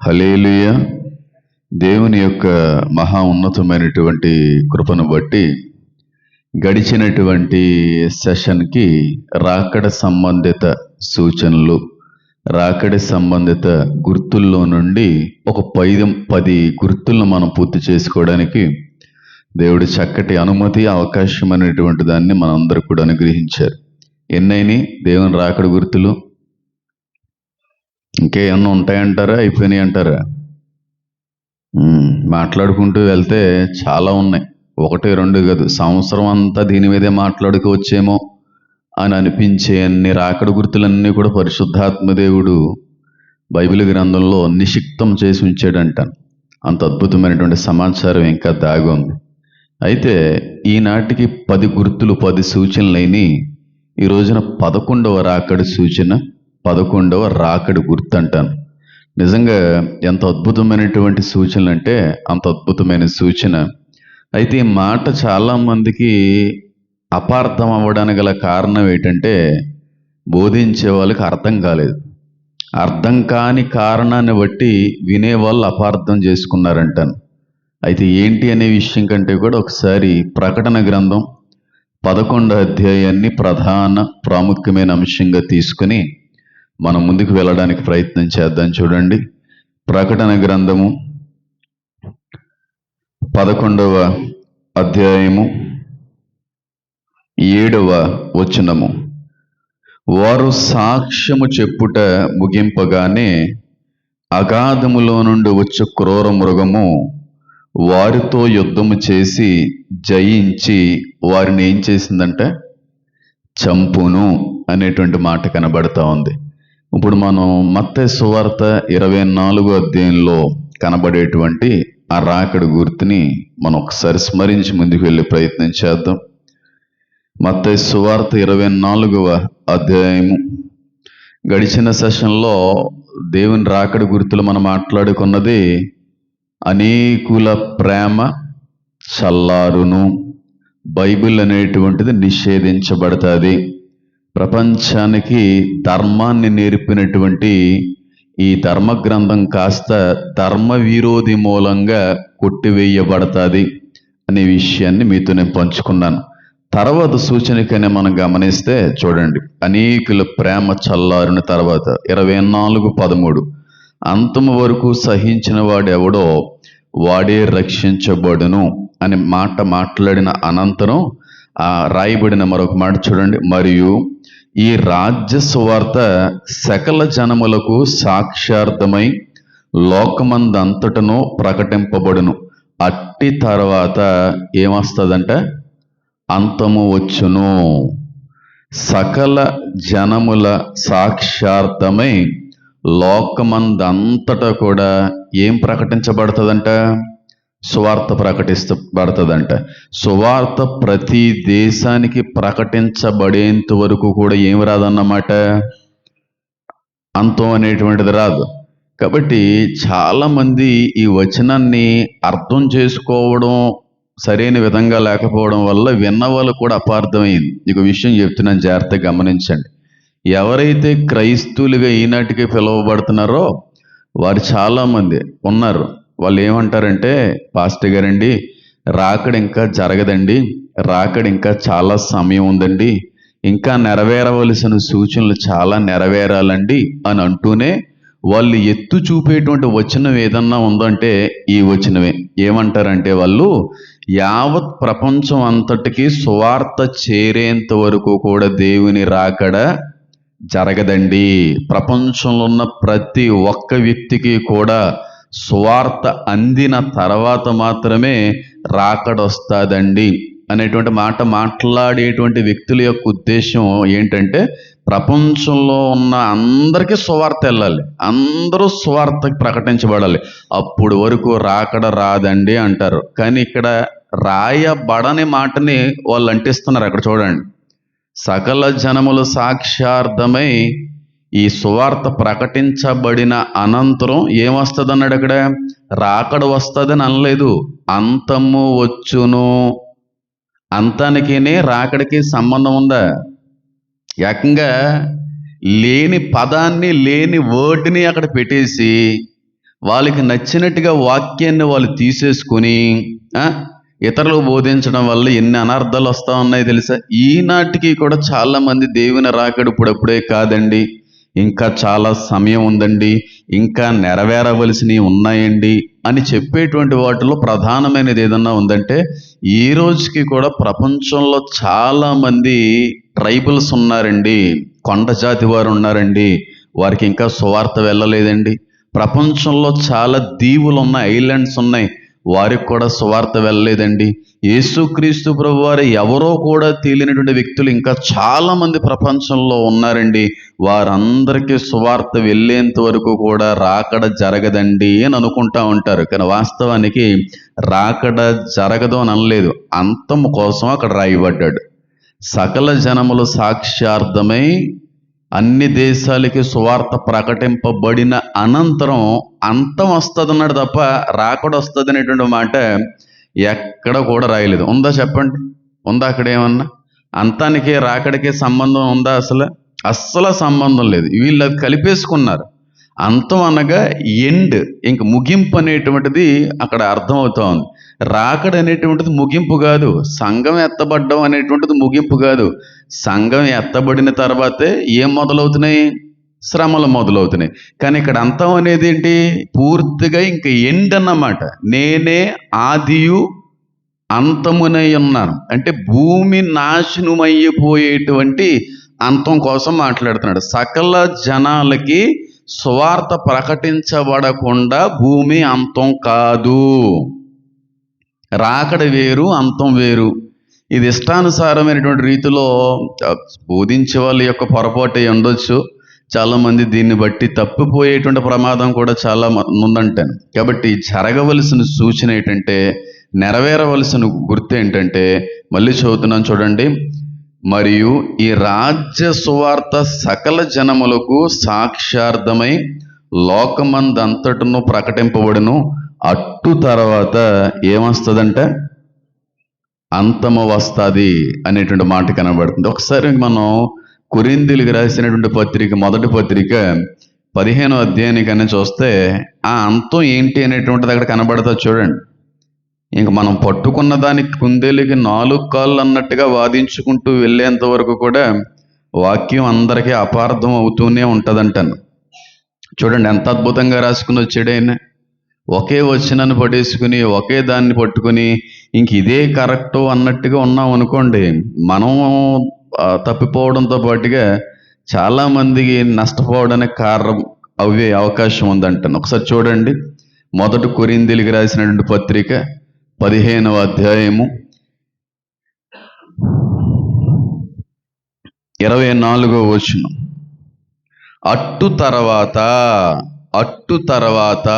హల్లెలూయా. దేవుని యొక్క మహా ఉన్నతమైనటువంటి కృపను బట్టి గడిచినటువంటి సెషన్కి రాకడ సంబంధిత సూచనలు, రాకడ సంబంధిత గుర్తుల్లో నుండి ఒక 10 గుర్తులను మనం పూర్తి చేసుకోవడానికి దేవుడు చక్కటి అనుమతి, అవకాశం అనేటువంటి దాన్ని మనందరూ కూడా అనుగ్రహించారు. ఎన్నైనా దేవుని రాకడ గుర్తులు ఇంకేమన్నా ఉంటాయంటారా, అయిపోయినాయి అంటారా? మాట్లాడుకుంటూ వెళ్తే చాలా ఉన్నాయి, 1-2 కాదు, సంవత్సరం అంతా దీని మీదే మాట్లాడుకోవచ్చేమో అని అనిపించే అన్ని రాకడ గుర్తులన్నీ కూడా పరిశుద్ధాత్మ దేవుడు బైబిల్ గ్రంథంలో నిషిక్తం చేసి ఉంచాడంట. అంత అద్భుతమైనటువంటి సమాచారం ఇంకా దాగి ఉంది. అయితే ఈనాటికి 10 గుర్తులు, 10 సూచనలైన ఈ రోజున 11వ రాకడ సూచన, 11వ రాకడ గుర్తు అంటాను. నిజంగా ఎంత అద్భుతమైనటువంటి సూచనలు అంటే అంత అద్భుతమైన సూచన. అయితే ఈ మాట చాలామందికి అపార్థం అవ్వడానికి గల కారణం ఏంటంటే బోధించే వాళ్ళకి అర్థం కాలేదు. అర్థం కాని కారణాన్ని బట్టి వినేవాళ్ళు అపార్థం చేసుకున్నారంటాను. అయితే ఏంటి అనే విషయం కంటే కూడా ఒకసారి ప్రకటన గ్రంథం 11వ అధ్యాయాన్ని ప్రధాన ప్రాముఖ్యమైన అంశంగా తీసుకుని మనం ముందుకు వెళ్ళడానికి ప్రయత్నం చేద్దాం. చూడండి, ప్రకటన గ్రంథము 11వ అధ్యాయము 7వ వచనము. వారు సాక్ష్యము చెప్పుట ముగింపగానే అగాధములో నుండి వచ్చే క్రూర మృగము వారితో యుద్ధము చేసి జయించి వారిని ఏం చేసిందంటే చంపును అనేటువంటి మాట కనబడతా ఉంది. ఇప్పుడు మనం మత్తయి సువార్త 24వ అధ్యాయంలో కనబడేటువంటి ఆ రాకడ గుర్తుని మనం ఒకసారి స్మరించి ముందుకు వెళ్ళే ప్రయత్నం చేద్దాం. మత్తయి సువార్త 24వ అధ్యాయము. గడిచిన సెషన్లో దేవుని రాకడ గుర్తులు మనం మాట్లాడుకున్నది అనేకుల ప్రేమ చల్లారును, బైబిల్ అనేటువంటిది నిషేధించబడుతుంది. ప్రపంచానికి ధర్మాన్ని నేర్పినటువంటి ఈ ధర్మ గ్రంథం కాస్త ధర్మ విరోధి మూలంగా కొట్టివేయబడుతుంది అనే విషయాన్ని మీతో నేను పంచుకున్నాను. తర్వాత సూచనకైనా మనం గమనిస్తే చూడండి, అనేకుల ప్రేమ చల్లారుని తర్వాత 24:13 అంతము వరకు సహించిన వాడెవడో వాడే రక్షించబడును అనే మాట మాట్లాడిన అనంతరం ఆ రాయబడిన మరొక మాట చూడండి, మరియు ఈ రాజ్య సువార్త సకల జనములకు సాక్ష్యార్థమై లోకమందంతటను ప్రకటింపబడును. అట్టి తర్వాత ఏమొస్తుందంటే అంతము వచ్చును. సకల జనముల సాక్ష్యార్థమై లోకమందంతటా కూడా ఏం ప్రకటించబడుతుందంట? సువార్త ప్రకటించబడుతుందంట. సువార్త ప్రతి దేశానికి ప్రకటించబడేంత వరకు కూడా ఏం రాదన్నమాట, అంతం అనేటువంటిది రాదు. కాబట్టి చాలామంది ఈ వచనాన్ని అర్థం చేసుకోవడం సరైన విధంగా లేకపోవడం వల్ల విన్నవాళ్ళు కూడా అపార్థమైంది. ఇక విషయం చెప్తున్నాను, జాగ్రత్తగా గమనించండి. ఎవరైతే క్రైస్తవులుగా ఈనాటికి పిలువబడుతున్నారో వారు చాలామంది ఉన్నారు. వాళ్ళు ఏమంటారంటే, పాస్టర్ గారండి, రాకడ ఇంకా జరగదండి, రాకడ ఇంకా చాలా సమయం ఉందండి, ఇంకా నెరవేరవలసిన సూచనలు చాలా నెరవేరాలండి అని అంటూనే వాళ్ళు ఎత్తు చూపేటువంటి వచనం ఏదన్నా ఉందంటే ఈ వచనమే. ఏమంటారంటే వాళ్ళు యావత్ ప్రపంచం అంతటికీ సువార్త చేరేంత వరకు కూడా దేవుని రాకడ జరగదండి. ప్రపంచంలో ఉన్న ప్రతి ఒక్క వ్యక్తికి కూడా సువార్త అందిన తర్వాత మాత్రమే రాకడ వస్తుందండి అనేటువంటి మాట మాట్లాడేటువంటి వ్యక్తుల యొక్క ఉద్దేశం ఏంటంటే ప్రపంచంలో ఉన్న అందరికీ సువార్త వెళ్ళాలి, అందరూ సువార్త ప్రకటించబడాలి, అప్పుడు వరకు రాకడ రాదండి అంటారు. కానీ ఇక్కడ రాయబడని మాటని వాళ్ళు అంటిస్తున్నారు. అక్కడ చూడండి, సకల జనముల సాక్ష్యార్థమై ఈ సువార్త ప్రకటించబడిన అనంతరం ఏమొస్తుంది అన్నాడు. అక్కడ రాకడ వస్తుందని అనలేదు, అంతము వచ్చును. అంతానికి రాకడికి సంబంధం ఉందా? ఏకంగా లేని పదాన్ని, లేని వర్డ్ని అక్కడ పెట్టేసి వాళ్ళకి నచ్చినట్టుగా వాక్యాన్ని వాళ్ళు తీసేసుకుని ఆ, ఇతరులకు బోధించడం వల్ల ఎన్ని అనర్థాలు వస్తూ ఉన్నాయి తెలుసా? ఈనాటికి కూడా చాలామంది దేవుని రాకడ ఇప్పుడప్పుడే కాదండి, ఇంకా చాలా సమయం ఉందండి, ఇంకా నెరవేరవలసినవి ఉన్నాయండి అని చెప్పేటువంటి వాటిలో ప్రధానమైనది ఏదన్నా ఉందంటే, ఈ రోజుకి కూడా ప్రపంచంలో చాలామంది ట్రైబల్స్ ఉన్నారండి, కొండ జాతి వారు ఉన్నారండి, వారికి ఇంకా సువార్త వెళ్ళలేదండి. ప్రపంచంలో చాలా దీవులు ఉన్నాయి, ఐలాండ్స్ ఉన్నాయి, వారికి కూడా సువార్త వెళ్ళలేదండి. యేసుక్రీస్తు ప్రభు వారు ఎవరో కూడా తెలియనటువంటి వ్యక్తులు ఇంకా చాలామంది ప్రపంచంలో ఉన్నారండి. వారందరికీ సువార్త వెళ్ళేంత వరకు కూడా రాకడ జరగదండి అని అనుకుంటా ఉంటారు. కానీ వాస్తవానికి రాకడ జరగదు అని అనలేదు, అంతం కోసం అక్కడ రాయబడ్డాడు. సకల జనములు సాక్ష్యార్థమై అన్ని దేశాలకి సువార్త ప్రకటింపబడిన అనంతరం అంతం వస్తుంది అన్నాడు తప్ప రాకడ వస్తుంది అనేటువంటి మాట ఎక్కడ కూడా రాయలేదు. ఉందా చెప్పండి? ఉందా అక్కడ ఏమన్నా? అంతానికి రాకడికి సంబంధం ఉందా? అస్సలు సంబంధం లేదు. వీళ్ళు అది కలిపేసుకున్నారు. అంతం అనగా ఎండ్, ఇంక ముగింపు అనేటువంటిది అక్కడ అర్థమవుతా ఉంది. రాకడ అనేటువంటిది ముగింపు కాదు, సంఘం ఎత్తబడ్డం అనేటువంటిది ముగింపు కాదు. సంఘం ఎత్తబడిన తర్వాతే ఏం మొదలవుతున్నాయి? శ్రమలు మొదలవుతున్నాయి. కానీ ఇక్కడ అంతం అనేది ఏంటి? పూర్తిగా ఇంక ఎండ్ అన్నమాట. నేనే ఆదియు అంతమునై ఉన్నాను అంటే భూమి నాశనమయ్యిపోయేటువంటి అంతం కోసం మాట్లాడుతున్నాడు. సకల జనాలకి సువార్త ప్రకటించబడకుండా భూమి అంతం కాదు. రాకడ వేరు, అంతం వేరు. ఇది ఇష్టానుసారమైనటువంటి రీతిలో బోధించే వాళ్ళ యొక్క పొరపాటు ఉండొచ్చు. చాలామంది దీన్ని బట్టి తప్పిపోయేటువంటి ప్రమాదం కూడా చాలా ఉందంటాను. కాబట్టి జరగవలసిన సూచన ఏంటంటే, నెరవేరవలసిన గుర్తు ఏంటంటే, మళ్ళీ చదువుతున్నాను చూడండి. మరియు ఈ రాజ్య సువార్త సకల జనములకు సాక్ష్యార్థమై లోకమందంతటను ప్రకటింపబడును. అట్టు తర్వాత ఏమొస్తుందంటే అంతము వస్తుంది అనేటువంటి మాట కనబడుతుంది. ఒకసారి మనం కొరింథీయులకు రాసినటువంటి పత్రిక, మొదటి పత్రిక 15వ అధ్యాయానికన్నా చూస్తే ఆ అంతం ఏంటి అనేటువంటిది అక్కడ కనబడుతుంది చూడండి. ఇంక మనం పట్టుకున్న దానికి కుందేలుకి 4 కాళ్ళు అన్నట్టుగా వాదించుకుంటూ వెళ్ళేంత వరకు కూడా వాక్యం అందరికీ అపార్థం అవుతూనే ఉంటుందంటాను. చూడండి ఎంత అద్భుతంగా రాసుకుని వచ్చాడు ఆయన. ఒకే వచనాన్ని పడేసుకుని ఒకే దాన్ని పట్టుకుని ఇంక ఇదే కరెక్టు అన్నట్టుగా ఉన్నాం అనుకోండి, మనం తప్పిపోవడంతో పాటుగా చాలామందికి నష్టపోవడానికి కారణం అవే అవకాశం ఉందంటాను. ఒకసారి చూడండి, మొదటి కొరింథీయులకు రాసినటువంటి పత్రిక 15వ అధ్యాయము 24వ వచనం. అట్టు తర్వాత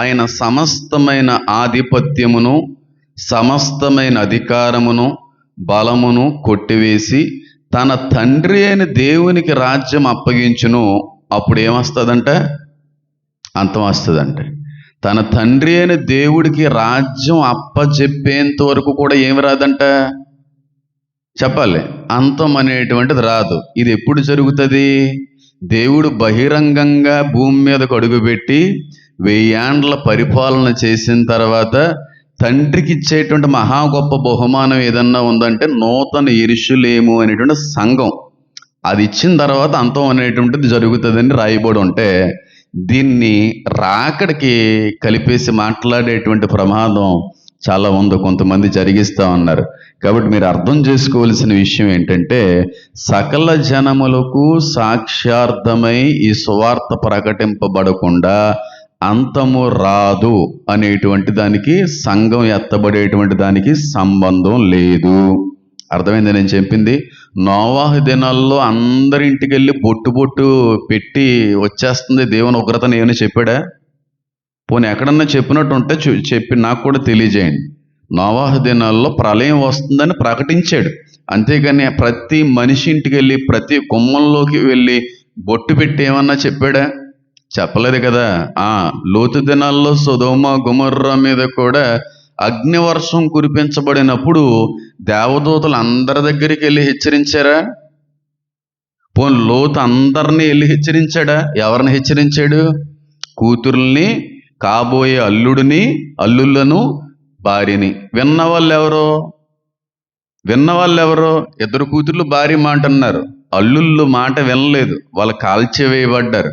ఆయన సమస్తమైన ఆధిపత్యమును, సమస్తమైన అధికారమును, బలమును కొట్టివేసి తన తండ్రి అయిన దేవునికి రాజ్యం అప్పగించును. అప్పుడు ఏమొస్తుందంటే అంతం వస్తుందంటే. తన తండ్రి అయిన దేవుడికి రాజ్యం అప్పచెప్పేంత వరకు కూడా ఏమి రాదంట? చెప్పాలి, అంతం అనేటువంటిది రాదు. ఇది ఎప్పుడు జరుగుతుంది? దేవుడు బహిరంగంగా భూమి మీదకు అడుగుపెట్టి 1000 ఏండ్ల పరిపాలన చేసిన తర్వాత తండ్రికి ఇచ్చేటువంటి మహా గొప్ప బహుమానం ఏదన్నా ఉందంటే నూతన యెరూషలేము అనేటువంటి సంఘం. అది ఇచ్చిన తర్వాత అంతం అనేటువంటిది జరుగుతుందని రాయబడి ఉంటే, దీన్ని రాకడికి కలిపేసి మాట్లాడేటువంటి ప్రమాదం చాలా ఉంది, కొంతమంది జరిగిస్తూ ఉన్నారు. కాబట్టి మీరు అర్థం చేసుకోవాల్సిన విషయం ఏంటంటే, సకల జనములకు సాక్ష్యార్థమై ఈ సువార్త ప్రకటింపబడకుండా అంతము రాదు అనేటువంటి దానికి సంఘం ఎత్తబడేటువంటి దానికి సంబంధం లేదు. అర్థమైంది నేను చెప్పింది? నోవాహు దినాల్లో అందరింటికి వెళ్ళి బొట్టు పెట్టి వచ్చేస్తుంది దేవుని ఉగ్రతను ఏమైనా చెప్పాడా? పోనీ ఎక్కడన్నా చెప్పినట్టు ఉంటే చెప్పి నాకు కూడా తెలియజేయండి. నోవాహు దినాల్లో ప్రళయం వస్తుందని ప్రకటించాడు, అంతేగాని ప్రతి మనిషి ఇంటికి వెళ్ళి ప్రతి గుమ్మంలోకి వెళ్ళి బొట్టు పెట్టి ఏమన్నా చెప్పాడా? చెప్పలేదు కదా. లోతు దినాల్లో సొదొమ గొమొర్రా మీద కూడా అగ్నివర్షం కురిపించబడినప్పుడు దేవదూతలు అందరి దగ్గరికి వెళ్ళి హెచ్చరించారా? పోనీ లోతు అందరినీ వెళ్ళి హెచ్చరించాడా? ఎవరిని హెచ్చరించాడు? కూతుర్ని కాబోయే అల్లుళ్ళను భార్యని. విన్నవాళ్ళెవరో ఇద్దరు కూతుర్లు భార్య మాట అన్నారు, అల్లుళ్ళు మాట వినలేదు, వాళ్ళు కాల్చివేయబడ్డారు.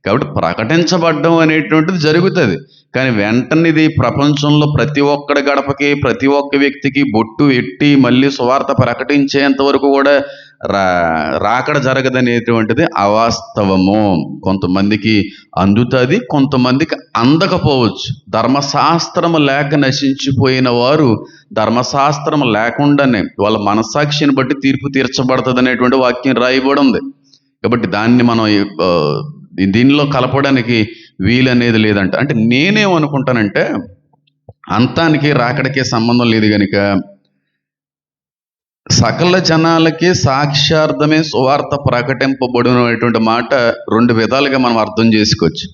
కాబట్టి ప్రకటించబడ్డం అనేటువంటిది జరుగుతుంది. కానీ వెంటనే ఇది ప్రపంచంలో ప్రతి ఒక్కడి గడపకి, ప్రతి ఒక్క వ్యక్తికి బొట్టు ఎట్టి మళ్ళీ సువార్త ప్రకటించేంత వరకు కూడా రాకడ జరగదనేటువంటిది అవాస్తవము. కొంతమందికి అందుతుంది, కొంతమందికి అందకపోవచ్చు. ధర్మశాస్త్రము లేక నశించిపోయిన వారు ధర్మశాస్త్రం లేకుండానే వాళ్ళ మనస్సాక్షిని బట్టి తీర్పు తీర్చబడుతుంది అనేటువంటి వాక్యం రాయబడి ఉంది. కాబట్టి దాన్ని మనం దీనిలో కలపడానికి వీలనేది లేదంట. అంటే నేనేమనుకుంటానంటే అంతానికి రాకడికి సంబంధం లేదు కనుక సకల జనాలకి సాక్ష్యార్థమే సువార్త ప్రకటింపబడినటువంటి మాట రెండు విధాలుగా మనం అర్థం చేసుకోవచ్చు.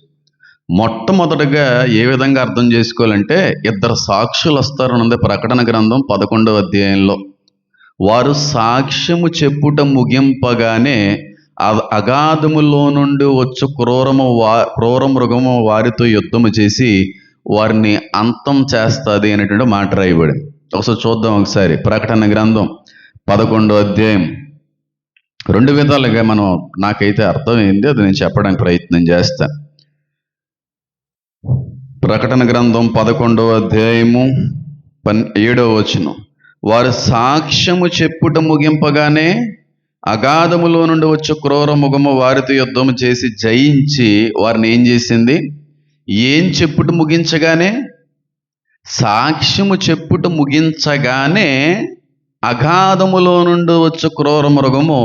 మొట్టమొదటిగా ఏ విధంగా అర్థం చేసుకోవాలంటే, ఇద్దరు సాక్షులు వస్తారన్నది ప్రకటన గ్రంథం 11వ అధ్యాయంలో. వారు సాక్ష్యము చెప్పుట ముగింపగానే అగాధములో నుండి వచ్చు క్రూర మృగము వారితో యుద్ధము చేసి వారిని అంతం చేస్తుంది అనేటువంటి మాట రాయబడింది. ఒకసారి చూద్దాం. ఒకసారి ప్రకటన గ్రంథం 11వ అధ్యాయం రెండు విధాలుగా నాకైతే అర్థమైంది, అది నేను చెప్పడానికి ప్రయత్నం చేస్తాను. ప్రకటన గ్రంథం 11వ అధ్యాయము 7వ వచనం. వారు సాక్ష్యము చెప్పుట ముగింపగానే అగాధములో నుండి వచ్చే క్రూర మృగము వారితో యుద్ధము చేసి జయించి వారిని ఏం చేసింది? ఏం చెప్పుట ముగించగానే, సాక్ష్యము చెప్పుట ముగించగానే అగాధములో నుండి వచ్చే క్రూర మృగము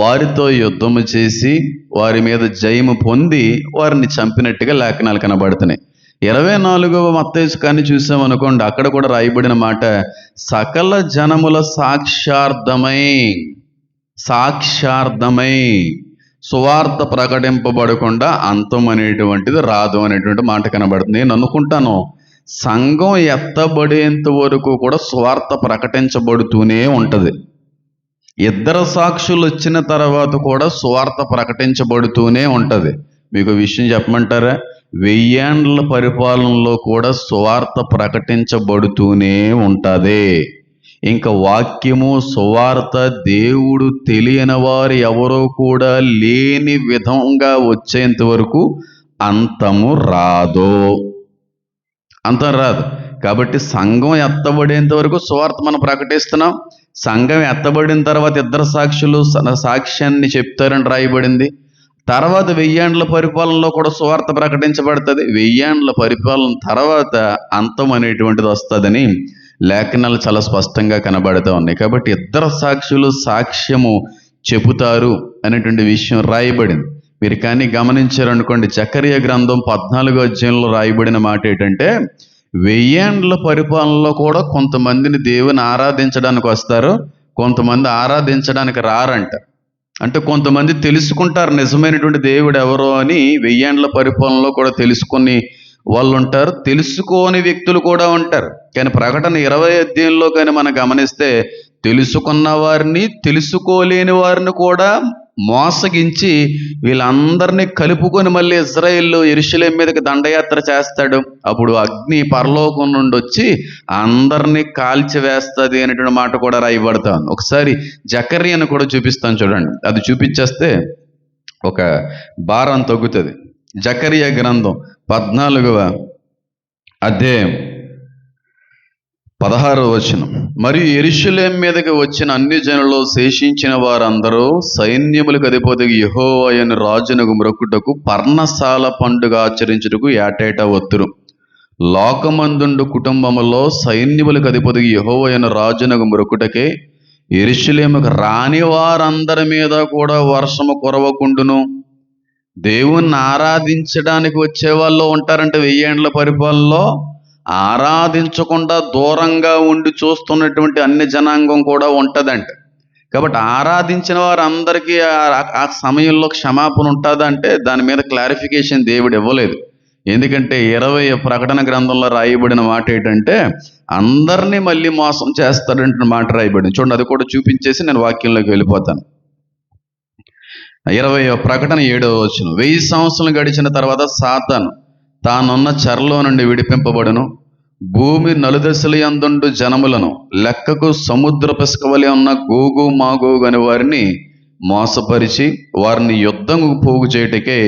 వారితో యుద్ధము చేసి వారి మీద జయము పొంది వారిని చంపినట్టుగా లేఖనాలు కనబడుతున్నాయి. 24వ మత్తయి కానీ చూసామనుకోండి, అక్కడ కూడా రాయబడిన మాట సకల జనముల సాక్షార్థమై సువార్త ప్రకటింపబడకుండా అంతం అనేటువంటిది రాదు అనేటువంటి మాట కనబడుతుంది. నేను అనుకుంటాను సంఘం ఎత్తబడేంత వరకు కూడా సువార్త ప్రకటించబడుతూనే ఉంటుంది. ఇద్దరు సాక్షులు వచ్చిన తర్వాత కూడా సువార్త ప్రకటించబడుతూనే ఉంటుంది. మీకు విషయం చెప్పమంటారా? 1000 ఏండ్ల పరిపాలనలో కూడా సువార్త ప్రకటించబడుతూనే ఉంటుంది. ఇంకా వాక్యము సువార్త దేవుడు తెలియని వారు ఎవరో కూడా లేని విధంగా వచ్చేంత వరకు అంతము రాదు. కాబట్టి సంఘం ఎత్తబడేంత వరకు సువార్త మనం ప్రకటిస్తున్నాం. సంఘం ఎత్తబడిన తర్వాత ఇద్దరు సాక్షులు సాక్ష్యాన్ని చెప్తారని రాయబడింది. తర్వాత 1000 ఏండ్ల పరిపాలనలో కూడా సువార్త ప్రకటించబడుతుంది. 1000 ఏండ్ల పరిపాలన తర్వాత అంతం అనేటువంటిది వస్తుందని లేఖనాలు చాలా స్పష్టంగా కనబడుతూ ఉన్నాయి. కాబట్టి ఇద్దరు సాక్షులు సాక్ష్యము చెబుతారు అనేటువంటి విషయం రాయబడింది. మీరు కానీ గమనించారనుకోండి, జకరియా గ్రంథం 14వ అధ్యాయంలో రాయబడిన మాట ఏంటంటే, 1000 ఏండ్ల పరిపాలనలో కూడా కొంతమందిని దేవుని ఆరాధించడానికి వస్తారు, కొంతమంది ఆరాధించడానికి రారంట. అంటే కొంతమంది తెలుసుకుంటారు నిజమైనటువంటి దేవుడు ఎవరో అని. 1000 ఏండ్ల పరిపాలనలో కూడా తెలుసుకుని వాళ్ళు ఉంటారు, తెలుసుకోని వ్యక్తులు కూడా ఉంటారు. కానీ ప్రకటన 20వ అధ్యాయంలో కానీ మనం గమనిస్తే తెలుసుకున్న వారిని తెలుసుకోలేని వారిని కూడా మోసగించి వీళ్ళందరినీ కలుపుకొని మళ్ళీ ఇజ్రాయేలు యెరూషలేము మీదకి దండయాత్ర చేస్తాడు. అప్పుడు అగ్ని పరలోకం నుండి వచ్చి అందరినీ కాల్చివేస్తుంది అనేటువంటి మాట కూడా రాయబడతాను. ఒకసారి జకర్యాను కూడా చూపిస్తాను చూడండి. అది చూపించేస్తే ఒక భారం తగ్గుతుంది. జకర్యా గ్రంథం 14వ అధ్యాయం 16వ వచనం. మరియు యెరూషలేము మీదకి వచ్చిన అన్ని జనులు శేషించిన వారందరూ సైన్యములకు అధిపతికి యెహోవా అయిన రాజునకు మొక్కుటకు పర్ణశాల పండుగ ఆచరించుటకు ఏటేటా వత్తురు. లోకమందుండు కుటుంబములో సైన్యములకు అధిపతికి యెహోవా అయిన రాజునకు మొక్కుటకే యెరూషలేముకు రాని వారందరి మీద కూడా వర్షము కురవకుండును. దేవుణ్ణి ఆరాధించడానికి వచ్చే వాళ్ళు ఉంటారంటే 1000 ఏండ్ల పరిపాలనలో, ఆరాధించకుండా దూరంగా ఉండి చూస్తున్నటువంటి అన్ని జనాంగం కూడా ఉంటుందంట. కాబట్టి ఆరాధించిన వారందరికీ ఆ సమయంలో క్షమాపణ ఉంటుందంటే దాని మీద క్లారిఫికేషన్ దేవుడు ఇవ్వలేదు. ఎందుకంటే 20వ ప్రకటన గ్రంథంలో రాయబడిన మాట ఏంటంటే అందరినీ మళ్ళీ మోసం చేస్తాడంటే మాట రాయబడింది. చూడండి, అది కూడా చూపించేసి నేను వాక్యంలోకి వెళ్ళిపోతాను. 20వ ప్రకటన 7వ వచనం. 1000 సంవత్సరాలు గడిచిన తర్వాత సాతాను తానున్న చెరలో నుండి విడిపింపబడును. భూమి నలుదశల యందుండు జనములను లెక్కకు సముద్ర పిసకవలె ఉన్న గోగు మాగోగు అని వారిని మోసపరిచి వారిని యుద్ధము పోగు చేయటకే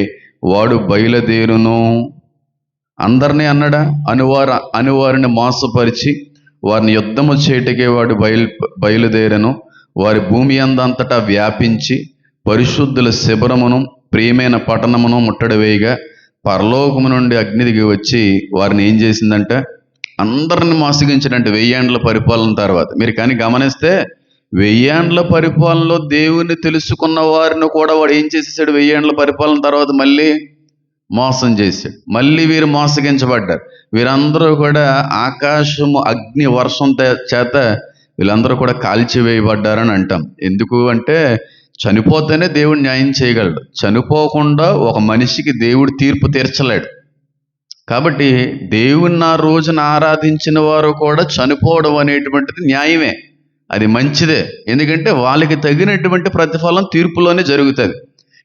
వాడు బయలుదేరును. అందరినీ అన్నడా? అనువారిని మోసపరిచి వారిని యుద్ధము చేయటకే వాడు బయలుదేరను. వారి భూమి అందంతటా వ్యాపించి పరిశుద్ధుల శిబిరమును ప్రియమైన పట్టణమును ముట్టడి వేయగా పరలోకము నుండి అగ్ని దిగి వచ్చి వారిని ఏం చేసిందంటే అందరిని మోసగించినట్టు 1000 ఏండ్ల పరిపాలన తర్వాత. మీరు కానీ గమనిస్తే 1000 ఏండ్ల పరిపాలనలో దేవుని తెలుసుకున్న వారిని కూడా వాడు ఏం చేసేసాడు? 1000 ఏండ్ల పరిపాలన తర్వాత మళ్ళీ మోసం చేశాడు. మళ్ళీ వీరు మోసగించబడ్డారు. వీరందరూ కూడా ఆకాశము అగ్ని వర్షం చేత వీళ్ళందరూ కూడా కాల్చివేయబడ్డారని అంటాం. ఎందుకు అంటే చనిపోతేనే దేవుడు న్యాయం చేయగలడు. చనిపోకుండా ఒక మనిషికి దేవుడు తీర్పు తీర్చలేడు. కాబట్టి దేవుని ఆ రోజున ఆరాధించిన వారు కూడా చనిపోవడం అనేటువంటిది న్యాయమే, అది మంచిదే. ఎందుకంటే వాళ్ళకి తగినటువంటి ప్రతిఫలం తీర్పులోనే జరుగుతుంది.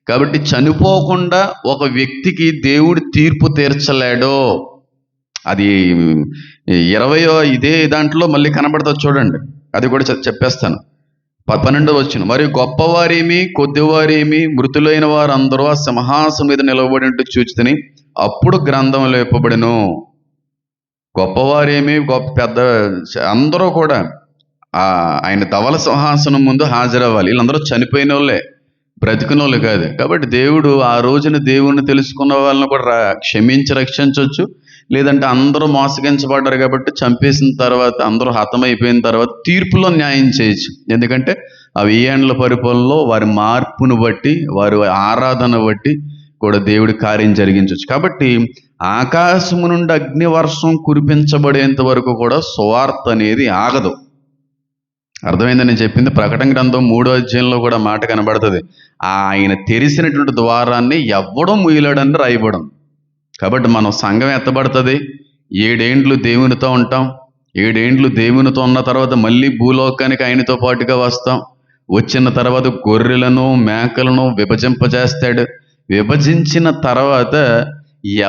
కాబట్టి చనిపోకుండా ఒక వ్యక్తికి దేవుడు తీర్పు తీర్చలేడో. అది 20వ ఇదే దాంట్లో మళ్ళీ కనబడుతుంది చూడండి, అది కూడా చెప్పేస్తాను. 12వ వచనం, మరియు గొప్పవారేమి కొద్దివారేమి మృతులైన వారందరూ ఆ సింహాసనం మీద నిలబడినట్టు చూచితిని. అప్పుడు గ్రంథం లేపబడెను. గొప్పవారేమి పెద్ద అందరూ కూడా ఆయన ధవల సింహాసనం ముందు హాజరవ్వాలి. వీళ్ళందరూ చనిపోయిన వాళ్ళే, బ్రతికిన వాళ్ళు కాదు. కాబట్టి దేవుడు ఆ రోజున దేవుణ్ణి తెలుసుకున్న వాళ్ళని కూడా క్షమించి రక్షించవచ్చు. లేదంటే అందరూ మోసగించబడ్డారు కాబట్టి చంపేసిన తర్వాత అందరూ హతమైపోయిన తర్వాత తీర్పులో న్యాయం చేయొచ్చు. ఎందుకంటే ఆ 1000 ఏండ్ల పరిపాలనలో వారి మార్పును బట్టి వారి ఆరాధన బట్టి కూడా దేవుడి కార్యం జరిగించవచ్చు. కాబట్టి ఆకాశము నుండి అగ్నివర్షం కురిపించబడేంత వరకు కూడా సువార్త అనేది ఆగదు. అర్థమైందని నేను చెప్పింది. ప్రకటన గ్రంథం 3వ అధ్యాయంలో కూడా మాట కనబడుతుంది, ఆయన తెరిసినటువంటి ద్వారాన్ని ఎవ్వడం ముయ్యలేడని రాయబడం. కాబట్టి మనం సంఘం ఎత్తబడుతుంది. 7 ఏండ్లు దేవునితో ఉంటాం. 7 ఏండ్లు దేవునితో ఉన్న తర్వాత మళ్ళీ భూలోకానికి ఆయనతో పాటుగా వస్తాం. వచ్చిన తర్వాత గొర్రెలను మేకలను విభజింపజేస్తాడు. విభజించిన తర్వాత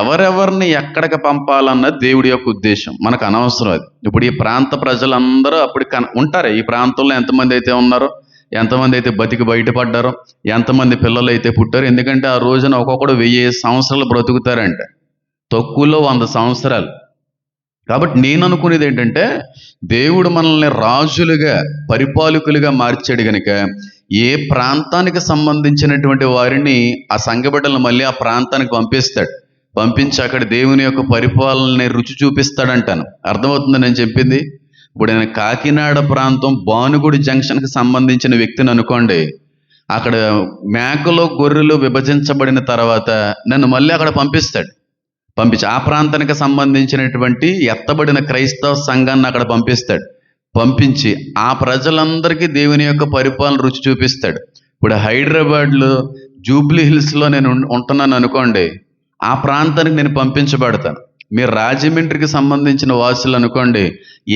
ఎవరెవరిని ఎక్కడికి పంపాలన్నది దేవుడి యొక్క ఉద్దేశం, మనకు అనవసరం అది. ఇప్పుడు ఈ ప్రాంత ప్రజలందరూ అప్పుడు ఉంటారు. ఈ ప్రాంతంలో ఎంతమంది అయితే ఉన్నారో, ఎంతమంది అయితే బతికి బయటపడ్డారో, ఎంతమంది పిల్లలు అయితే పుట్టారో. ఎందుకంటే ఆ రోజున ఒక్కొక్కడు 1000 సంవత్సరాలు బ్రతుకుతారంట, తక్కువలో 100 సంవత్సరాలు. కాబట్టి నేను అనుకునేది ఏంటంటే దేవుడు మనల్ని రాజులుగా పరిపాలకులుగా మార్చాడు కనుక ఏ ప్రాంతానికి సంబంధించినటువంటి వారిని ఆ సంఘబిడ్డలను మళ్ళీ ఆ ప్రాంతానికి పంపించి అక్కడ దేవుని యొక్క పరిపాలనని రుచి చూపిస్తాడంటాను. అర్థమవుతుంది నేను చెప్పింది? ఇప్పుడు నేను కాకినాడ ప్రాంతం భానుగుడి జంక్షన్కి సంబంధించిన వ్యక్తిని అనుకోండి. అక్కడ మేకలు గొర్రెలు విభజించబడిన తర్వాత నన్ను మళ్ళీ అక్కడ పంపించి ఆ ప్రాంతానికి సంబంధించినటువంటి ఎత్తబడిన క్రైస్తవ సంఘాన్ని అక్కడ పంపించి ఆ ప్రజలందరికీ దేవుని యొక్క పరిపాలన రుచి చూపిస్తాడు. ఇప్పుడు హైదరాబాద్లో జూబ్లీ హిల్స్లో నేను ఉంటున్నాను అనుకోండి, ఆ ప్రాంతానికి నేను పంపించబడతాను. మీరు రాజమండ్రికి సంబంధించిన వాసులు అనుకోండి,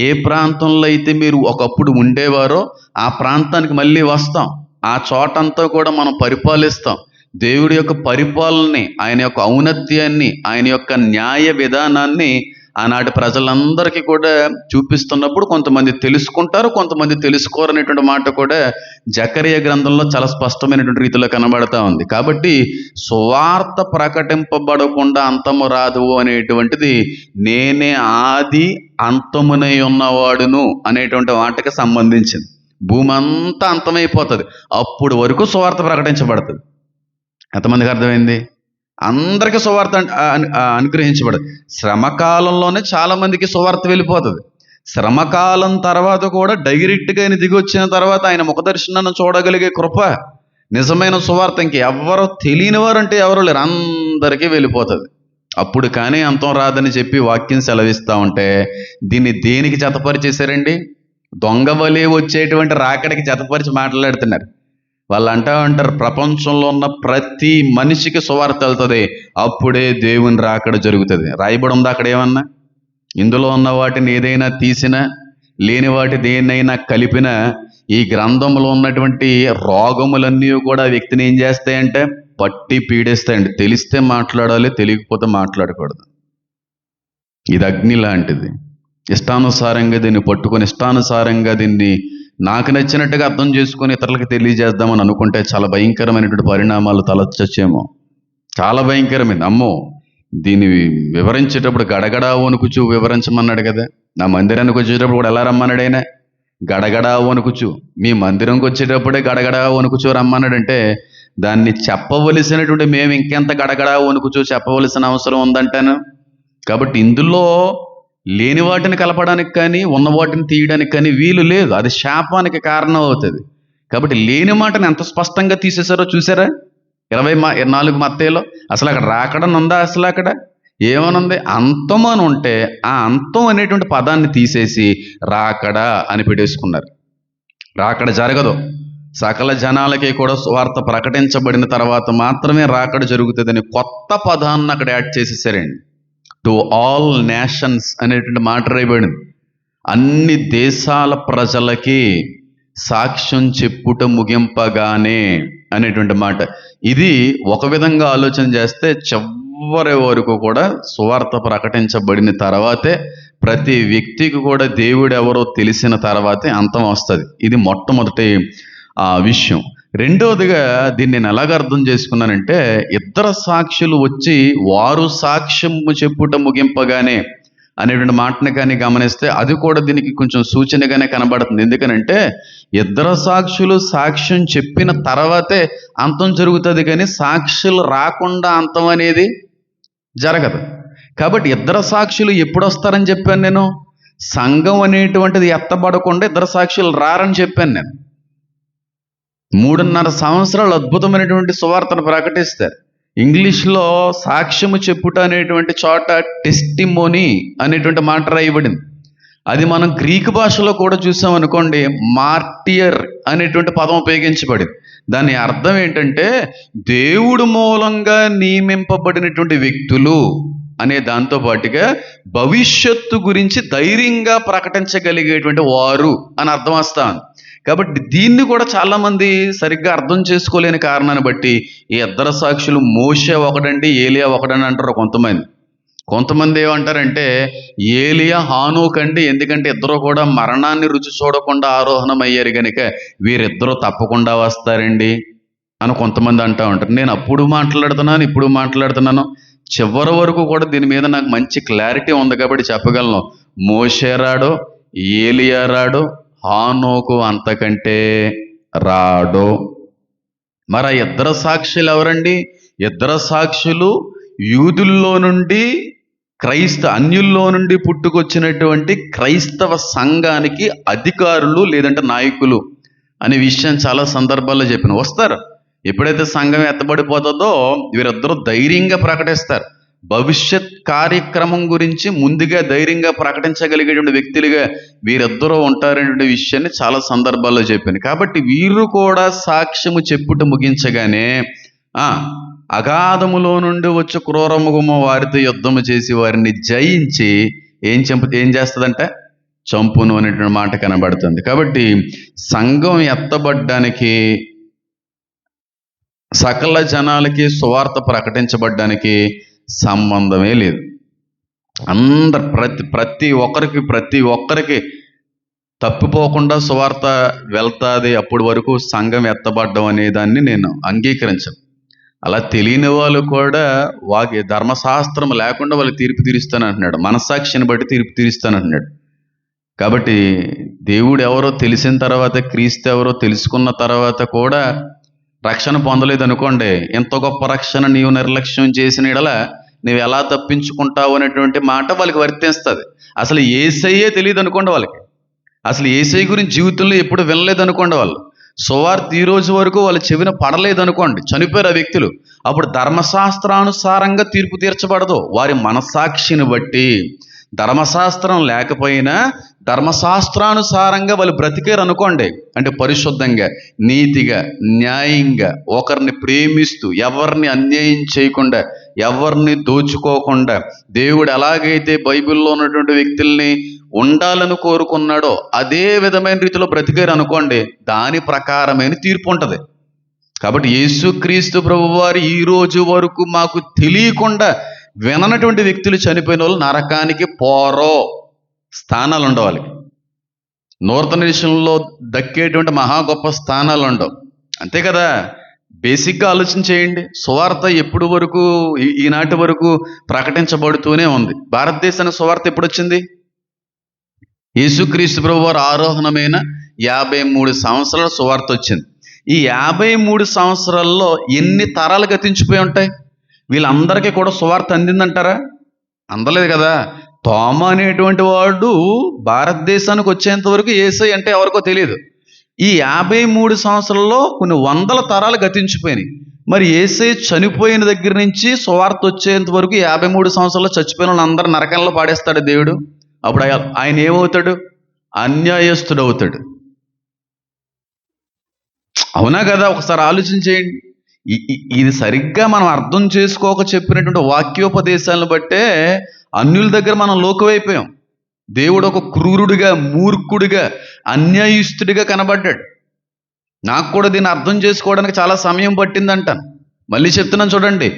ఏ ప్రాంతంలో అయితే మీరు ఒకప్పుడు ఉండేవారో ఆ ప్రాంతానికి మళ్ళీ వస్తాం. ఆ చోటంతా కూడా మనం పరిపాలిస్తాం. దేవుడి యొక్క పరిపాలనని, ఆయన యొక్క ఔన్నత్యాన్ని, ఆయన యొక్క న్యాయ విధానాన్ని ఆనాటి ప్రజలందరికీ కూడా చూపిస్తున్నప్పుడు కొంతమంది తెలుసుకుంటారు, కొంతమంది తెలుసుకోరు అనేటువంటి మాట కూడా జకరియా గ్రంథంలో చాలా స్పష్టమైనటువంటి రీతిలో కనబడతా ఉంది. కాబట్టి సువార్త ప్రకటింపబడకుండా అంతము రాదు అనేటువంటిది నేనే ఆది అంతమునై ఉన్నవాడును అనేటువంటి వాటికి సంబంధించింది. భూమి అంతా అంతమైపోతుంది, అప్పుడు వరకు సువార్త ప్రకటించబడుతుంది. ఎంతమందికి అర్థమైంది? అందరికీ సువార్త అనుగ్రహించబడదు. శ్రమకాలంలోనే చాలా మందికి సువార్త వెళ్ళిపోతుంది. శ్రమకాలం తర్వాత కూడా డైరెక్ట్గా ఆయన దిగి వచ్చిన తర్వాత ఆయన ముఖదర్శనాన్ని చూడగలిగే కృప, నిజమైన సువార్త ఇంకెవ్వరూ తెలియని వారంటే ఎవరు లేరు, అందరికీ వెళ్ళిపోతుంది. అప్పుడు కానీ అంతం రాదని చెప్పి వాక్యం సెలవిస్తూ ఉంటే దీన్ని దేనికి జతపరిచేశారండి? దొంగ వలె వచ్చేటువంటి రాకడికి జతపరిచి మాట్లాడుతున్నారు. వాళ్ళు అంటారు, ప్రపంచంలో ఉన్న ప్రతి మనిషికి సువార్త వెళ్తుంది, అప్పుడే దేవుని రాకడ జరుగుతుంది. రాయబడి ఉంది అక్కడ ఏమన్నా? ఇందులో ఉన్న వాటిని ఏదైనా తీసినా, లేని వాటి దేన్నైనా కలిపినా ఈ గ్రంథంలో ఉన్నటువంటి రోగములన్నీ కూడా వ్యక్తిని ఏం చేస్తాయంటే పట్టి పీడేస్తాయండి. తెలిస్తే మాట్లాడాలి, తెలియకపోతే మాట్లాడకూడదు. ఇది అగ్ని లాంటిది. ఇష్టానుసారంగా దీన్ని పట్టుకొని ఇష్టానుసారంగా దీన్ని నాకు నచ్చినట్టుగా అర్థం చేసుకొని ఇతరులకు తెలియజేద్దామని అనుకుంటే చాలా భయంకరమైనటువంటి పరిణామాలు తలొచ్చొచ్చేమో. చాలా భయంకరమైంది. అమ్మో, దీన్ని వివరించేటప్పుడు గడగడా వణుకుచూ వివరించమన్నాడు కదా. నా మందిరానికి వచ్చేటప్పుడు కూడా ఎలా రమ్మన్నాడు ఆయన? గడగడా వణుకుచు. మీ మందిరంకి వచ్చేటప్పుడే గడగడా వణుకుచు రమ్మన్నాడంటే దాన్ని చెప్పవలసినటువంటి మేము ఇంకెంత గడగడా వణుకుచు చెప్పవలసిన అవసరం ఉందంటాను. కాబట్టి ఇందులో లేని వాటిని కలపడానికి కానీ ఉన్న వాటిని తీయడానికి కానీ వీలు లేదు. అది శాపానికి కారణం అవుతుంది. కాబట్టి లేని మాటని ఎంత స్పష్టంగా తీసేశారో చూసారా? 24 మత్తయిలో అసలు అక్కడ రాకడని ఉందా? అసలు అక్కడ ఏమనుంది? అంతం అని ఉంటే ఆ అంతం అనేటువంటి పదాన్ని తీసేసి రాకడ అని పెట్టేసుకున్నారు. రాకడ జరగదు. సకల జనాలకి కూడా సువార్త ప్రకటించబడిన తర్వాత మాత్రమే రాకడ జరుగుతుందని కొత్త పదాన్ని అక్కడ యాడ్ చేసేసారండి. టు ఆల్ నేషన్స్ అనేటువంటి మాట రాయబడింది. అన్ని దేశాల ప్రజలకి సాక్ష్యం చెప్పుట ముగింపగానే అనేటువంటి మాట. ఇది ఒక విధంగా ఆలోచన చేస్తే చివరి వరకు కూడా సువార్త ప్రకటించబడిన తర్వాతే ప్రతి వ్యక్తికి కూడా దేవుడు ఎవరో తెలిసిన తర్వాతే అంతం వస్తుంది. ఇది మొట్టమొదటి విషయం. రెండవదిగా దీన్ని నేను ఎలాగ అర్థం చేసుకున్నానంటే, ఇద్దరు సాక్షులు వచ్చి వారు సాక్ష్యము చెప్పుట ముగింపగానే అనేటువంటి మాటని కానీ గమనిస్తే అది కూడా దీనికి కొంచెం సూచనగానే కనబడుతుంది. ఎందుకనంటే ఇద్దరు సాక్షులు సాక్ష్యం చెప్పిన తర్వాతే అంతం జరుగుతుంది, కానీ సాక్షులు రాకుండా అంతం అనేది జరగదు. కాబట్టి ఇద్దరు సాక్షులు ఎప్పుడు వస్తారని చెప్పాను నేను? సంఘం అనేటువంటిది ఎత్తబడకుండా ఇద్దరు సాక్షులు రారని చెప్పాను నేను. 3.5 సంవత్సరాలు అద్భుతమైనటువంటి సువార్తను ప్రకటిస్తారు. ఇంగ్లీష్లో సాక్ష్యము చెప్పుట అనేటువంటి చోట టెస్టిమోనీ అనేటువంటి మాట రాయబడింది. అది మనం గ్రీకు భాషలో కూడా చూసామనుకోండి, మార్టియర్ అనేటువంటి పదం ఉపయోగించబడింది. దాని అర్థం ఏంటంటే దేవుడు మూలంగా నియమింపబడినటువంటి వ్యక్తులు అనే దాంతో పాటుగా భవిష్యత్తు గురించి ధైర్యంగా ప్రకటించగలిగేటువంటి వారు అని అర్థం వస్తాను. కాబట్టి దీన్ని కూడా చాలామంది సరిగ్గా అర్థం చేసుకోలేని కారణాన్ని బట్టి ఈ ఇద్దరు సాక్షులు మోషే ఒకడండి, ఏలియా ఒకడని అంటారు కొంతమంది ఏమంటారంటే ఏలియా హానోక్ అండి, ఎందుకంటే ఇద్దరు కూడా మరణాన్ని రుచి చూడకుండా ఆరోహణం అయ్యారు కనుక వీరిద్దరూ తప్పకుండా వస్తారండి అని కొంతమంది అంటూ ఉంటారు. నేను అప్పుడు మాట్లాడుతున్నాను, ఇప్పుడు మాట్లాడుతున్నాను, చివరి వరకు కూడా దీని మీద నాకు మంచి క్లారిటీ ఉంది కాబట్టి చెప్పగలను. మోషే రాడు, ఏలియా రాడు, హానోకు అంతకంటే రాడు. మరి ఆ ఇద్దరు సాక్షులు ఎవరండి? ఇద్దరు సాక్షులు యూదుల్లో నుండి అన్యుల్లో నుండి పుట్టుకొచ్చినటువంటి క్రైస్తవ సంఘానికి అధికారులు లేదంటే నాయకులు అనే విషయం చాలా సందర్భాల్లో చెప్పిన. వస్తారు. ఎప్పుడైతే సంఘం ఎత్తబడిపోతుందో వీరిద్దరూ ధైర్యంగా ప్రకటిస్తారు. భవిష్యత్ కార్యక్రమం గురించి ముందుగా ధైర్యంగా ప్రకటించగలిగేటువంటి వ్యక్తులుగా వీరిద్దరూ ఉంటారనే విషయాన్ని చాలా సందర్భాల్లో చెప్పాను. కాబట్టి వీరు కూడా సాక్ష్యము చెప్పుట ముగించగానే అగాధములో నుండి వచ్చి క్రూరముఖము వారితో యుద్ధము చేసి వారిని జయించి ఏం చేస్తుందంటే చంపును అనేటువంటి మాట కనబడుతుంది. కాబట్టి సంఘం ఎత్తబడ్డానికి, సకల జనాలకి సువార్త ప్రకటించబడ్డానికి సంబంధమే లేదు. అందరు ప్రతి ఒక్కరికి తప్పిపోకుండా సువార్త వెళ్తాది. అప్పటి వరకు సంఘం ఎత్తబడ్డం అనే దాన్ని నేను అంగీకరించను. అలా తెలియని వాళ్ళు కూడా ధర్మశాస్త్రం లేకుండా వాళ్ళు తీర్పు తీరుస్తానంటున్నాడు. మనస్సాక్షిని బట్టి తీర్పు తీరుస్తానంటున్నాడు. కాబట్టి దేవుడు ఎవరో తెలిసిన తర్వాత, క్రీస్తు ఎవరో తెలుసుకున్న తర్వాత కూడా రక్షణ పొందలేదు అనుకోండి, ఎంత గొప్ప రక్షణ నీవు నిర్లక్ష్యం చేసిన యెడల నువ్వు ఎలా తప్పించుకుంటావు అనేటువంటి మాట వాళ్ళకి వర్తిస్తుంది. అసలు యేసయ్యే తెలియదు అనుకోండి వాళ్ళకి, అసలు యేసయ్య గురించి జీవితంలో ఎప్పుడు వినలేదు అనుకోండి, వాళ్ళు సువార్త ఈ రోజు వరకు వాళ్ళ చెవిన పడలేదు అనుకోండి, చనిపోయారు ఆ వ్యక్తులు, అప్పుడు ధర్మశాస్త్రానుసారంగా తీర్పు తీర్చబడదు. వారి మనస్సాక్షిని బట్టి ధర్మశాస్త్రం లేకపోయినా ధర్మశాస్త్రానుసారంగా వాళ్ళు బ్రతికారు అనుకోండి, అంటే పరిశుద్ధంగా, నీతిగా, న్యాయంగా, ఒకరిని ప్రేమిస్తూ, ఎవరిని అన్యాయం చేయకుండా, ఎవరిని దోచుకోకుండా, దేవుడు ఎలాగైతే బైబిల్లో ఉన్నటువంటి వ్యక్తుల్ని ఉండాలని కోరుకున్నాడో అదే విధమైన రీతిలో బ్రతికారు అనుకోండి, దాని ప్రకారమైన తీర్పు ఉంటుంది. కాబట్టి యేసుక్రీస్తు ప్రభువారు ఈ రోజు వరకు మాకు తెలియకుండా విననటువంటి వ్యక్తులు చనిపోయిన వాళ్ళు నరకానికి పోరో, స్థానాలు ఉండవు వాళ్ళకి. నూతన విషయంలో దక్కేటువంటి మహా గొప్ప స్థానాలు ఉండవు. అంతే కదా. బేసిక్గా ఆలోచన చేయండి. సువార్త ఎప్పుడు వరకు, ఈనాటి వరకు ప్రకటించబడుతూనే ఉంది. భారతదేశానికి సువార్త ఎప్పుడు వచ్చింది? యేసుక్రీస్తు ప్రభు వారు ఆరోహణమైన 53 సంవత్సరాల సువార్త వచ్చింది. ఈ 53 సంవత్సరాల్లో ఎన్ని తరాలు గతించిపోయి ఉంటాయి? వీళ్ళందరికీ కూడా సువార్త అందిందంటారా? అందలేదు కదా. తోమ అనేటువంటి వాడు భారతదేశానికి వచ్చేంత వరకు యేసయ్య అంటే ఎవరికో తెలియదు. ఈ 53 సంవత్సరాల్లో కొన్ని వందల తరాలు గతించిపోయినాయి. మరి యేసయ్య చనిపోయిన దగ్గర నుంచి సువార్త వచ్చేంత వరకు 53 సంవత్సరాల్లో చచ్చిపోయిన వాళ్ళందరూ నరకంలో పాడేస్తాడు దేవుడు. అప్పుడు ఆయన ఏమవుతాడు? అన్యాయస్తుడు అవుతాడు. అవునా కదా. ఒకసారి ఆలోచన చేయండి. ఇది సరిగ్గా మనం అర్థం చేసుకోక చెప్పినటువంటి వాక్యోపదేశాలను బట్టే అన్యుల దగ్గర మనం లోకువైపోయాం. దేవుడు ఒక క్రూరుడిగా, మూర్ఖుడిగా, అన్యాయస్తుడిగా కనబడ్డాడు. నాకు కూడా దీన్ని అర్థం చేసుకోవడానికి చాలా సమయం పట్టిందంటాను. మళ్ళీ చెప్తున్నాను చూడండి.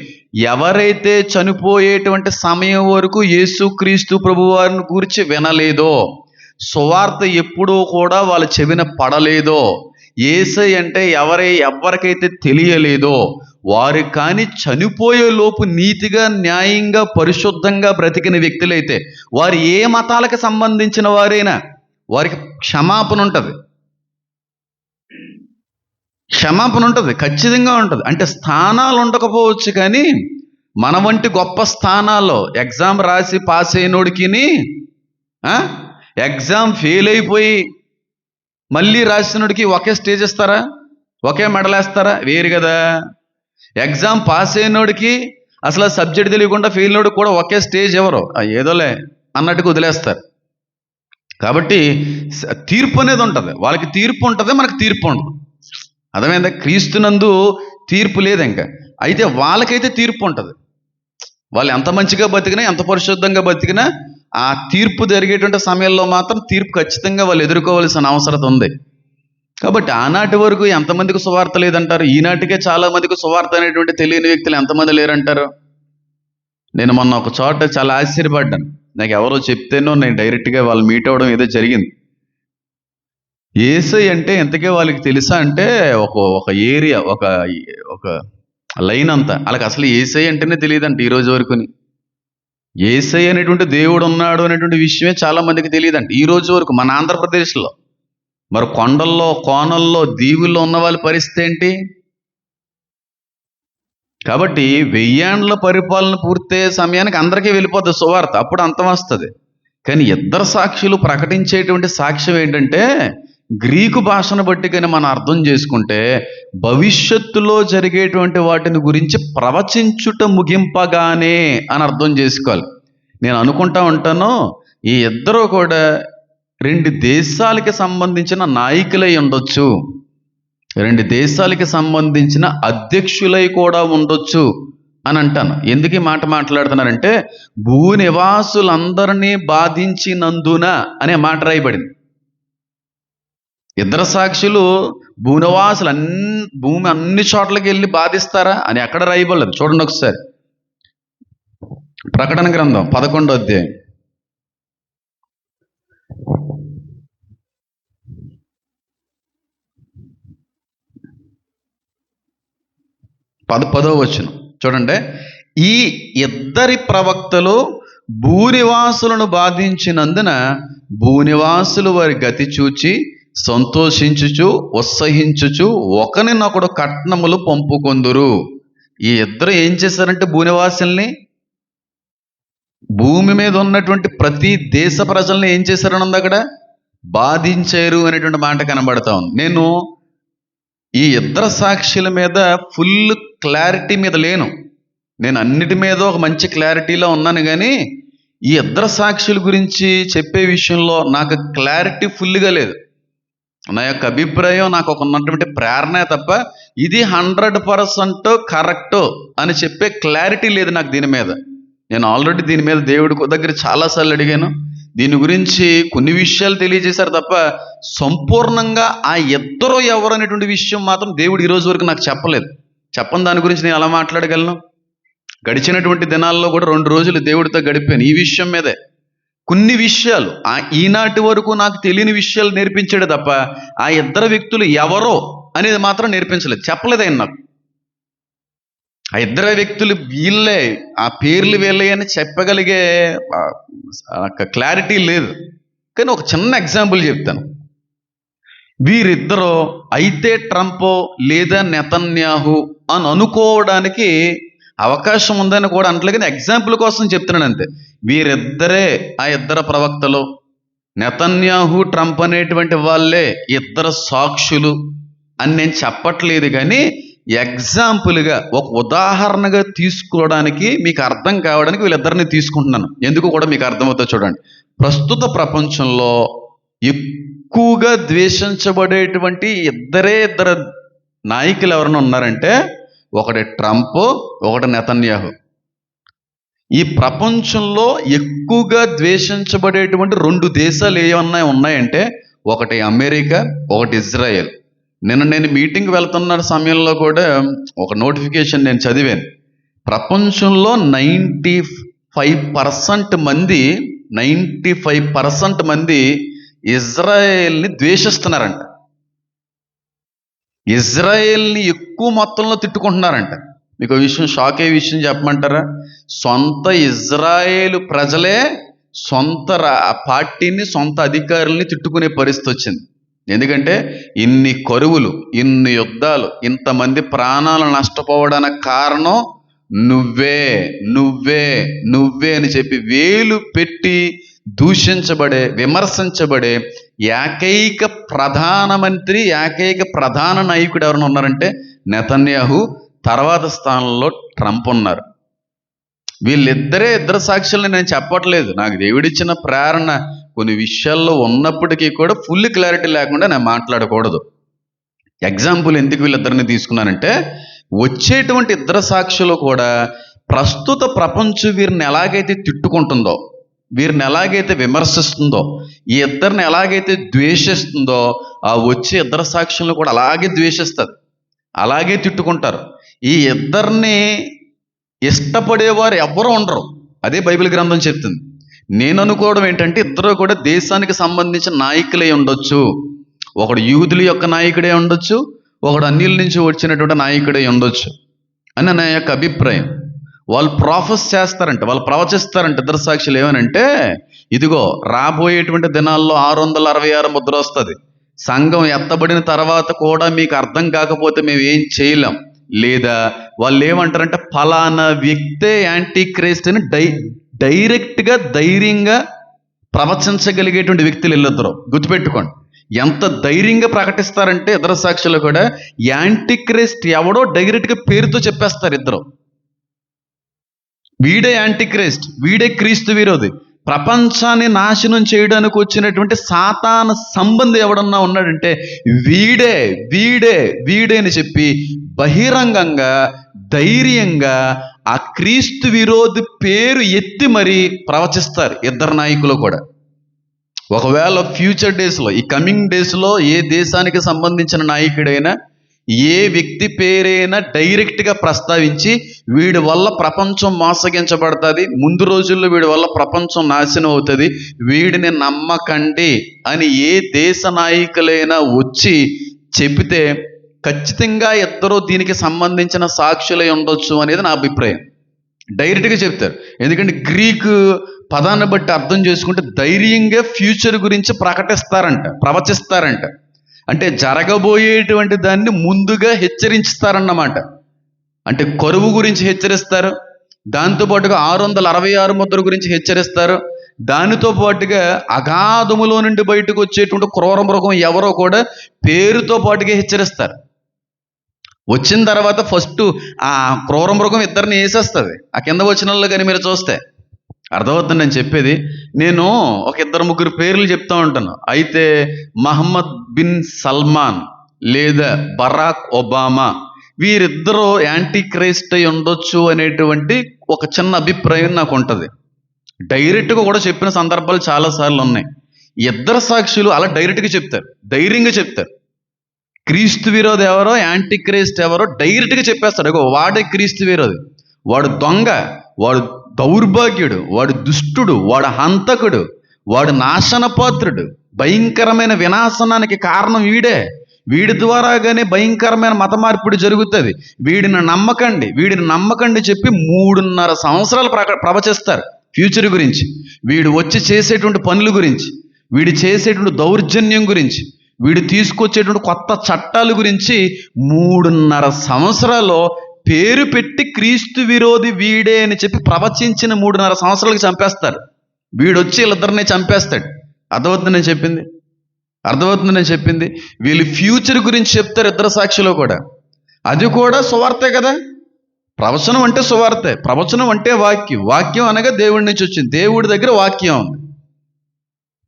ఎవరైతే చనిపోయేటువంటి సమయం వరకు యేసుక్రీస్తు ప్రభువారిని గురించి వినలేదో, సువార్త ఎప్పుడూ కూడా వాళ్ళ చెవిన పడలేదో, యేసయ్య అంటే ఎవరికైతే తెలియలేదో వారు కానీ చనిపోయే లోపు నీతిగా, న్యాయంగా, పరిశుద్ధంగా బ్రతికిన వ్యక్తులైతే, వారు ఏ మతాలకు సంబంధించిన వారైనా వారికి క్షమాపణ ఉంటుంది. ఖచ్చితంగా ఉంటుంది. అంటే స్థానాలు ఉండకపోవచ్చు, కానీ మన వంటి గొప్ప స్థానాల్లో ఎగ్జామ్ రాసి పాస్ అయినోడికి ఎగ్జామ్ ఫెయిల్ అయిపోయి మళ్ళీ రాసినోడికి ఒకే స్టేజ్ ఇస్తారా? ఒకే మెడల్ వేస్తారా? వేరు కదా. ఎగ్జామ్ పాస్ అయినోడికి అసలు సబ్జెక్ట్ తెలియకుండా ఫెయిల్ అయినోడికి కూడా ఒకే స్టేజ్ ఎవరు? ఏదోలే అన్నట్టుగా వదిలేస్తారు. కాబట్టి తీర్పు అనేది ఉంటుంది. వాళ్ళకి తీర్పు ఉంటుంది, మనకు తీర్పు ఉండదు. అర్థమైందా? క్రీస్తునందు తీర్పు లేదు ఇంకా. అయితే వాళ్ళకైతే తీర్పు ఉంటుంది. వాళ్ళు ఎంత మంచిగా బతికినా, ఎంత పరిశుద్ధంగా బతికినా, ఆ తీర్పు జరిగేటువంటి సమయంలో మాత్రం తీర్పు ఖచ్చితంగా వాళ్ళు ఎదుర్కోవాల్సిన అవసరం ఉంది. కాబట్టి ఆనాటి వరకు ఎంతమందికి సువార్త లేదంటారు? ఈనాటికే చాలా మందికి సువార్త అనేటువంటి తెలియని వ్యక్తులు ఎంతమంది లేరంటారు? నేను మొన్న ఒక చోట చాలా ఆశ్చర్యపడ్డాను. నాకు ఎవరో చెప్తేనో నేను డైరెక్ట్గా వాళ్ళు మీట్ అవ్వడం ఏదో జరిగింది. యేసయ్య అంటే ఎంతకే వాళ్ళకి తెలుసా అంటే ఒక ఏరియా, ఒక లైన్ అంతా వాళ్ళకి అసలు యేసయ్య అంటేనే తెలియదంట ఈ రోజు వరకుని. యేసయ్య అనేటువంటి దేవుడు ఉన్నాడు అనేటువంటి విషయమే చాలా మందికి తెలియదంట ఈ రోజు వరకు మన ఆంధ్రప్రదేశ్లో. మరి కొండల్లో, కోనల్లో, దీవుల్లో ఉన్న వాళ్ళ పరిస్థితి ఏంటి? కాబట్టి 1000 ఏండ్ల పరిపాలన పూర్తయ్యే సమయానికి అందరికీ వెళ్ళిపోద్ది సువార్త, అప్పుడు అంతం వస్తుంది. కానీ ఇద్దరు సాక్షులు ప్రకటించేటువంటి సాక్ష్యం ఏంటంటే, గ్రీకు భాషను బట్టి కానీ మనం అర్థం చేసుకుంటే, భవిష్యత్తులో జరిగేటువంటి వాటిని గురించి ప్రవచించుట ముగింపగానే అని అర్థం చేసుకోవాలి. నేను అనుకుంటా ఉంటాను, ఈ ఇద్దరు కూడా 2 దేశాలకి సంబంధించిన నాయకులై ఉండొచ్చు, 2 దేశాలకి సంబంధించిన అధ్యక్షులై కూడా ఉండొచ్చు అని అంటాను. ఎందుకు ఈ మాట మాట్లాడుతున్నారంటే, భూనివాసులందరినీ బాధించినందున అనే మాట రాయబడింది. ఇద్దరు సాక్షులు భూనివాసులు భూమి అన్ని చోట్లకి వెళ్ళి బాధిస్తారా అని ఎక్కడ రాయబడలేదు. చూడండి ఒకసారి. ప్రకటన గ్రంథం 11వ అధ్యాయం 10వ వచనం చూడండి. ఈ ఇద్దరి ప్రవక్తలు భూనివాసులను బాధించినందున భూనివాసులు వారి గతి చూచి సంతోషించుచు ఉత్సహించుచు ఒకరినొకడు కట్నములు పంపుకొందురు. ఈ ఇద్దరు ఏం చేశారంటే, భూనివాసుల్ని, భూమి మీద ఉన్నటువంటి ప్రతి దేశ ప్రజల్ని ఏం చేశారని ఉంది అక్కడ? బాధించారు అనేటువంటి మాట కనబడతా ఉంది. నేను ఈ ఇద్దరు సాక్షుల మీద ఫుల్ క్లారిటీ మీద లేను. నేను అన్నిటి మీద ఒక మంచి క్లారిటీలో ఉన్నాను, కానీ ఈ ఇద్దరు సాక్షుల గురించి చెప్పే విషయంలో నాకు క్లారిటీ ఫుల్గా లేదు. నా యొక్క అభిప్రాయం, నాకు ఒక ఉన్నటువంటి ప్రేరణ తప్ప ఇది 100% కరెక్ట్ అని చెప్పే క్లారిటీ లేదు నాకు దీని మీద. నేను ఆల్రెడీ దీని మీద దేవుడి దగ్గర చాలాసార్లు అడిగాను. దీని గురించి కొన్ని విషయాలు తెలియజేశారు తప్ప సంపూర్ణంగా ఆ ఇద్దరు ఎవరు అనేటువంటి విషయం మాత్రం దేవుడు ఈరోజు వరకు నాకు చెప్పలేదు. చెప్పని దాని గురించి నేను ఎలా మాట్లాడగలను? గడిచినటువంటి దినాల్లో కూడా 2 రోజులు దేవుడితో గడిపాను ఈ విషయం మీదే. కొన్ని విషయాలు ఈనాటి వరకు నాకు తెలియని విషయాలు నేర్పించాడు తప్ప ఆ ఇద్దరు వ్యక్తులు ఎవరో అనేది మాత్రం నేర్పించలేదు, చెప్పలేదు ఆయన నాకు. ఆ ఇద్దరు వ్యక్తులు వీళ్ళే, ఆ పేర్లు వీళ్ళే అని చెప్పగలిగే క్లారిటీ లేదు. కానీ ఒక చిన్న ఎగ్జాంపుల్ చెప్తాను. వీరిద్దరూ అయితే ట్రంప్ లేదా నెతన్యాహు అని అనుకోవడానికి అవకాశం ఉందని కూడా అంటలే, కానీ ఎగ్జాంపుల్ కోసం చెప్తున్నాను అంతే. వీరిద్దరే ఆ ఇద్దరు ప్రవక్తలు, నెతన్యాహు ట్రంప్ అనేటువంటి వాళ్ళే ఇద్దరు సాక్షులు అని నేను చెప్పట్లేదు, కానీ ఎగ్జాంపుల్గా ఒక ఉదాహరణగా తీసుకోవడానికి మీకు అర్థం కావడానికి వీళ్ళిద్దరిని తీసుకుంటున్నాను. ఎందుకు కూడా మీకు అర్థమవుతుంది చూడండి. ప్రస్తుత ప్రపంచంలో ఎక్కువగా ద్వేషించబడేటువంటి ఇద్దరు నాయకులు ఎవరైనా ఉన్నారంటే ఒకటి ట్రంప్, ఒకటి నెతన్యాహు. ఈ ప్రపంచంలో ఎక్కువగా ద్వేషించబడేటువంటి 2 దేశాలు ఏమన్నా ఉన్నాయంటే ఒకటి అమెరికా, ఒకటి ఇజ్రాయెల్. నేను మీటింగ్ వెళ్తున్న సమయంలో కూడా ఒక నోటిఫికేషన్ నేను చదివాను. ప్రపంచంలో 95% మంది ఇజ్రాయెల్ని ద్వేషిస్తున్నారంట. ఇజ్రాయెల్ని ఎక్కువ మొత్తంలో తిట్టుకుంటున్నారంట. మీకు విషయం, షాక్ అయ్యే విషయం చెప్పమంటారా? సొంత ఇజ్రాయేలు ప్రజలే సొంత పార్టీని, సొంత అధికారుల్ని తిట్టుకునే పరిస్థితి వచ్చింది. ఎందుకంటే ఇన్ని కరువులు, ఇన్ని యుద్ధాలు, ఇంతమంది ప్రాణాలు నష్టపోవడానికి కారణం నువ్వే నువ్వే నువ్వే అని చెప్పి వేలు పెట్టి దూషించబడే, విమర్శించబడే ఏకైక ప్రధానమంత్రి, ఏకైక ప్రధాన నాయకుడు ఎవరైనా ఉన్నారంటే నెతన్యాహు. తర్వాత స్థానంలో ట్రంప్ ఉన్నారు. ఇద్దరు సాక్షుల్ని నేను చెప్పట్లేదు. నాకు దేవుడిచ్చిన ప్రేరణ కొన్ని విషయాల్లో ఉన్నప్పటికీ కూడా ఫుల్ క్లారిటీ లేకుండా నేను మాట్లాడకూడదు. ఎగ్జాంపుల్ ఎందుకు వీళ్ళిద్దరిని తీసుకున్నానంటే వచ్చేటువంటి ఇద్దరు సాక్షులు కూడా ప్రస్తుత ప్రపంచం వీరిని ఎలాగైతే తిట్టుకుంటుందో, వీరిని ఎలాగైతే విమర్శిస్తుందో, ఈ ఇద్దరిని ఎలాగైతే ద్వేషిస్తుందో, ఆ వచ్చే ఇద్దరు సాక్షులను కూడా అలాగే ద్వేషిస్తుంది, అలాగే తిట్టుకుంటారు. ఈ ఇద్దరిని ఇష్టపడేవారు ఎవ్వరూ ఉండరు. అదే బైబిల్ గ్రంథం చెప్తుంది. నేను అనుకోవడం ఏంటంటే ఇద్దరు కూడా దేశానికి సంబంధించిన నాయకులే ఉండొచ్చు. ఒకడు యూదుల యొక్క నాయకుడే ఉండొచ్చు, ఒకడు అన్యుల నుంచి వచ్చినటువంటి నాయకుడే ఉండొచ్చు అని నా యొక్క అభిప్రాయం. వాళ్ళు ప్రాఫెస్ చేస్తారంట, వాళ్ళు ప్రవచిస్తారంట ఇద్దరు సాక్షులు. ఏమనంటే ఇదిగో రాబోయేటువంటి దినాల్లో 666 ముద్ర వస్తుంది. సంఘం ఎత్తబడిన తర్వాత కూడా మీకు అర్థం కాకపోతే మేము ఏం చేయలేం. లేదా వాళ్ళు ఏమంటారంటే ఫలానా వ్యక్తే యాంటీ క్రైస్ట్ అని డైరెక్ట్గా ధైర్యంగా ప్రవచించగలిగేటువంటి వ్యక్తులు వీళ్ళిద్దరు. గుర్తుపెట్టుకోండి, ఎంత ధైర్యంగా ప్రకటిస్తారంటే ఇద్దరు సాక్షులు కూడా యాంటీ క్రైస్ట్ ఎవడో డైరెక్ట్గా పేరుతో చెప్పేస్తారు ఇద్దరు. వీడే యాంటీ క్రైస్ట్, వీడే క్రీస్తు విరోధి, ప్రపంచాన్ని నాశనం చేయడానికి వచ్చినటువంటి సాతాన సంబంధి ఎవడన్నా ఉన్నాడంటే వీడే వీడే వీడే అని చెప్పి బహిరంగంగా ధైర్యంగా ఆ క్రీస్తు విరోధి పేరు ఎత్తి మరీ ప్రవచిస్తారు ఇద్దరు నాయకులు కూడా. ఒకవేళ ఫ్యూచర్ డేస్లో, ఈ కమింగ్ డేస్లో ఏ దేశానికి సంబంధించిన నాయకుడైనా, ఏ వ్యక్తి పేరైనా డైరెక్ట్గా ప్రస్తావించి వీడి వల్ల ప్రపంచం మోసగించబడుతుంది, ముందు రోజుల్లో వీడి వల్ల ప్రపంచం నాశనం అవుతుంది, వీడిని నమ్మకండి అని ఏ దేశ నాయకులైనా వచ్చి చెబితే ఖచ్చితంగా ఇద్దరు దీనికి సంబంధించిన సాక్షులై ఉండొచ్చు అనేది నా అభిప్రాయం. డైరెక్ట్గా చెప్తారు. ఎందుకంటే గ్రీకు పదాన్ని బట్టి అర్థం చేసుకుంటే ధైర్యంగా ఫ్యూచర్ గురించి ప్రకటిస్తారంట, ప్రవచిస్తారంట. అంటే జరగబోయేటువంటి దాన్ని ముందుగా హెచ్చరించుతారన్నమాట. అంటే కరువు గురించి హెచ్చరిస్తారు, దాంతోపాటుగా 666 ముద్ర గురించి హెచ్చరిస్తారు, దానితో పాటుగా అగాధములో నుండి బయటకు వచ్చేటువంటి క్రూర మృగం ఎవరో కూడా పేరుతో పాటుగా హెచ్చరిస్తారు. వచ్చిన తర్వాత ఫస్ట్ ఆ క్రూర మృగం ఇద్దరిని వేసేస్తుంది. ఆ కింద వచనంలో కానీ మీరు చూస్తే అర్థమవుతుంది నేను చెప్పేది. నేను ఒక 2-3 పేర్లు చెప్తా ఉంటాను. అయితే మహమ్మద్ బిన్ సల్మాన్ లేదా బరాక్ ఒబామా వీరిద్దరూ యాంటీ క్రైస్ట్ అయి ఉండొచ్చు అనేటువంటి ఒక చిన్న అభిప్రాయం నాకు ఉంటుంది. డైరెక్ట్గా కూడా చెప్పిన సందర్భాలు చాలాసార్లు ఉన్నాయి. ఇద్దరు సాక్షులు అలా డైరెక్ట్గా చెప్తారు, ధైర్యంగా చెప్తారు. క్రీస్తు విరోధి ఎవరో, యాంటీ క్రైస్ట్ ఎవరో డైరెక్ట్గా చెప్పేస్తాడు. వాడే క్రీస్తు విరోధి, వాడు దొంగ, వాడు దౌర్భాగ్యుడు, వాడు దుష్టుడు, వాడు హంతకుడు, వాడు నాశనపాత్రుడు, భయంకరమైన వినాశనానికి కారణం వీడే. వీడి ద్వారాగానే భయంకరమైన మత మార్పిడి జరుగుతుంది. వీడిని నమ్మకండి చెప్పి 3.5 సంవత్సరాలు ప్రవచిస్తారు ఫ్యూచర్ గురించి, వీడు వచ్చి చేసేటువంటి పనుల గురించి, వీడు చేసేటువంటి దౌర్జన్యం గురించి, వీడు తీసుకొచ్చేటువంటి కొత్త చట్టాల గురించి 3.5 సంవత్సరాల్లో పేరు పెట్టి క్రీస్తు విరోధి వీడే అని చెప్పి ప్రవచించిన 3.5 సంవత్సరాలకి చంపేస్తారు. వీడొచ్చి వీళ్ళిద్దరిని చంపేస్తాడు. అర్థమవుతుందని చెప్పింది. వీళ్ళు ఫ్యూచర్ గురించి చెప్తారు ఇద్దరు సాక్షిలో కూడా. అది కూడా సువార్తే కదా. ప్రవచనం అంటే సువార్తే, ప్రవచనం అంటే వాక్యం అనగా దేవుడి నుంచి వచ్చింది, దేవుడి దగ్గర వాక్యం ఉంది.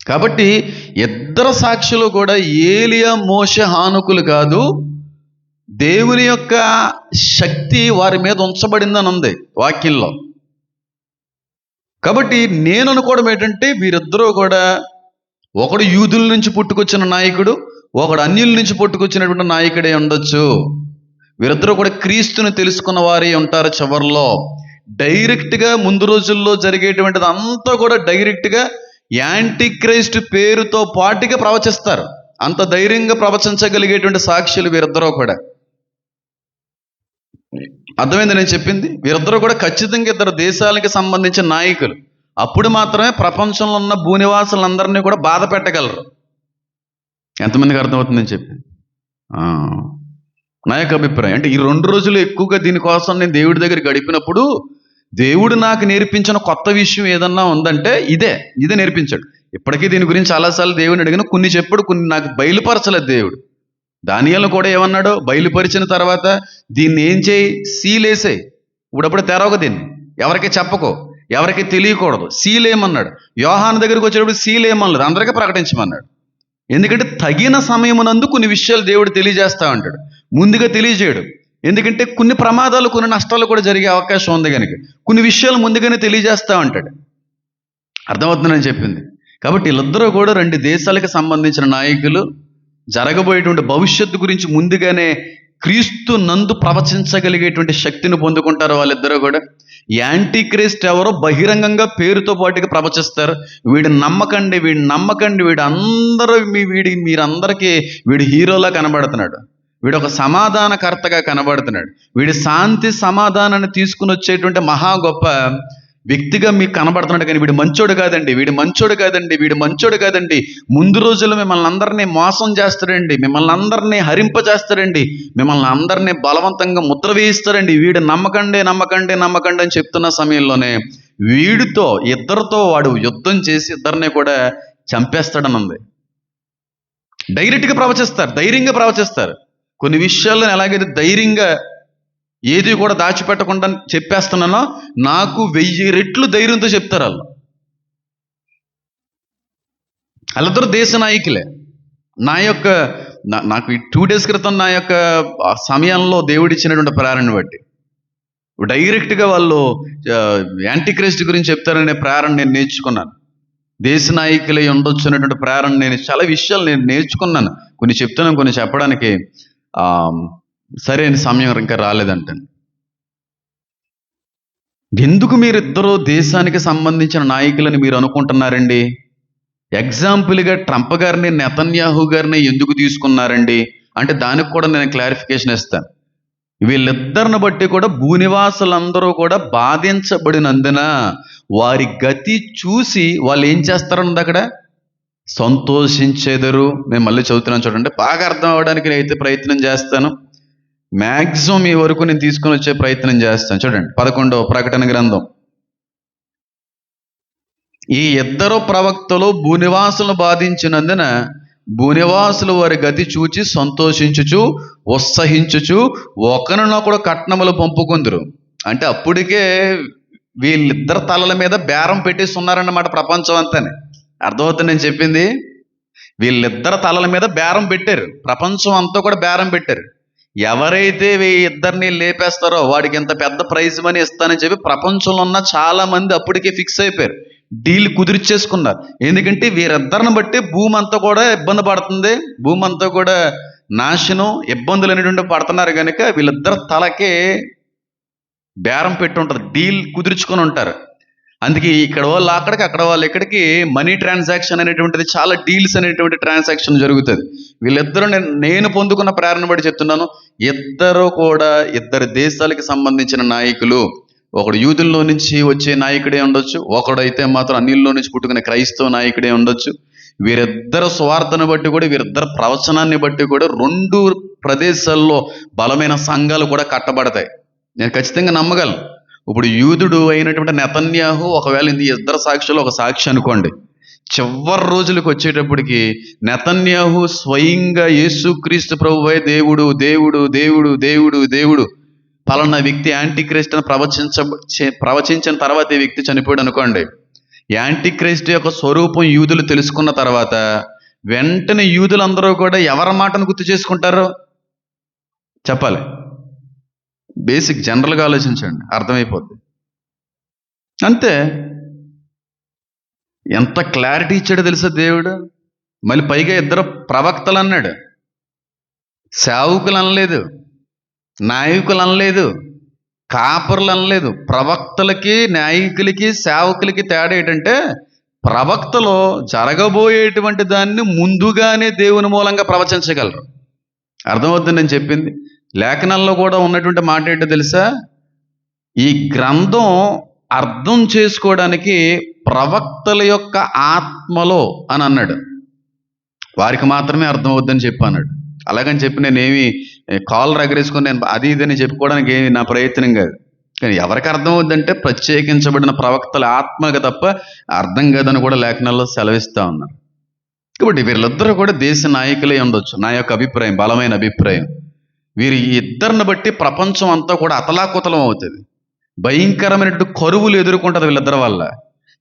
కాబట్టి ఇద్దరు సాక్షులు కూడా ఏలియా మోషే హానుకులు కాదు, దేవుని యొక్క శక్తి వారి మీద ఉంచబడిందని ఉంది వాక్యంలో. కాబట్టి నేను అనుకోవడం ఏంటంటే వీరిద్దరూ కూడా, ఒకడు యూదుల నుంచి పుట్టుకొచ్చిన నాయకుడు, ఒకడు అన్యుల నుంచి పుట్టుకొచ్చినటువంటి నాయకుడే ఉండొచ్చు. వీరిద్దరూ కూడా క్రీస్తుని తెలుసుకున్న వారే ఉంటారు. చివరిలో డైరెక్ట్గా ముందు రోజుల్లో జరిగేటువంటిది అంతా కూడా డైరెక్ట్గా యాంటీ క్రైస్ట్ పేరుతో పాటుగా ప్రవచిస్తారు. అంత ధైర్యంగా ప్రవచించగలిగేటువంటి సాక్షులు వీరిద్దరూ కూడా. అర్థమైంది నేను చెప్పింది? వీరిద్దరూ కూడా ఖచ్చితంగా ఇద్దరు దేశాలకి సంబంధించిన నాయకులు. అప్పుడు మాత్రమే ప్రపంచంలో ఉన్న భూనివాసులందరినీ కూడా బాధ పెట్టగలరు. ఎంతమందికి అర్థమవుతుందని చెప్పి నా యొక్క అభిప్రాయం. అంటే ఈ 2 రోజులు ఎక్కువగా దీనికోసం నేను దేవుడి దగ్గర గడిపినప్పుడు దేవుడు నాకు నేర్పించిన కొత్త విషయం ఏదన్నా ఉందంటే ఇదే నేర్పించాడు. ఇప్పటికీ దీని గురించి చాలాసార్లు దేవుని అడిగిన, కొన్ని చెప్పాడు, కొన్ని నాకు బయలుపరచలేదు దేవుడు. దానియేలు కూడా ఏమన్నాడు, బయలుపరిచిన తర్వాత దీన్ని ఏం చేయి, సీలేసేయి, ఇప్పుడప్పుడు తెరవక, దీన్ని ఎవరికి చెప్పకో, ఎవరికి తెలియకూడదు, సీలేమన్నాడు. యోహాను దగ్గరికి వచ్చేటప్పుడు సీలేమన్నాడు, అందరికీ ప్రకటించమన్నాడు. ఎందుకంటే తగిన సమయమునందు కొన్ని విషయాలు దేవుడు తెలియజేస్తా ఉంటాడు, ముందుగా తెలియజేయడు. ఎందుకంటే కొన్ని ప్రమాదాలు, కొన్ని నష్టాలు కూడా జరిగే అవకాశం ఉంది కనుక కొన్ని విషయాలు ముందుగానే తెలియజేస్తూ ఉంటాడు. అర్థమవుతుందని చెప్పింది. కాబట్టి వీళ్ళిద్దరూ కూడా 2 దేశాలకు సంబంధించిన నాయకులు. జరగబోయేటువంటి భవిష్యత్తు గురించి ముందుగానే క్రీస్తు నందు ప్రవచించగలిగేటువంటి శక్తిని పొందుకుంటారు వాళ్ళిద్దరూ కూడా. యాంటీ క్రైస్ట్ ఎవరో బహిరంగంగా పేరుతో పాటుగా ప్రవచిస్తారు. వీడిని నమ్మకండి, వీడు అందరూ మీరందరికీ వీడు హీరోలా కనబడుతున్నాడు, వీడు ఒక సమాధానకర్తగా కనబడుతున్నాడు, వీడి శాంతి సమాధానాన్ని తీసుకుని వచ్చేటువంటి మహా గొప్ప వ్యక్తిగా మీకు కనబడుతున్నాడు. కానీ వీడు మంచోడు కాదండి. ముందు రోజుల్లో మిమ్మల్ని అందరినీ మోసం చేస్తాడండి, మిమ్మల్ని అందరినీ హరింపజేస్తాడండి, మిమ్మల్ని అందరినీ బలవంతంగా ముద్ర వేయిస్తాడండి. వీడు నమ్మకండి అని చెప్తున్న సమయంలోనే ఇద్దరితో వాడు యుద్ధం చేసి ఇద్దరిని కూడా చంపేస్తాడని ఉంది. ధైర్యంగా ప్రవచిస్తారు. కొన్ని విషయాలను ఎలాగైతే ధైర్యంగా ఏది కూడా దాచిపెట్టకుండా చెప్పేస్తున్నానో, నాకు 1000 రెట్లు ధైర్యంతో చెప్తారు వాళ్ళిద్దరు దేశ నాయకులే. నాకు ఈ 2 days క్రితం నా యొక్క సమయంలో దేవుడిచ్చినటువంటి ప్రేరణను బట్టి డైరెక్ట్గా వాళ్ళు యాంటీ క్రైస్ట్ గురించి చెప్తారనే ప్రేరణ నేను నేర్చుకున్నాను. దేశ నాయకులై ఉండొచ్చు అనేటువంటి ప్రేరణ నేను చాలా విషయాలు నేర్చుకున్నాను. కొన్ని చెప్తున్నాను, కొన్ని చెప్పడానికి సరైన సమయం ఇంకా రాలేదంటాను. ఎందుకు మీరిద్దరూ దేశానికి సంబంధించిన నాయకులని మీరు అనుకుంటున్నారండి? ఎగ్జాంపుల్గా ట్రంప్ గారిని, నెతన్యాహు గారిని ఎందుకు తీసుకున్నారండి అంటే దానికి కూడా నేను క్లారిఫికేషన్ ఇస్తాను. వీళ్ళిద్దరిని బట్టి కూడా భూనివాసులందరూ కూడా బాధించబడినందున వారి గతి చూసి వాళ్ళు ఏం చేస్తారన్నది అక్కడ సంతోషించేదరు. నేను మళ్ళీ చదువుతున్నాను చూడండి, బాగా అర్థం అవ్వడానికి నేనైతే ప్రయత్నం చేస్తాను. మ్యాక్సిమం ఈ వరకు నేను తీసుకొని వచ్చే ప్రయత్నం చేస్తాను. చూడండి 11వ ప్రకటన గ్రంథం. ఈ ఇద్దరు ప్రవక్తలు భూనివాసులను బాధించినందున భూనివాసులు వారి గతి చూచి సంతోషించుచు ఉత్సహించుచు ఒకరినొకడు కట్నములు పంపుకుందరు. అంటే అప్పటికే వీళ్ళిద్దరు తలల మీద బేరం పెట్టేస్తున్నారన్నమాట ప్రపంచం అంతానే. అర్థమవుతుంది నేను చెప్పింది? వీళ్ళిద్దరు తలల మీద బేరం పెట్టారు, ప్రపంచం అంతా కూడా బేరం పెట్టారు. ఎవరైతే ఇద్దరిని లేపేస్తారో వాడికి ఎంత పెద్ద ప్రైజ్ మనీ ఇస్తానని చెప్పి ప్రపంచంలో ఉన్న చాలా మంది అప్పటికే ఫిక్స్ అయిపోయారు, డీల్ కుదిర్చేసుకున్నారు. ఎందుకంటే వీరిద్దరిని బట్టి భూమి అంతా కూడా ఇబ్బంది పడుతుంది, భూమి అంతా కూడా నాశనం, ఇబ్బందులు అనేటువంటి పడుతున్నారు కనుక వీళ్ళిద్దరు తలకే బేరం పెట్టి ఉంటుంది, డీల్ కుదుర్చుకొని ఉంటారు. అందుకే ఇక్కడ వాళ్ళు అక్కడికి, అక్కడ వాళ్ళు ఇక్కడికి మనీ ట్రాన్సాక్షన్ అనేటువంటిది, చాలా డీల్స్ అనేటువంటి ట్రాన్సాక్షన్ జరుగుతుంది. వీళ్ళిద్దరూ నేను పొందుకున్న ప్రేరణ బట్టి చెప్తున్నాను, ఇద్దరు కూడా ఇద్దరు దేశాలకి సంబంధించిన నాయకులు. ఒకడు యూదుల్లో నుంచి వచ్చే నాయకుడే ఉండొచ్చు, ఒకడైతే మాత్రం అన్నిల్లో నుంచి పుట్టుకునే క్రైస్తవ నాయకుడే ఉండొచ్చు. వీరిద్దరు స్వార్థను బట్టి కూడా, వీరిద్దరు ప్రవచనాన్ని బట్టి కూడా 2 ప్రదేశాల్లో బలమైన సంఘాలు కూడా కట్టబడతాయి. నేను ఖచ్చితంగా నమ్మగలను. ఇప్పుడు యూదుడు అయినటువంటి నెతన్యాహు ఒకవేళ ఇది ఇద్దరు సాక్షులు ఒక సాక్షి అనుకోండి, చివరి రోజులకు వచ్చేటప్పటికి నెతన్యాహు స్వయంగా యేసుక్రీస్తు ప్రభువే దేవుడు దేవుడు దేవుడు దేవుడు దేవుడు పలానా వ్యక్తి యాంటీక్రైస్ట్ అని ప్రవచించిన తర్వాత ఈ వ్యక్తి చనిపోయాడు అనుకోండి. యాంటీక్రైస్ట్ యొక్క స్వరూపం యూదులు తెలుసుకున్న తర్వాత వెంటనే యూదులందరూ కూడా ఎవరి మాటను గుర్తు చేసుకుంటారు చెప్పాలి? బేసిక్ జనరల్గా ఆలోచించండి, అర్థమైపోద్ది. అంతే. ఎంత క్లారిటీ ఇచ్చాడో తెలుసా దేవుడు. మళ్ళీ పైగా ఇద్దరు ప్రవక్తలు అన్నాడు, సేవకులు అనలేదు, నాయకులు అనలేదు, కాపర్లు అనలేదు. ప్రవక్తలకి, నాయకులకి, సేవకులకి తేడా ఏంటంటే, ప్రవక్తలో జరగబోయేటువంటి దాన్ని ముందుగానే దేవుని మూలంగా ప్రవచించగలరు. అర్థమవుతుంది నేను చెప్పింది? లేఖనాల్లో కూడా ఉన్నటువంటి మాట ఏంటో తెలుసా, ఈ గ్రంథం అర్థం చేసుకోవడానికి ప్రవక్తల యొక్క ఆత్మలో అని అన్నాడు, వారికి మాత్రమే అర్థం అవుద్దని చెప్పి అన్నాడు. అలాగని చెప్పి నేనేమి కాలర్ ఎగరేసుకొని నేను అది ఇదని చెప్పుకోవడానికి ఏమి నా ప్రయత్నం కాదు. కానీ ఎవరికి అర్థం అవుద్దంటే ప్రత్యేకించబడిన ప్రవక్తల ఆత్మగా తప్ప అర్థం కాదని కూడా లేఖనాల్లో సెలవిస్తూ ఉన్నారు. కాబట్టి వీళ్ళిద్దరూ కూడా దేశ నాయకులే ఉండొచ్చు, నా యొక్క అభిప్రాయం, బలమైన అభిప్రాయం. వీరి ఇద్దరిని బట్టి ప్రపంచం అంతా కూడా అతలాకుతలం అవుతుంది. భయంకరమైనటువంటి కరువులు ఎదుర్కొంటుంది వీళ్ళిద్దరి వల్ల.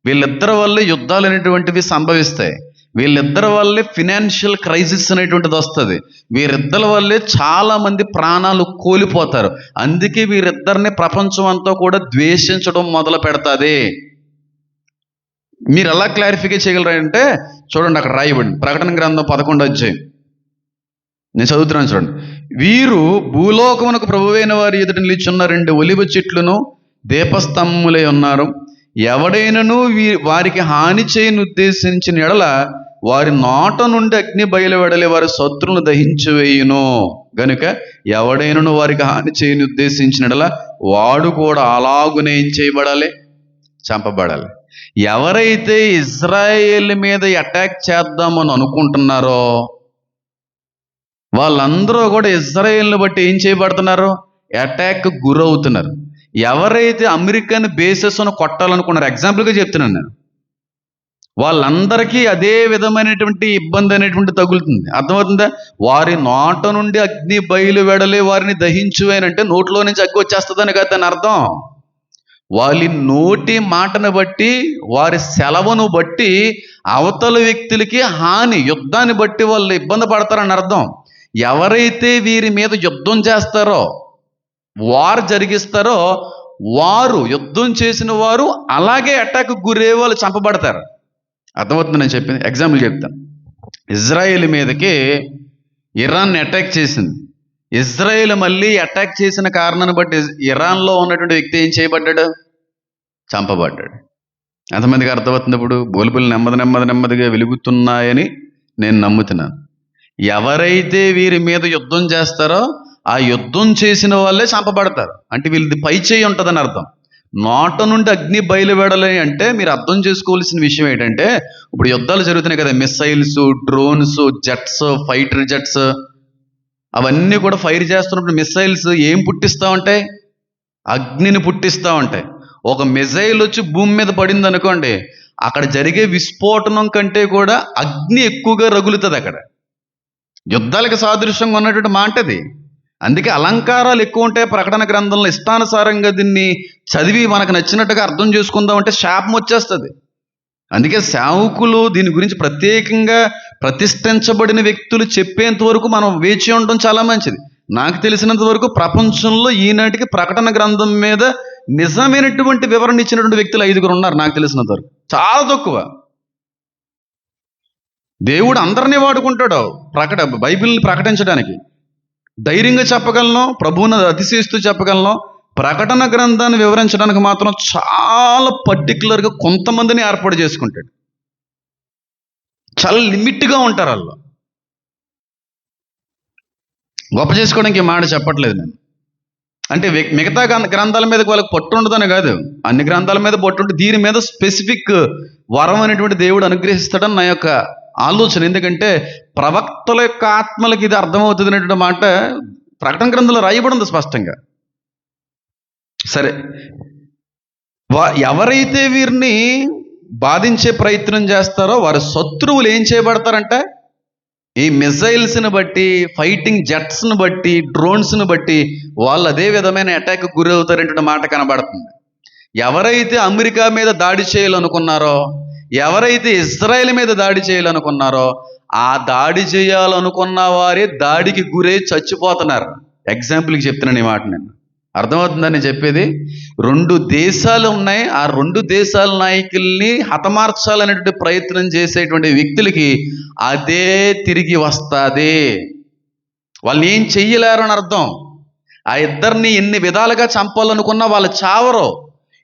వీళ్ళిద్దరి వల్లే యుద్ధాలు అనేటువంటివి సంభవిస్తాయి. వీళ్ళిద్దరి వల్లే ఫినాన్షియల్ క్రైసిస్ అనేటువంటిది వస్తుంది. వీరిద్దరి వల్లే చాలా మంది ప్రాణాలు కోల్పోతారు. అందుకే వీరిద్దరిని ప్రపంచం అంతా కూడా ద్వేషించడం మొదలు పెడతాది. మీరు ఎలా క్లారిఫికే చేయగలరంటే చూడండి, అక్కడ రాయబడింది ప్రకటన గ్రంథం 11వ అధ్యాయం. నేను చదువుతున్నాను చూడండి. వీరు భూలోకమునకు ప్రభువైన వారి ఎదుట నిలిచున్న 2 ఒలివ చెట్లను దీపస్తంభములై ఉన్నారు. ఎవడైనను వారికి హాని చేయని ఉద్దేశించిన ఎడల వారి నోట నుండి అగ్ని బయలువెడలి వారి శత్రువులను దహించివేయును. గనుక ఎవడైనను వారికి హాని చేయని ఉద్దేశించిన ఎడల వాడు కూడా అలాగునే ఏం చేయబడాలి? చంపబడాలి. ఎవరైతే ఇజ్రాయేల్ మీద అటాక్ చేద్దామని అనుకుంటున్నారో వాళ్ళందరూ కూడా ఇజ్రాయేల్ని బట్టి ఏం చేయబడుతున్నారు? అటాక్ గురవుతున్నారు. ఎవరైతే అమెరికన్ బేసెస్ను కొట్టాలనుకున్నారు, ఎగ్జాంపుల్గా చెప్తున్నాను నేను, వాళ్ళందరికీ అదే విధమైనటువంటి ఇబ్బంది అనేటువంటి తగులుతుంది. అర్థమవుతుందా? వారి నోట నుండి అగ్ని బయలు వెడలే వారిని దహించు అని అంటే నోట్లో నుంచి అగ్గి వచ్చేస్తుందని కదా దాని అర్థం. వాళ్ళ నోటి మాటను బట్టి, వారి సెలవును బట్టి అవతల వ్యక్తులకి హాని, యుద్ధాన్ని బట్టి వాళ్ళు ఇబ్బంది పడతారని అర్థం. ఎవరైతే వీరి మీద యుద్ధం చేస్తారో, వారు జరిగిస్తారో, వారు యుద్ధం చేసిన వారు అలాగే అటాక్ గురే వాళ్ళు చంపబడతారు. అర్థమవుతుంది నేను చెప్పింది? ఎగ్జాంపుల్ చెప్తాను. ఇజ్రాయేల్ మీదకి ఇరాన్ అటాక్ చేసింది. ఇజ్రాయేల్ మళ్ళీ అటాక్ చేసిన కారణాన్ని బట్టి ఇరాన్లో ఉన్నటువంటి వ్యక్తి ఏం చేయబడ్డాడు? చంపబడ్డాడు. ఎంతమందికి అర్థమవుతుంది? ఇప్పుడు బల్బులు నెమ్మదిగా వెలుగుతున్నాయని నేను నమ్ముతున్నాను. ఎవరైతే వీరి మీద యుద్ధం చేస్తారో ఆ యుద్ధం చేసిన వాళ్ళే చంపబడతారు. అంటే వీళ్ళది పై చేయి ఉంటుందని అర్థం. నోట నుండి అగ్ని బయలువెడలే అంటే మీరు అర్థం చేసుకోవాల్సిన విషయం ఏంటంటే, ఇప్పుడు యుద్ధాలు జరుగుతున్నాయి కదా, missiles, drones, jets, fighter jets, అవన్నీ కూడా ఫైర్ చేస్తున్నప్పుడు మిసైల్స్ ఏం పుట్టిస్తూ ఉంటాయి? అగ్నిని పుట్టిస్తూ ఉంటాయి. ఒక మిసైల్ వచ్చి భూమి మీద పడింది అనుకోండి, అక్కడ జరిగే విస్ఫోటనం కంటే కూడా అగ్ని ఎక్కువగా రగులుతుంది అక్కడ. యుద్ధాలకు సాదృశ్యంగా ఉన్నటువంటి మాటది. అందుకే అలంకారాలు ఎక్కువ ఉంటాయి ప్రకటన గ్రంథంలో. ఇష్టానుసారంగా దీన్ని చదివి మనకు నచ్చినట్టుగా అర్థం చేసుకుందాం అంటే శాపం వచ్చేస్తుంది. అందుకే సేవకులు దీని గురించి ప్రత్యేకంగా ప్రతిష్ఠించబడిన వ్యక్తులు చెప్పేంత వరకు మనం వేచి ఉండడం చాలా మంచిది. నాకు తెలిసినంత వరకు ప్రపంచంలో ఈనాటికి ప్రకటన గ్రంథం మీద నిజమైనటువంటి వివరణ ఇచ్చినటువంటి వ్యక్తులు 5 ఉన్నారు నాకు తెలిసినంత వరకు. చాలా తక్కువ. దేవుడు అందరినీ వాడుకుంటాడు బైబిల్ని ప్రకటించడానికి. ధైర్యంగా చెప్పగలను, ప్రభువును అతిశయిస్తూ చెప్పగలను, ప్రకటన గ్రంథాన్ని వివరించడానికి మాత్రం చాలా పర్టికులర్గా కొంతమందిని ఏర్పాటు చేసుకుంటాడు. చాలా లిమిట్గా ఉంటారు వాళ్ళు. గొప్ప చేసుకోవడానికి ఈ మాట చెప్పట్లేదు నేను. అంటే మిగతా గ్రంథాల మీద వాళ్ళకి పట్టు ఉండదని కాదు, అన్ని గ్రంథాల మీద పట్టు ఉంటే దీని మీద స్పెసిఫిక్ వరం అనేటువంటి దేవుడు అనుగ్రహిస్తాడని నా యొక్క ఆలోచన. ఎందుకంటే ప్రవక్తల యొక్క ఆత్మలకి ఇది అర్థమవుతుంది అనేటువంటి మాట ప్రకటన గ్రంథంలో రాయబడి ఉంది స్పష్టంగా. సరే, ఎవరైతే వీరిని బాధించే ప్రయత్నం చేస్తారో వారి శత్రువులు ఏం చేయబడతారంటే ఈ మిజైల్స్ని బట్టి, ఫైటింగ్ జెట్స్ని బట్టి, డ్రోన్స్ని బట్టి వాళ్ళు అదే విధమైన అటాక్ గురవుతారంటే మాట కనబడుతుంది. ఎవరైతే అమెరికా మీద దాడి చేయాలనుకున్నారో, ఎవరైతే ఇజ్రాయెల్ మీద దాడి చేయాలనుకున్నారో ఆ దాడి చేయాలనుకున్న వారే దాడికి గురై చచ్చిపోతున్నారు. ఎగ్జాంపుల్కి చెప్తున్నాను ఈ మాట. నేను అర్థమవుతుందని చెప్పేది. 2 దేశాలు ఉన్నాయి. ఆ 2 దేశాల నాయకుల్ని హతమార్చాలనేటువంటి ప్రయత్నం చేసేటువంటి వ్యక్తులకి అదే తిరిగి వస్తుంది. వాళ్ళని ఏం చెయ్యలేరని అర్థం. ఆ ఇద్దరిని ఎన్ని విధాలుగా చంపాలనుకున్నా వాళ్ళు చావరు.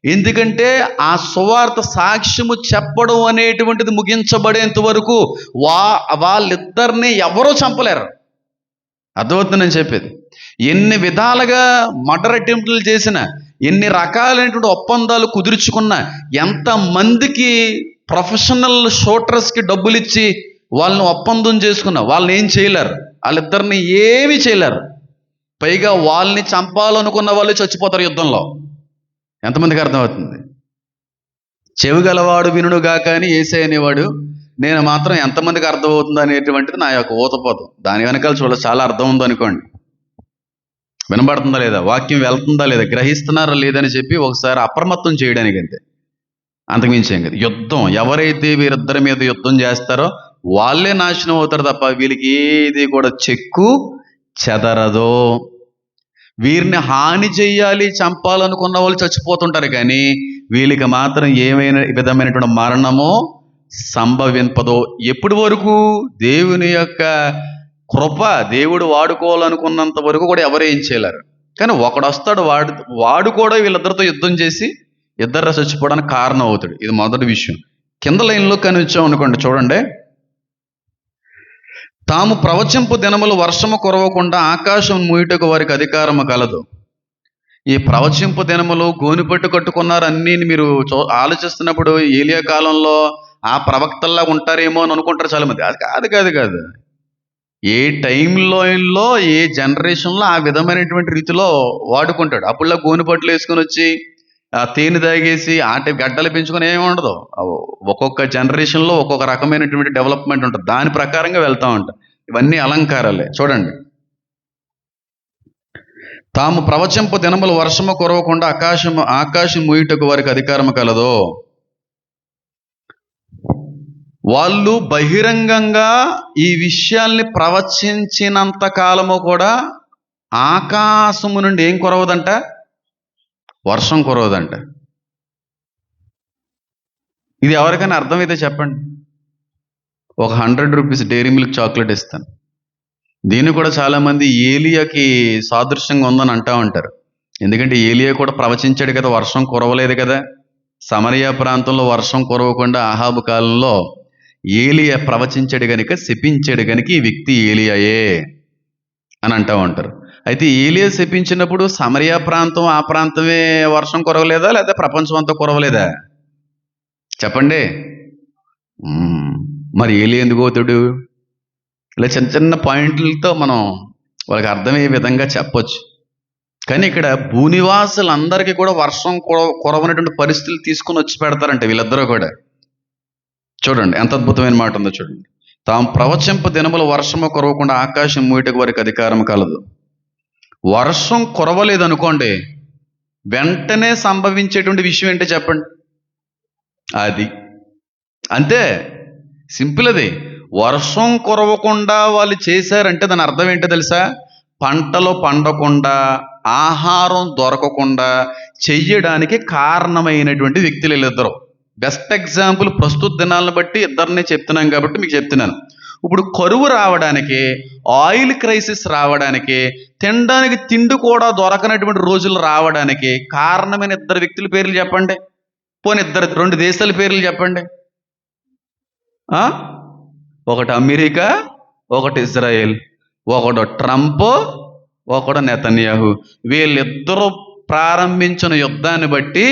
ఎందుకంటే ఆ సువార్త సాక్ష్యము చెప్పడం అనేటువంటిది ముగించబడేంత వరకు వాళ్ళిద్దరిని ఎవరూ చంపలేరు. అర్థమవుతుందని చెప్పేది. ఎన్ని విధాలుగా మర్డర్ అటెంప్ట్లు చేసిన, ఎన్ని రకాలైనటువంటి ఒప్పందాలు కుదుర్చుకున్నా, ఎంతమందికి ప్రొఫెషనల్ షూటర్స్కి డబ్బులు ఇచ్చి వాళ్ళని ఒప్పందం చేసుకున్నా వాళ్ళని ఏం చేయలేరు. వాళ్ళిద్దరిని ఏమీ చేయలేరు. పైగా వాళ్ళని చంపాలనుకున్న వాళ్ళు చచ్చిపోతారు యుద్ధంలో. ఎంతమందికి అర్థమవుతుంది? చెవి గలవాడు వినుడుగా కానీ యేసయ్య అనేవాడు. నేను మాత్రం ఎంతమందికి అర్థమవుతుంది అనేటువంటిది నా యొక్క ఊతపోతం. దాని వెనకాల చాలా అర్థం ఉందో అనుకోండి. వినబడుతుందా లేదా, వాక్యం వెళ్తుందా లేదా, గ్రహిస్తున్నారా లేదని చెప్పి ఒకసారి అప్రమత్తం చేయడానికి, అంతే, అంతకుమించేం కదా. యుద్ధం ఎవరైతే వీరిద్దరి మీద యుద్ధం చేస్తారో వాళ్ళే నాశనం అవుతారు తప్ప వీళ్ళకి ఏది కూడా చెక్కు చెదరదో. వీరిని హాని చెయ్యాలి, చంపాలనుకున్న వాళ్ళు చచ్చిపోతుంటారు, కానీ వీళ్ళకి మాత్రం ఏమైనా విధమైనటువంటి మరణమో సంభవింపదో. ఎప్పటి వరకు? దేవుని యొక్క కృప, దేవుడు వాడుకోవాలనుకున్నంత వరకు కూడా ఎవరు ఏం చేయలేరు. కానీ ఒకడు వస్తాడు, వాడు కూడా వీళ్ళిద్దరితో యుద్ధం చేసి ఇద్దరు చచ్చిపోవడానికి కారణం అవుతాడు. ఇది మొదటి విషయం. కింద లైన్లో కానీ వచ్చాం అనుకోండి, చూడండి. తాము ప్రవచింపు దినములు వర్షము కురవకుండా ఆకాశం మూయుటకు వారికి అధికారము కలదు. ఈ ప్రవచింపు దినములు గోనిపట్టు కట్టుకున్నారు అన్నీ మీరు ఆలోచిస్తున్నప్పుడు ఏలియా కాలంలో ఆ ప్రవక్తల్లా ఉంటారేమో అని అనుకుంటారు చాలా మంది. అది కాదు. ఏ టైంలో ఏ జనరేషన్లో ఆ విధమైనటువంటి రీతిలో వాడుకుంటాడు. అప్పుడులా గోనిపట్లు వేసుకొని వచ్చి ఆ తేనె తాగేసి గడ్డలు పెంచుకొని ఏమి ఉండదు. ఒక్కొక్క జనరేషన్లో ఒక్కొక్క రకమైనటువంటి డెవలప్మెంట్ ఉంటుంది. దాని ప్రకారంగా వెళ్తూ ఉంటాం. ఇవన్నీ అలంకారాలే. చూడండి, తాము ప్రవచింపు దినములు వర్షము కురవకుండా ఆకాశం మూయుటకు వారికి అధికారము కలదో. వాళ్ళు బహిరంగంగా ఈ విషయాల్ని ప్రవచించినంత కాలము కూడా ఆకాశము నుండి ఏం కురవదంట? వర్షం కురవదంట. ఇది ఎవరికైనా అర్థమైతే చెప్పండి. ఒక 100 రూపీస్ డైరీ మిల్క్ చాక్లెట్ ఇస్తాను. దీన్ని కూడా చాలామంది ఏలియాకి సాదృశ్యంగా ఉందని అంటూ ఉంటారు. ఎందుకంటే ఏలియా కూడా ప్రవచించాడు కదా, వర్షం కురవలేదు కదా. సమరయ ప్రాంతంలో వర్షం కురవకుండా ఆహాబు కాలంలో ఏలియా ప్రవచించాడు కనుక, శపించాడు కనుక ఈ వ్యక్తి ఏలియాయే అని అంటూ ఉంటారు. అయితే ఏలియా శపించినప్పుడు సమరయ ప్రాంతం, ఆ ప్రాంతమే వర్షం కురవలేదా, లేదా ప్రపంచం అంతా కురవలేదా? చెప్పండి. మరి ఏలియా ఎందుకు అవుతాడు? ఇలా చిన్న చిన్న పాయింట్లతో మనం వాళ్ళకి అర్థమయ్యే విధంగా చెప్పొచ్చు. కానీ ఇక్కడ భూనివాసులందరికీ కూడా వర్షం కురవనటువంటి పరిస్థితులు తీసుకొని వచ్చి పెడతారంట వీళ్ళిద్దరూ కూడా. చూడండి ఎంత అద్భుతమైన మాట ఉందో చూడండి. తాము ప్రవచింప దినములు వర్షము కురవకుండా ఆకాశం మూయటకు వారికి అధికారం కలదు. వర్షం కురవలేదు అనుకోండి, వెంటనే సంభవించేటువంటి విషయం ఏంటో చెప్పండి. అది అంతే, సింపుల్. అది వర్షం కురవకుండా వాళ్ళు చేశారంటే దాని అర్థం ఏంటో తెలుసా? పంటలు పండకుండా, ఆహారం దొరకకుండా చెయ్యడానికి కారణమైనటువంటి వ్యక్తులు వీళ్ళిద్దరు. బెస్ట్ ఎగ్జాంపుల్ ప్రస్తుత దినాలను బట్టి ఇద్దరినే చెప్తున్నాం కాబట్టి మీకు చెప్తున్నాను. ఇప్పుడు కరువు రావడానికి, ఆయిల్ క్రైసిస్ రావడానికి, తినడానికి తిండి కూడా దొరకనటువంటి రోజులు రావడానికి కారణమైన ఇద్దరు వ్యక్తుల పేర్లు చెప్పండి. పోనీ రెండు దేశాల పేర్లు చెప్పండి. ఒకటి అమెరికా, ఒకటి ఇజ్రాయెల్. ఒకడు ట్రంప్, ఒకడు నెతన్యాహు. వీళ్ళిద్దరూ ప్రారంభించిన యుద్ధాన్ని బట్టి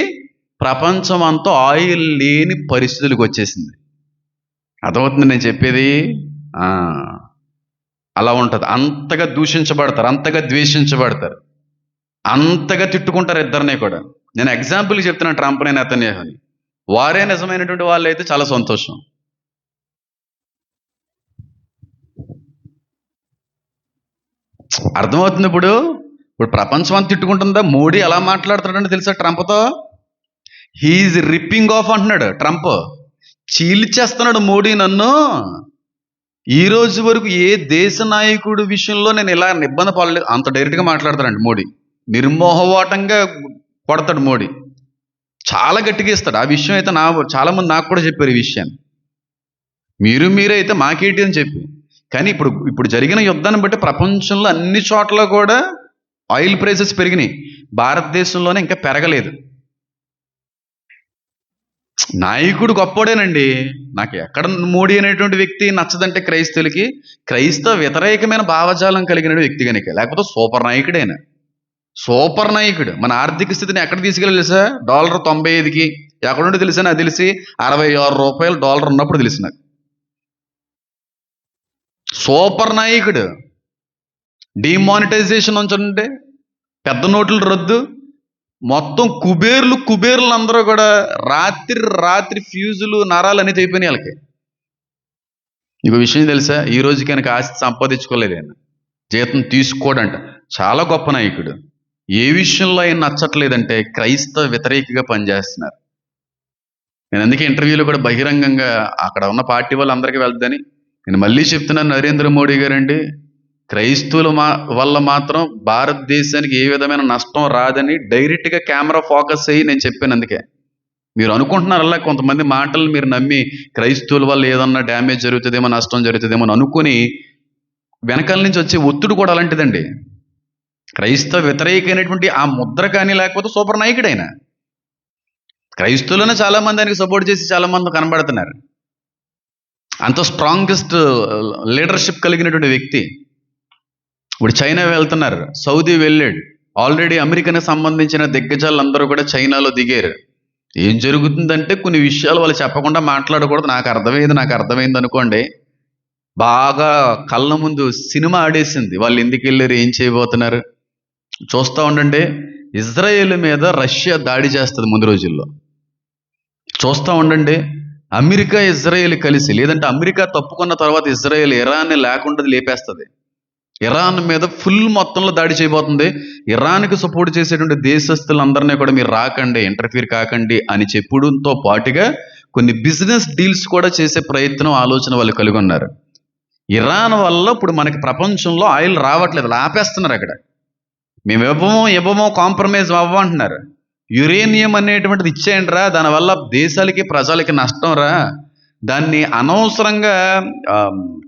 ప్రపంచం అంతా ఆయిల్ లేని పరిస్థితులకు వచ్చేసింది. అర్థమవుతుంది నేను చెప్పేది? అలా ఉంటుంది. అంతగా దూషించబడతారు, అంతగా ద్వేషించబడతారు, అంతగా తిట్టుకుంటారు ఇద్దరిని కూడా. నేను ఎగ్జాంపుల్ చెప్తున్నాను, ట్రంప్ని నెతన్యాహుని. వారే నిజమైనటువంటి వాళ్ళు అయితే చాలా సంతోషం. అర్థమవుతుంది. ఇప్పుడు ప్రపంచం అంతా తిట్టుకుంటుందా? మోడీ ఎలా మాట్లాడుతున్నాడంటే తెలుసా ట్రంప్తో? హీఈస్ రిప్పింగ్ ఆఫ్ అంటున్నాడు ట్రంప్. చీల్చేస్తున్నాడు మోడీ నన్ను. ఈ రోజు వరకు ఏ దేశ నాయకుడు విషయంలో నేను ఇలా ఇబ్బంది పడలేదు. అంత డైరెక్ట్గా మాట్లాడతాడండి మోడీ. నిర్మోహవాటంగా కొడతాడు మోడీ, చాలా గట్టిగా ఇస్తాడు. ఆ విషయం అయితే చాలా మంది నాకు కూడా చెప్పారు ఈ విషయాన్ని. మీరే అయితే మాకేంటి అని చెప్పి. కానీ ఇప్పుడు జరిగిన యుద్ధాన్ని బట్టి ప్రపంచంలో అన్ని చోట్ల కూడా ఆయిల్ ప్రైసెస్ పెరిగినాయి. భారతదేశంలోనే ఇంకా పెరగలేదు. నాయకుడు గొప్పోడేనండి. నాకు ఎక్కడ మోడీ అనేటువంటి వ్యక్తి నచ్చదంటే క్రైస్తవులకి, క్రైస్తవ వ్యతిరేకమైన భావజాలం కలిగిన వ్యక్తి కనుక, లేకపోతే సూపర్ నాయకుడైనా. సూపర్ నాయకుడు మన ఆర్థిక స్థితిని ఎక్కడ తీసుకెళ్ళి తెలుసా? $95కి ఎక్కడుండి తెలిసా? నాకు తెలిసి $66 ఉన్నప్పుడు తెలిసి నాకు. సూపర్ నాయకుడు. డిమానిటైజేషన్ ఉంచండి, పెద్ద నోట్లు రద్దు, మొత్తం కుబేర్లు అందరూ కూడా రాత్రి ఫ్యూజులు నరాలు అనేది అయిపోయినాయి వాళ్ళకి. ఇంకో విషయం తెలుసా? ఈ రోజు కనుక ఆస్తి సంపాదించుకోలేదు ఆయన, జీతం తీసుకోడంట. చాలా గొప్ప నాయకుడు. ఏ విషయంలో ఆయన నచ్చట్లేదంటే క్రైస్తవ వ్యతిరేకగా పనిచేస్తున్నారు. నేను అందుకే ఇంటర్వ్యూలో కూడా బహిరంగంగా అక్కడ ఉన్న పార్టీ వాళ్ళందరికీ వెళ్తాని నేను మళ్ళీ చెప్తున్నాను. నరేంద్ర మోడీ గారండి, క్రైస్తవుల వల్ల మాత్రం భారతదేశానికి ఏ విధమైన నష్టం రాదని డైరెక్ట్గా కెమెరా ఫోకస్ అయ్యి నేను చెప్పాను. అందుకే మీరు అనుకుంటున్నారు అలా కొంతమంది మాటలు మీరు నమ్మి క్రైస్తవుల వల్ల ఏదన్నా డ్యామేజ్ జరుగుతుందేమో, నష్టం జరుగుతుందేమో అని అనుకుని వెనకాల నుంచి వచ్చే ఒత్తిడి కూడా అలాంటిదండి. క్రైస్తవ వ్యతిరేకమైనటువంటి ఆ ముద్ర కానీ, లేకపోతే సూపర్ నాయకుడైనా. క్రైస్తవులను చాలా మంది ఆయనకి సపోర్ట్ చేసి చాలా మంది కనబడుతున్నారు. అంత స్ట్రాంగెస్ట్ లీడర్షిప్ కలిగినటువంటి వ్యక్తి. ఇప్పుడు చైనా వెళ్తున్నారు, సౌదీ వెళ్ళాడు, ఆల్రెడీ అమెరికాకి సంబంధించిన దిగ్గజాలందరూ కూడా చైనాలో దిగారు. ఏం జరుగుతుందంటే కొన్ని విషయాలు వాళ్ళు చెప్పకుండా మాట్లాడకూడదు. నాకు అర్థమైంది అనుకోండి. బాగా కళ్ళ ముందు సినిమా ఆడేసింది. వాళ్ళు ఎందుకు వెళ్ళారు, ఏం చేయబోతున్నారు చూస్తూ ఉండండి. ఇజ్రాయేల్ మీద రష్యా దాడి చేస్తుంది ముందు రోజుల్లో. చూస్తూ ఉండండి. అమెరికా ఇజ్రాయేల్ కలిసి, లేదంటే అమెరికా తప్పుకున్న తర్వాత ఇజ్రాయేల్ ఇరాన్ని లేకుండా లేపేస్తుంది. ఇరాన్ మీద ఫుల్ మొత్తంలో దాడి చేయబోతుంది. ఇరాన్కి సపోర్ట్ చేసేటువంటి దేశస్తులందరినీ కూడా మీరు రాకండి, ఇంటర్ఫీర్ కాకండి అని చెప్పడంతో పాటుగా కొన్ని బిజినెస్ డీల్స్ కూడా చేసే ప్రయత్నం, ఆలోచన వాళ్ళు కలిగి ఉన్నారు. ఇరాన్ వల్ల ఇప్పుడు మనకి ప్రపంచంలో ఆయిల్ రావట్లేదు, ఆపేస్తున్నారు. అక్కడ మేము ఇవ్వమో కాంప్రమైజ్ అవ్వంటున్నారు. యురేనియం అనేటువంటిది ఇచ్చేయండి రా, దానివల్ల దేశాలకి ప్రజలకి నష్టం రా, దాన్ని అనవసరంగా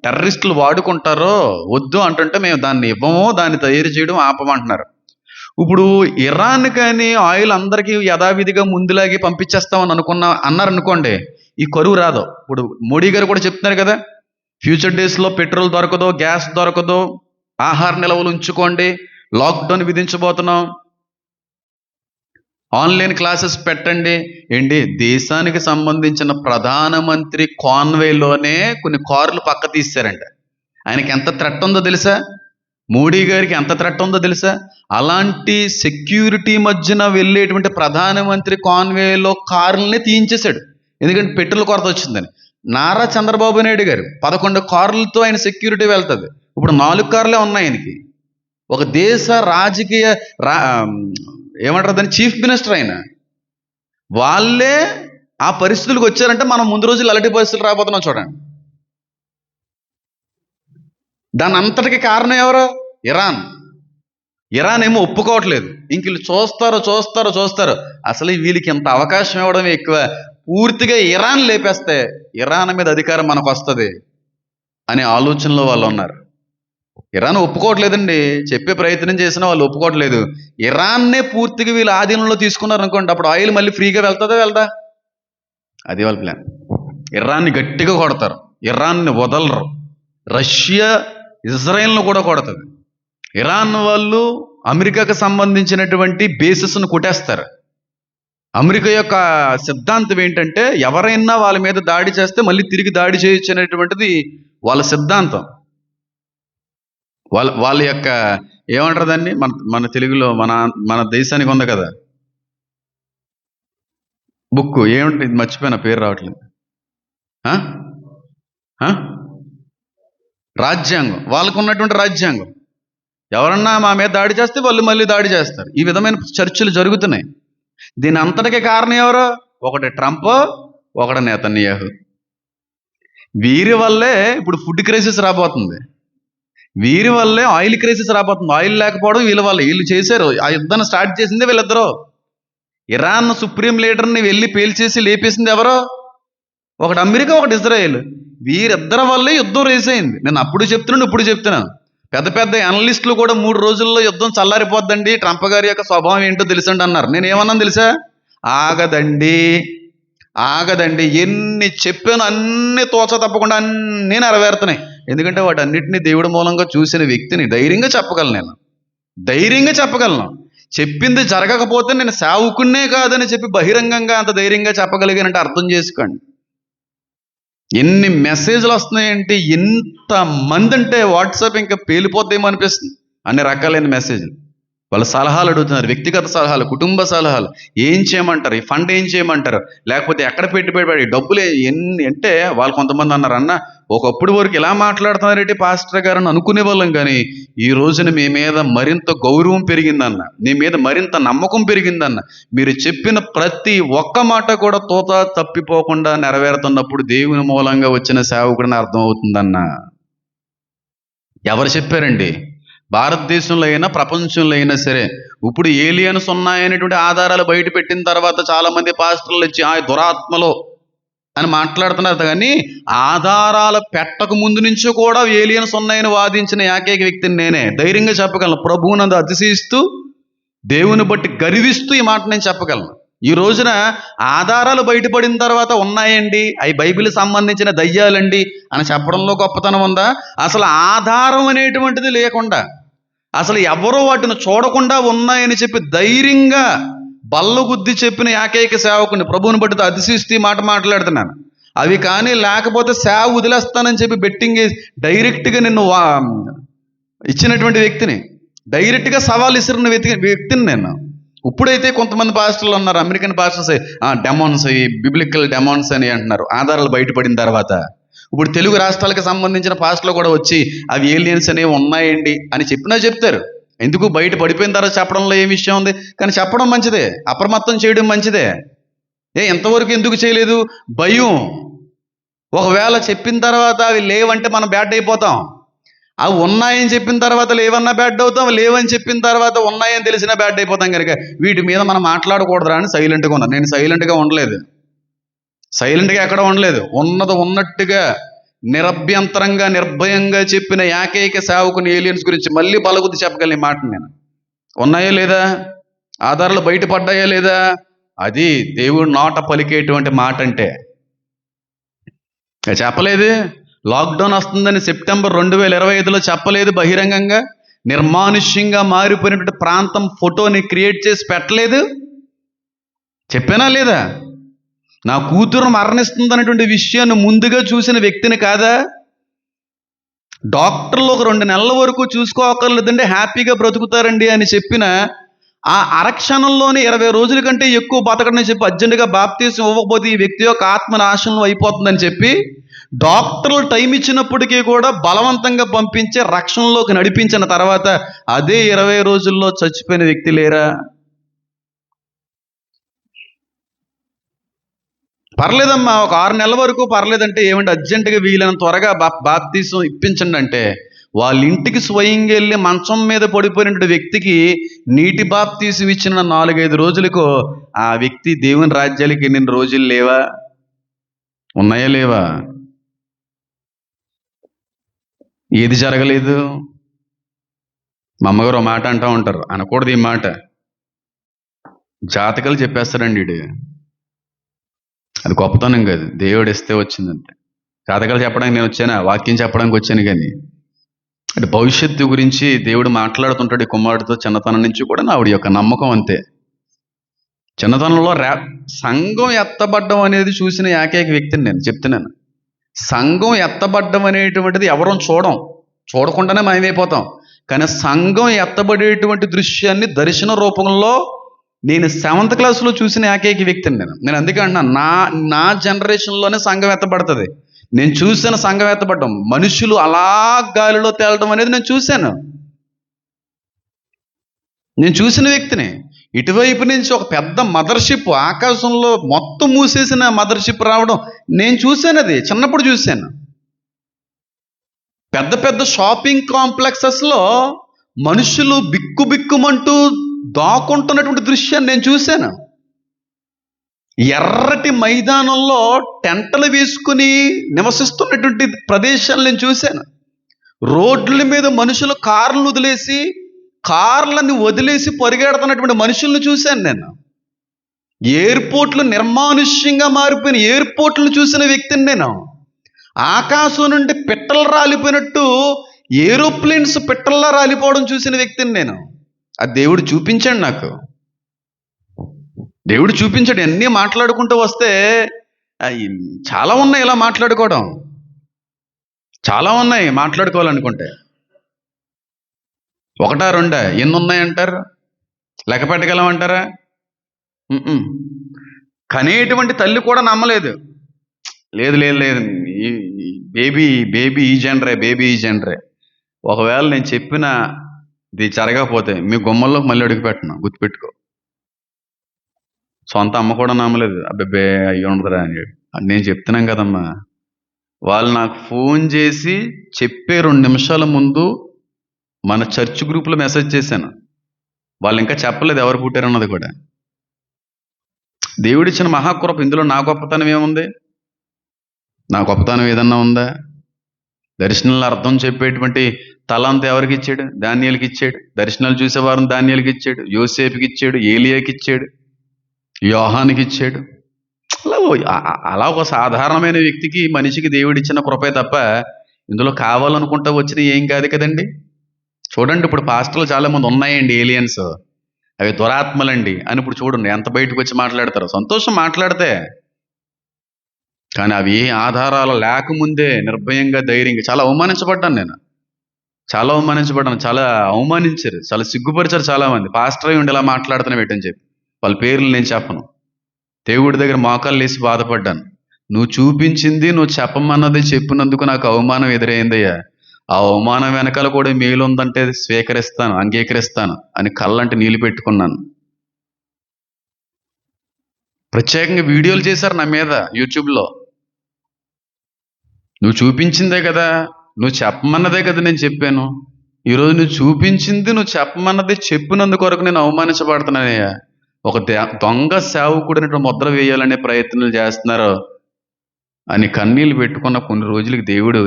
టెర్రరిస్టులు వాడుకుంటారో వద్దు అంటుంటే మేము దాన్ని ఇవ్వము, దాన్ని తయారు చేయడం ఆపమంటున్నారు. ఇప్పుడు ఇరాన్ కానీ ఆయిల్ అందరికీ యథావిధిగా ముందులాగే పంపించేస్తామని అన్నారనుకోండి, ఈ కరువు రాదు. ఇప్పుడు మోడీ గారు కూడా చెప్తున్నారు కదా, ఫ్యూచర్ డేస్లో పెట్రోల్ దొరకదు, గ్యాస్ దొరకదు, ఆహార నిల్వలు ఉంచుకోండి, లాక్డౌన్ విధించబోతున్నాం, ఆన్లైన్ క్లాసెస్ పెట్టండి. ఏంటి, దేశానికి సంబంధించిన ప్రధానమంత్రి కాన్వేలోనే కొన్ని కార్లు పక్క తీశారంట. ఆయనకి ఎంత థ్రెట్ ఉందో తెలుసా? మోడీ గారికి ఎంత థ్రెట్ ఉందో తెలుసా? అలాంటి సెక్యూరిటీ మధ్యన వెళ్ళేటువంటి ప్రధానమంత్రి కాన్వేలో కార్లనే తీయించేశాడు. ఎందుకంటే పెట్రోల్ కొరత వచ్చిందని. నారా చంద్రబాబు నాయుడు గారు 11 కార్లతో ఆయన సెక్యూరిటీ వెళ్తుంది. ఇప్పుడు 4 కార్లే ఉన్నాయి ఆయనకి. ఒక దేశ రాజకీయ ఏమంటారు దాన్ని, చీఫ్ మినిస్టర్ అయినా వాళ్ళే ఆ పరిస్థితులకు వచ్చారంటే మనం ముందు రోజులు అలాంటి పరిస్థితులు రాబోతున్నాం చూడండి. దాని అంతటికి కారణం ఎవరు? ఇరాన్ ఏమో ఒప్పుకోవట్లేదు. ఇంక వీళ్ళు చూస్తారు. అసలు వీళ్ళకి ఇంత అవకాశం ఇవ్వడం ఎక్కువ. పూర్తిగా ఇరాన్ లేపేస్తే ఇరాన్ మీద అధికారం మనకు వస్తుంది అనే ఆలోచనలో వాళ్ళు ఉన్నారు. ఇరాన్ ఒప్పుకోవట్లేదండి. చెప్పే ప్రయత్నం చేసినా వాళ్ళు ఒప్పుకోవట్లేదు. ఇరాన్నే పూర్తిగా వీళ్ళు ఆధీనంలో తీసుకున్నారు అనుకోండి, అప్పుడు ఆయిల్ మళ్ళీ ఫ్రీగా వెళ్తుందా వెళ్దా? అది వాళ్ళ ప్లాన్. ఇరాన్ని గట్టిగా కొడతారు, ఇరాన్ని వదలరు. రష్యా ఇజ్రాయెల్ను కూడా కొడుతుంది. ఇరాన్ వాళ్ళు అమెరికాకు సంబంధించినటువంటి బేసెస్ను కొట్టేస్తారు. అమెరికా యొక్క సిద్ధాంతం ఏంటంటే ఎవరైనా వాళ్ళ మీద దాడి చేస్తే మళ్ళీ తిరిగి దాడి చేయొచ్చు అనేటువంటిది వాళ్ళ సిద్ధాంతం. వాళ్ళ యొక్క ఏమంటారు దాన్ని, మన మన తెలుగులో మన మన దేశానికి ఉంది కదా బుక్, ఏమిటి మర్చిపోయిన పేరు రావట్లేదు. ఆ? ఆ? రాజ్యాంగం. వాళ్ళకు ఉన్నటువంటి రాజ్యాంగం. ఎవరన్నా మా మీద దాడి చేస్తే వాళ్ళు మళ్ళీ దాడి చేస్తారు. ఈ విధమైన చర్చలు జరుగుతున్నాయి. దీని అంతటికి కారణం ఎవరు? ఒకటి ట్రంప్, ఒకటి నెతన్యాహు. వీరి వల్లే ఇప్పుడు ఫుడ్ క్రైసిస్ రాబోతుంది. వీరి వల్లే ఆయిల్ క్రైసిస్ రాబోతుంది. ఆయిల్ లేకపోవడం వీళ్ళ వల్ల. వీళ్ళు చేశారు ఆ యుద్ధాన్ని, స్టార్ట్ చేసిందే వీళ్ళిద్దరూ. ఇరాన్ సుప్రీం లీడర్ని వెళ్ళి పేల్చేసి లేపేసింది ఎవరో? ఒకటి అమెరికా, ఒకటి ఇజ్రాయెల్. వీరిద్దరి వల్లే యుద్ధం రేస్ అయింది. నేను అప్పుడు చెప్తున్నాను, ఇప్పుడు చెప్తున్నాను. పెద్ద పెద్ద అనలిస్టులు కూడా 3 రోజుల్లో యుద్ధం చల్లారిపోద్దండి, ట్రంప్ గారి యొక్క స్వభావం ఏంటో తెలుసండి అన్నారు. నేను ఏమన్నాను తెలుసా? ఆగదండి, ఆగదండి. ఎన్ని చెప్పాను అన్ని తోచ తప్పకుండా అన్నీ నెరవేరుతున్నాయి. ఎందుకంటే వాటన్నిటిని దేవుడి మూలంగా చూసిన వ్యక్తిని ధైర్యంగా చెప్పగలను. నేను ధైర్యంగా చెప్పగలను. చెప్పింది జరగకపోతే నేను సేవకున్నే కాదని చెప్పి బహిరంగంగా అంత ధైర్యంగా చెప్పగలిగానంటే అర్థం చేసుకోండి. ఎన్ని మెసేజ్లు వస్తున్నాయంటే, ఎంతమంది అంటే వాట్సాప్ ఇంకా పేలిపోద్దేమో అనిపిస్తుంది. అన్ని రకాలైన మెసేజ్లు. వాళ్ళ సలహాలు అడుగుతున్నారు, వ్యక్తిగత సలహాలు, కుటుంబ సలహాలు. ఏం చేయమంటారు, ఈ ఫండ్ ఏం చేయమంటారు, లేకపోతే ఎక్కడ పెట్టుబడి, డబ్బులు ఎన్ని అంటే. వాళ్ళు కొంతమంది అన్నారు, అన్న ఒకప్పుడు వరకు ఇలా మాట్లాడుతున్నారేంటి పాస్టర్ గారు అని అనుకునే వాళ్ళం, కానీ ఈ రోజున మీ మీద మరింత గౌరవం పెరిగిందన్న, మీ మీద మరింత నమ్మకం పెరిగిందన్న. మీరు చెప్పిన ప్రతి ఒక్క మాట కూడా తోత తప్పిపోకుండా నెరవేరుతున్నప్పుడు దేవుని మూలంగా వచ్చిన సేవకుడిని అర్థమవుతుందన్న. ఎవరు చెప్పారండి? భారతదేశంలో అయినా ప్రపంచంలో అయినా సరే ఇప్పుడు ఏలియన్స్ ఉన్నాయనేటువంటి ఆధారాలు బయట పెట్టిన తర్వాత చాలామంది పాస్టర్లు వచ్చి ఆ దురాత్మలో అని మాట్లాడుతున్నారు. కానీ ఆధారాలు పెట్టక ముందు నుంచి కూడా ఏలియన్స్ ఉన్నాయని వాదించిన ఏకైక వ్యక్తిని నేనే. ధైర్యంగా చెప్పగలను. ప్రభువునందు అతిశయిస్తూ, దేవుని బట్టి గర్విస్తూ ఈ మాట నేను చెప్పగలను. ఈ రోజున ఆధారాలు బయటపడిన తర్వాత ఉన్నాయండి, అవి బైబిల్ సంబంధించిన దయ్యాలండి అని చెప్పడంలో గొప్పతనం ఉందా? అసలు ఆధారం అనేటువంటిది లేకుండా, అసలు ఎవరో వాటిని చూడకుండా ఉన్నాయని చెప్పి ధైర్యంగా బల్లగుద్ది చెప్పిన ఏకైక సేవకుని ప్రభువుని బట్టి అతిశిస్తూ మాట మాట్లాడుతున్నాను. అవి కానీ లేకపోతే సేవ వదిలేస్తానని చెప్పి బెట్టింగ్ డైరెక్ట్గా నిన్ను ఇచ్చినటువంటి వ్యక్తిని, డైరెక్ట్గా సవాల్ ఇసిన వ్యక్తిని నేను. ఇప్పుడైతే కొంతమంది పాస్టర్లు ఉన్నారు, అమెరికన్ పాస్టర్స్, డెమాన్స్, బిబ్లికల్ డెమాన్స్ అని అంటున్నారు ఆధారాలు బయటపడిన తర్వాత. ఇప్పుడు తెలుగు రాష్ట్రాలకు సంబంధించిన పాస్టర్లు కూడా వచ్చి అవి ఏలియన్స్ అనేవి ఉన్నాయండి అని చెప్పినా చెప్తారు. ఎందుకు? బయట పడిపోయిన తర్వాత చెప్పడంలో ఏం విషయం ఉంది? కానీ చెప్పడం మంచిదే, అప్రమత్తం చేయడం మంచిదే. ఎంతవరకు ఎందుకు చేయలేదు? భయం. ఒకవేళ చెప్పిన తర్వాత అవి లేవంటే మనం బ్యాడ్ అయిపోతాం. అవి ఉన్నాయని చెప్పిన తర్వాత లేవన్నా బ్యాడ్ అవుతాం, లేవని చెప్పిన తర్వాత ఉన్నాయని తెలిసినా బ్యాడ్ అయిపోతాం. కనుక వీటి మీద మనం మాట్లాడకూడదురా అని సైలెంట్గా ఉన్నాను. నేను సైలెంట్గా ఉండలేదు, సైలెంట్గా ఎక్కడ ఉండలేదు. ఉన్నది ఉన్నట్టుగా నిరభ్యంతరంగా నిర్భయంగా చెప్పిన ఏకైక సేవకుని ఏలియన్స్ గురించి మళ్ళీ బలగుద్ది చెప్పగలను ఈ మాటను నేను. ఉన్నాయా లేదా? ఆధారాలు బయటపడ్డాయా లేదా? అది దేవుడు నోట పలికేటువంటి మాట. అంటే చెప్పలేదు. లాక్డౌన్ వస్తుందని సెప్టెంబర్ 2025లో చెప్పలేదు బహిరంగంగా. నిర్మానుష్యంగా మారిపోయినటువంటి ప్రాంతం ఫోటోని క్రియేట్ చేసి పెట్టలేదు. చెప్పానా లేదా? నా కూతురు మరణిస్తుందనేటువంటి విషయాన్ని ముందుగా చూసిన వ్యక్తిని కాదా? డాక్టర్లు ఒక 2 నెలల వరకు చూసుకోకర్లేదండి, హ్యాపీగా బ్రతుకుతారండి అని చెప్పిన ఆ అరక్షణంలోనే 20 రోజుల కంటే ఎక్కువ బతకడని చెప్పి అర్జెంటుగా బాప్తీసం ఇవ్వకపోతే ఈ వ్యక్తి యొక్క ఆత్మ నాశనం అయిపోతుందని చెప్పి డాక్టర్లు టైం ఇచ్చినప్పటికీ కూడా బలవంతంగా పంపించి రక్షణలోకి నడిపించిన తర్వాత అదే 20 రోజుల్లో చచ్చిపోయిన వ్యక్తి లేరా? పర్లేదమ్మా, ఒక 6 నెలల వరకు పర్లేదంటే ఏమంటే అర్జెంటుగా వీలైనంత త్వరగా బాప్తీసం ఇప్పించండి అంటే వాళ్ళ ఇంటికి స్వయంగా వెళ్ళి మంచం మీద పడిపోయిన వ్యక్తికి నీటి బాప్తీసం ఇచ్చిన 4-5 రోజులకు ఆ వ్యక్తి దేవుని రాజ్యాలకి ఎన్ని రోజులు లేవా? ఉన్నాయా లేవా? ఏది జరగలేదు? మా అమ్మగారు ఒక మాట అంటూ ఉంటారు, అనకూడదు ఈ మాట, జాతకాలు చెప్పేస్తాడండి వీడు. అది గొప్పతనం కాదు, దేవుడు ఇస్తే వచ్చిందంతే. జాతకాలు చెప్పడానికి నేను వచ్చానా? వాక్యం చెప్పడానికి వచ్చాను. కానీ అంటే భవిష్యత్తు గురించి దేవుడు మాట్లాడుతుంటాడు ఈ కుమారుడితో చిన్నతనం నుంచి కూడా. ఆవిడ యొక్క నమ్మకం అంతే. చిన్నతనంలో సంఘం ఎత్తబడ్డం అనేది చూసిన ఏకైక వ్యక్తిని నేను చెప్తున్నాను. సంఘం ఎత్తబడ్డం అనేటువంటిది ఎవరం చూడకుండానే మాయమైపోతాం. కానీ సంఘం ఎత్తబడేటువంటి దృశ్యాన్ని దర్శన రూపంలో నేను 7th క్లాస్లో చూసిన ఏకైక వ్యక్తిని నేను అందుకే అంటున్నా, నా జనరేషన్లోనే సంఘం ఎత్తబడుతుంది. నేను చూసిన సంఘం ఎత్తబడ్డం, మనుషులు అలా గాలిలో తేలడం అనేది నేను చూసిన వ్యక్తిని. ఇటువైపు నుంచి ఒక పెద్ద మదర్షిప్ ఆకాశంలో మొత్తం మూసేసిన మదర్షిప్ రావడం నేను చూశాను. అది చిన్నప్పుడు చూశాను. పెద్ద పెద్ద షాపింగ్ కాంప్లెక్సెస్లో మనుషులు బిక్కుమంటూ దాక్కుంటున్నటువంటి దృశ్యాన్ని నేను చూశాను. ఎర్రటి మైదానంలో టెంటలు వేసుకుని నివసిస్తున్నటువంటి ప్రదేశాలు నేను చూశాను. రోడ్ల మీద మనుషులు కార్లను వదిలేసి పరిగెడుతున్నటువంటి మనుషులను చూశాను నేను. ఎయిర్పోర్ట్లు నిర్మానుష్యంగా మారిపోయిన ఎయిర్పోర్ట్లను చూసిన వ్యక్తిని నేను. ఆకాశం నుండి పిట్టలు రాలిపోయినట్టు ఏరోప్లేన్స్ పిట్టల్లా రాలిపోవడం చూసిన వ్యక్తిని నేను. అది దేవుడు చూపించాడు నాకు. దేవుడు చూపించాడు. అన్నీ మాట్లాడుకుంటూ వస్తే చాలా ఉన్నాయి, ఇలా మాట్లాడుకోవడం చాలా ఉన్నాయి మాట్లాడుకోవాలనుకుంటే. 1, 2 ఎన్ని ఉన్నాయంటారు? లెక్క పెట్టగలమంటారా? కనేటువంటి తల్లి కూడా నమ్మలేదు. లేదు బేబీ ఈ జనరే. ఒకవేళ నేను చెప్పిన ఇది జరగకపోతే మీ గుమ్మల్లోకి మళ్ళీ అడుగు పెట్టను, గుర్తుపెట్టుకో. సొంత అమ్మ కూడా నమ్మలేదు. అబ్బే అయ్యి ఉండదురా అని చెప్పి. నేను చెప్తున్నాం కదమ్మా. వాళ్ళు నాకు ఫోన్ చేసి చెప్పే 2 నిమిషాల ముందు మన చర్చ్ గ్రూప్లో మెసేజ్ చేశాను. వాళ్ళు ఇంకా చెప్పలేదు ఎవరు పుట్టారన్నది కూడా. దేవుడిచ్చిన మహాకృప. ఇందులో నా గొప్పతనం ఏముంది? నా గొప్పతనం ఏదన్నా ఉందా? దర్శనాల అర్థం చెప్పేటువంటి తలాంత ఎవరికి ఇచ్చాడు? దానియేలుకి ఇచ్చాడు. దర్శనాలు చూసేవారిని దానియేలుకి ఇచ్చాడు, యోసేపుకి ఇచ్చాడు, ఏలియాకి ఇచ్చాడు, యోహానికి ఇచ్చాడు. అలా ఒక సాధారణమైన వ్యక్తికి, మనిషికి దేవుడిచ్చిన కృపే తప్ప ఇందులో కావాలనుకుంటా వచ్చిన ఏం కాదు కదండి. చూడండి, ఇప్పుడు పాస్టర్లు చాలా మంది ఉన్నాయండి ఏలియన్స్, అవి దురాత్మలండి అని. ఇప్పుడు చూడండి ఎంత బయటకు వచ్చి మాట్లాడతారు. సంతోషం మాట్లాడితే, కానీ అవి ఆధారాలు లేకముందే నిర్భయంగా ధైర్యంగా. చాలా అవమానించబడ్డాను నేను, చాలా అవమానించారు, చాలా సిగ్గుపరిచారు చాలామంది. పాస్టర్ అయి ఉండి ఇలా మాట్లాడుతున్నా పెట్టని చెప్పి వాళ్ళ పేర్లు నేను చెప్పను. దేవుడి దగ్గర మోకాళ్ళు వేసి బాధపడ్డాను. నువ్వు చూపించింది, నువ్వు చెప్పమన్నది చెప్పినందుకు నాకు అవమానం ఎదురైందయ్యా. ఆ అవమానం వెనకాల కూడా మేలు ఉందంటే స్వీకరిస్తాను, అంగీకరిస్తాను అని కళ్ళంటే నీళ్ళు పెట్టుకున్నాను. ప్రత్యేకంగా వీడియోలు చేశారు నా మీద యూట్యూబ్లో. నువ్వు చూపించిందే కదా, నువ్వు చెప్పమన్నదే కదా నేను చెప్పాను. ఈరోజు నువ్వు చూపించింది, నువ్వు చెప్పమన్నది చెప్పినందుకొరకు నేను అవమానించబడుతున్నానయ్యా. ఒక దొంగ సేవకుడిని ముద్ర వేయాలనే ప్రయత్నాలు చేస్తున్నారు అని కన్నీళ్ళు పెట్టుకున్న కొన్ని రోజులకి దేవుడు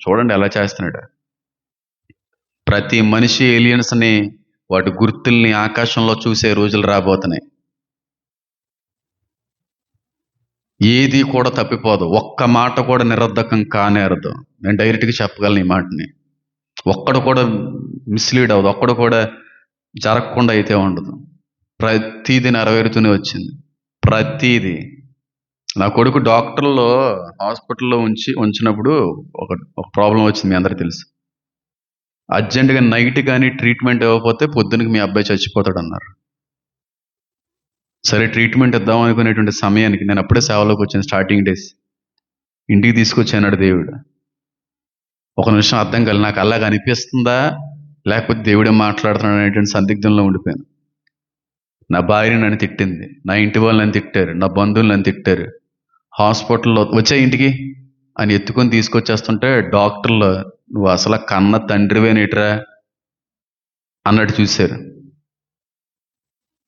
చూడండి ఎలా చేస్తున్నాడు. ప్రతి మనిషి ఏలియన్స్ని, వాటి గుర్తుల్ని ఆకాశంలో చూసే రోజులు రాబోతున్నాయి. ఏది కూడా తప్పిపోదు, ఒక్క మాట కూడా నిరర్ధకం కానేరదు. నేను డైరెక్ట్గా చెప్పగలను ఈ మాటని. ఒక్కడు కూడా మిస్లీడ్ అవ్వదు, ఒక్కడు కూడా జరగకుండా అయితే ఉండదు. ప్రతిదీ నెరవేరుతూనే వచ్చింది. ప్రతిదీ. నా కొడుకు డాక్టర్లో హాస్పిటల్లో ఉంచినప్పుడు ఒక ప్రాబ్లం వచ్చింది, మీ అందరికీ తెలుసు. అర్జెంటుగా నైట్ కానీ ట్రీట్మెంట్ ఇవ్వకపోతే పొద్దునకి మీ అబ్బాయి చచ్చిపోతాడు అన్నారు. సరే ట్రీట్మెంట్ ఇద్దాం అనుకునేటువంటి సమయానికి నేను అప్పుడే సేవలోకి వచ్చాను. స్టార్టింగ్ డేస్ ఇంటికి తీసుకొచ్చాడు దేవుడు. ఒక నిమిషం అర్థం కాదు, నాకు అలాగ అనిపిస్తుందా లేకపోతే దేవుడే మాట్లాడుతున్నాడు అనేటువంటి సందిగ్ధంలో ఉండిపోయాను. నా భార్య నన్ను తిట్టింది, నా ఇంటి వాళ్ళు నన్ను తిట్టారు, నా బంధువులు నన్ను తిట్టారు. హాస్పిటల్లో వచ్చే ఇంటికి అని ఎత్తుకొని తీసుకొచ్చేస్తుంటే డాక్టర్లు, నువ్వు అసలు కన్న తండ్రివేనేట్రా అన్నట్టు చూశారు.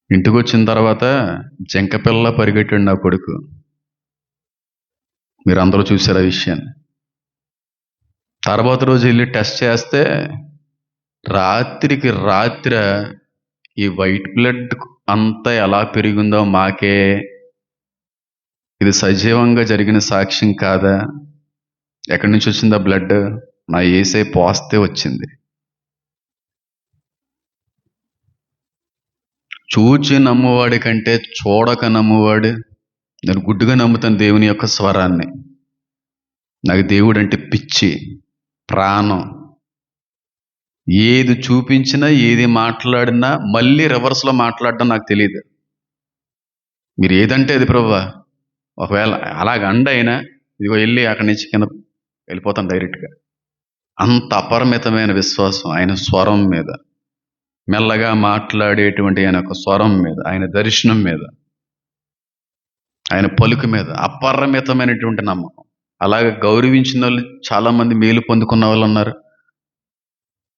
ఇంటికి వచ్చిన తర్వాత జంకపిల్ల పరిగెట్టాడు నా కొడుకు. మీరు అందరూ చూశారు ఆ విషయాన్ని. తర్వాత రోజు వెళ్ళి టెస్ట్ చేస్తే రాత్రికి రాత్రి ఈ వైట్ బ్లడ్ అంతా ఎలా పెరిగిందో మాకే ఇది సజీవంగా జరిగిన సాక్ష్యం కాదా? ఎక్కడి నుంచి వచ్చిందా బ్లడ్? నా యేసే పోస్తే వచ్చింది. చూచి నమ్మువాడి కంటే చూడక నమ్మువాడు. నేను గుడ్డుగా నమ్ముతాను దేవుని యొక్క స్వరాన్ని. నాకు దేవుడు అంటే పిచ్చి, ప్రాణం. ఏది చూపించినా ఏది మాట్లాడినా మళ్ళీ రివర్స్లో మాట్లాడడం నాకు తెలియదు. మీరు ఏదంటే అది ప్రభువా, ఒకవేళ అలాగ అయినా ఇదిగో వెళ్ళి అక్కడి నుంచి కింద వెళ్ళిపోతాను డైరెక్ట్గా. అంత అపరిమితమైన విశ్వాసం ఆయన స్వరం మీద, మెల్లగా మాట్లాడేటువంటి ఆయన యొక్క స్వరం మీద, ఆయన దర్శనం మీద, ఆయన పలుకు మీద అపరిమితమైనటువంటి నమ్మకం. అలాగే గౌరవించిన వాళ్ళు చాలామంది మేలు పొందుకున్న వాళ్ళు ఉన్నారు.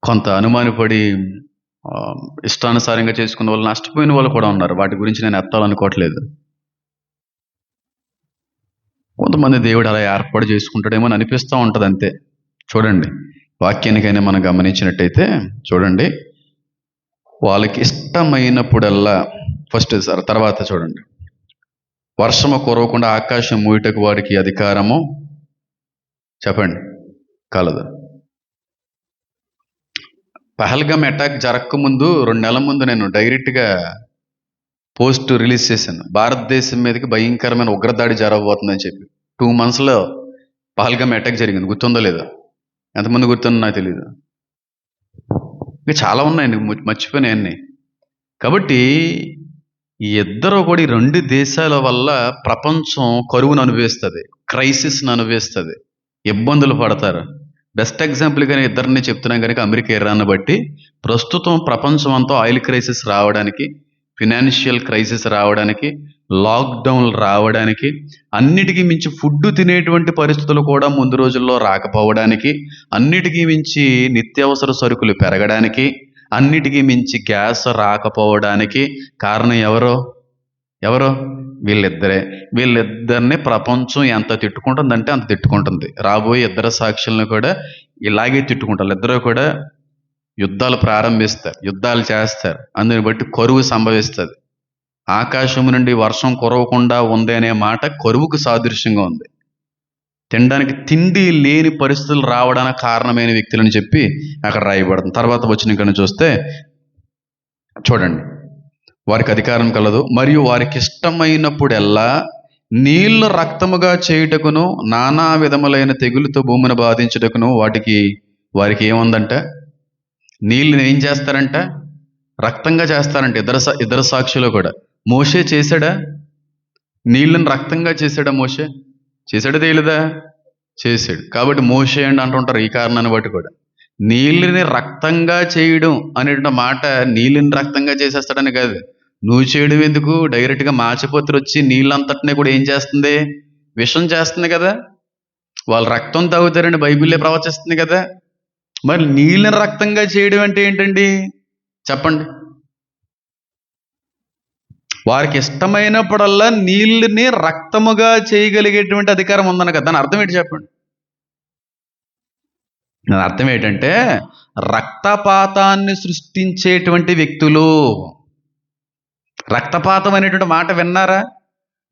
కొంత అనుమానపడి ఇష్టానుసారంగా చేసుకున్న వాళ్ళు నష్టపోయిన వాళ్ళు కూడా ఉన్నారు. వాటి గురించి నేను ఎత్తాలనుకోవట్లేదు. కొంతమంది దేవుడు అలా ఏర్పాటు చేసుకుంటాడేమో అని అనిపిస్తూ ఉంటుంది అంతే. చూడండి, వాక్యానికైనా మనం గమనించినట్టయితే చూడండి, వాళ్ళకి ఇష్టమైనప్పుడల్లా ఫస్ట్ సార్, తర్వాత చూడండి, వర్షము కురవకుండా ఆకాశం మూయటకు వాడికి అధికారము చెప్పండి కలదు. పహల్గామ్ అటాక్ జరగకముందు 2 నెలల ముందు నేను డైరెక్ట్గా పోస్ట్ రిలీజ్ చేశాను. భారతదేశం మీదకి భయంకరమైన ఉగ్రదాడి జరగబోతుందని చెప్పి 2 monthsలో పహల్గామ్ అటాక్ జరిగింది. గుర్తుందో లేదో? ఎంతమంది గుర్తుందో నాకు తెలియదు. ఇంకా చాలా ఉన్నాయండి, మర్చిపోయినాయన్ని. కాబట్టి ఈ ఇద్దరు కూడా ఈ 2 దేశాల వల్ల ప్రపంచం కరువును అనుభవిస్తుంది, క్రైసిస్ను అనుభవిస్తుంది, ఇబ్బందులు పడతారు. బెస్ట్ ఎగ్జాంపుల్ కానీ ఇద్దరిని చెప్తున్నాం కనుక అమెరికా, ఇరాన్ బట్టి ప్రస్తుతం ప్రపంచం అంతా ఆయిల్ క్రైసిస్ రావడానికి, ఫినాన్షియల్ క్రైసిస్ రావడానికి, లాక్డౌన్లు రావడానికి, అన్నిటికీ మించి ఫుడ్ తినేటువంటి పరిస్థితులు కూడా ముందు రోజుల్లో రాకపోవడానికి, అన్నిటికీ మించి నిత్యావసర సరుకులు పెరగడానికి, అన్నిటికీ మించి గ్యాస్ రాకపోవడానికి కారణం ఎవరో వీళ్ళిద్దరిని ప్రపంచం ఎంత తిట్టుకుంటుందంటే అంత తిట్టుకుంటుంది. రాబోయే ఇద్దరు సాక్షులను కూడా ఇలాగే తిట్టుకుంటారు. ఇద్దరు కూడా యుద్ధాలు ప్రారంభిస్తారు, యుద్ధాలు చేస్తారు. అందుని బట్టి కరువు సంభవిస్తుంది. ఆకాశం నుండి వర్షం కురవకుండా ఉంది అనే మాట కరువుకు సాదృశ్యంగా ఉంది. తినడానికి తిండి లేని పరిస్థితులు రావడానికి కారణమైన వ్యక్తులని చెప్పి అక్కడ రాయబడుతుంది. తర్వాత వచ్చిన ఇక్కడ చూస్తే చూడండి, వారికి అధికారం కలదు, మరియు వారికి ఇష్టమైనప్పుడెల్లా నీళ్లు రక్తముగా చేయుటకును, నానా విధములైన తెగులుతో భూమిని బాధించుటకును వారికి ఏముందంట? నీళ్ళని ఏం చేస్తారంట? రక్తంగా చేస్తారంట. ఇద్దరు సాక్షులు కూడా. మోషే చేశాడా? నీళ్ళని రక్తంగా చేశాడా? మోషే చేశాడా? తేలిదా? చేశాడు. కాబట్టి మోషే అంటుంటారు ఈ కారణాన్ని బట్టి కూడా. నీళ్ళని రక్తంగా చేయడం అనేటువంటి మాట నీళ్ళని రక్తంగా చేసేస్తాడని కాదు. నువ్వు చేయడం ఎందుకు? డైరెక్ట్గా మాచిపోతురు వచ్చి నీళ్ళంతటినీ కూడా ఏం చేస్తుంది? విషం చేస్తుంది కదా. వాళ్ళు రక్తం తాగుతారని బైబిల్లే ప్రవచిస్తుంది కదా. మరి నీళ్ళని రక్తంగా చేయడం అంటే ఏంటండి చెప్పండి? వారికి ఇష్టమైనప్పుడల్లా నీళ్ళని రక్తముగా చేయగలిగేటువంటి అధికారం ఉందన్న కదా. దాని అర్థం ఏంటి చెప్పండి? దాని అర్థం ఏంటంటే రక్తపాతాన్ని సృష్టించేటువంటి వ్యక్తులు. రక్తపాతం అనేటువంటి మాట విన్నారా?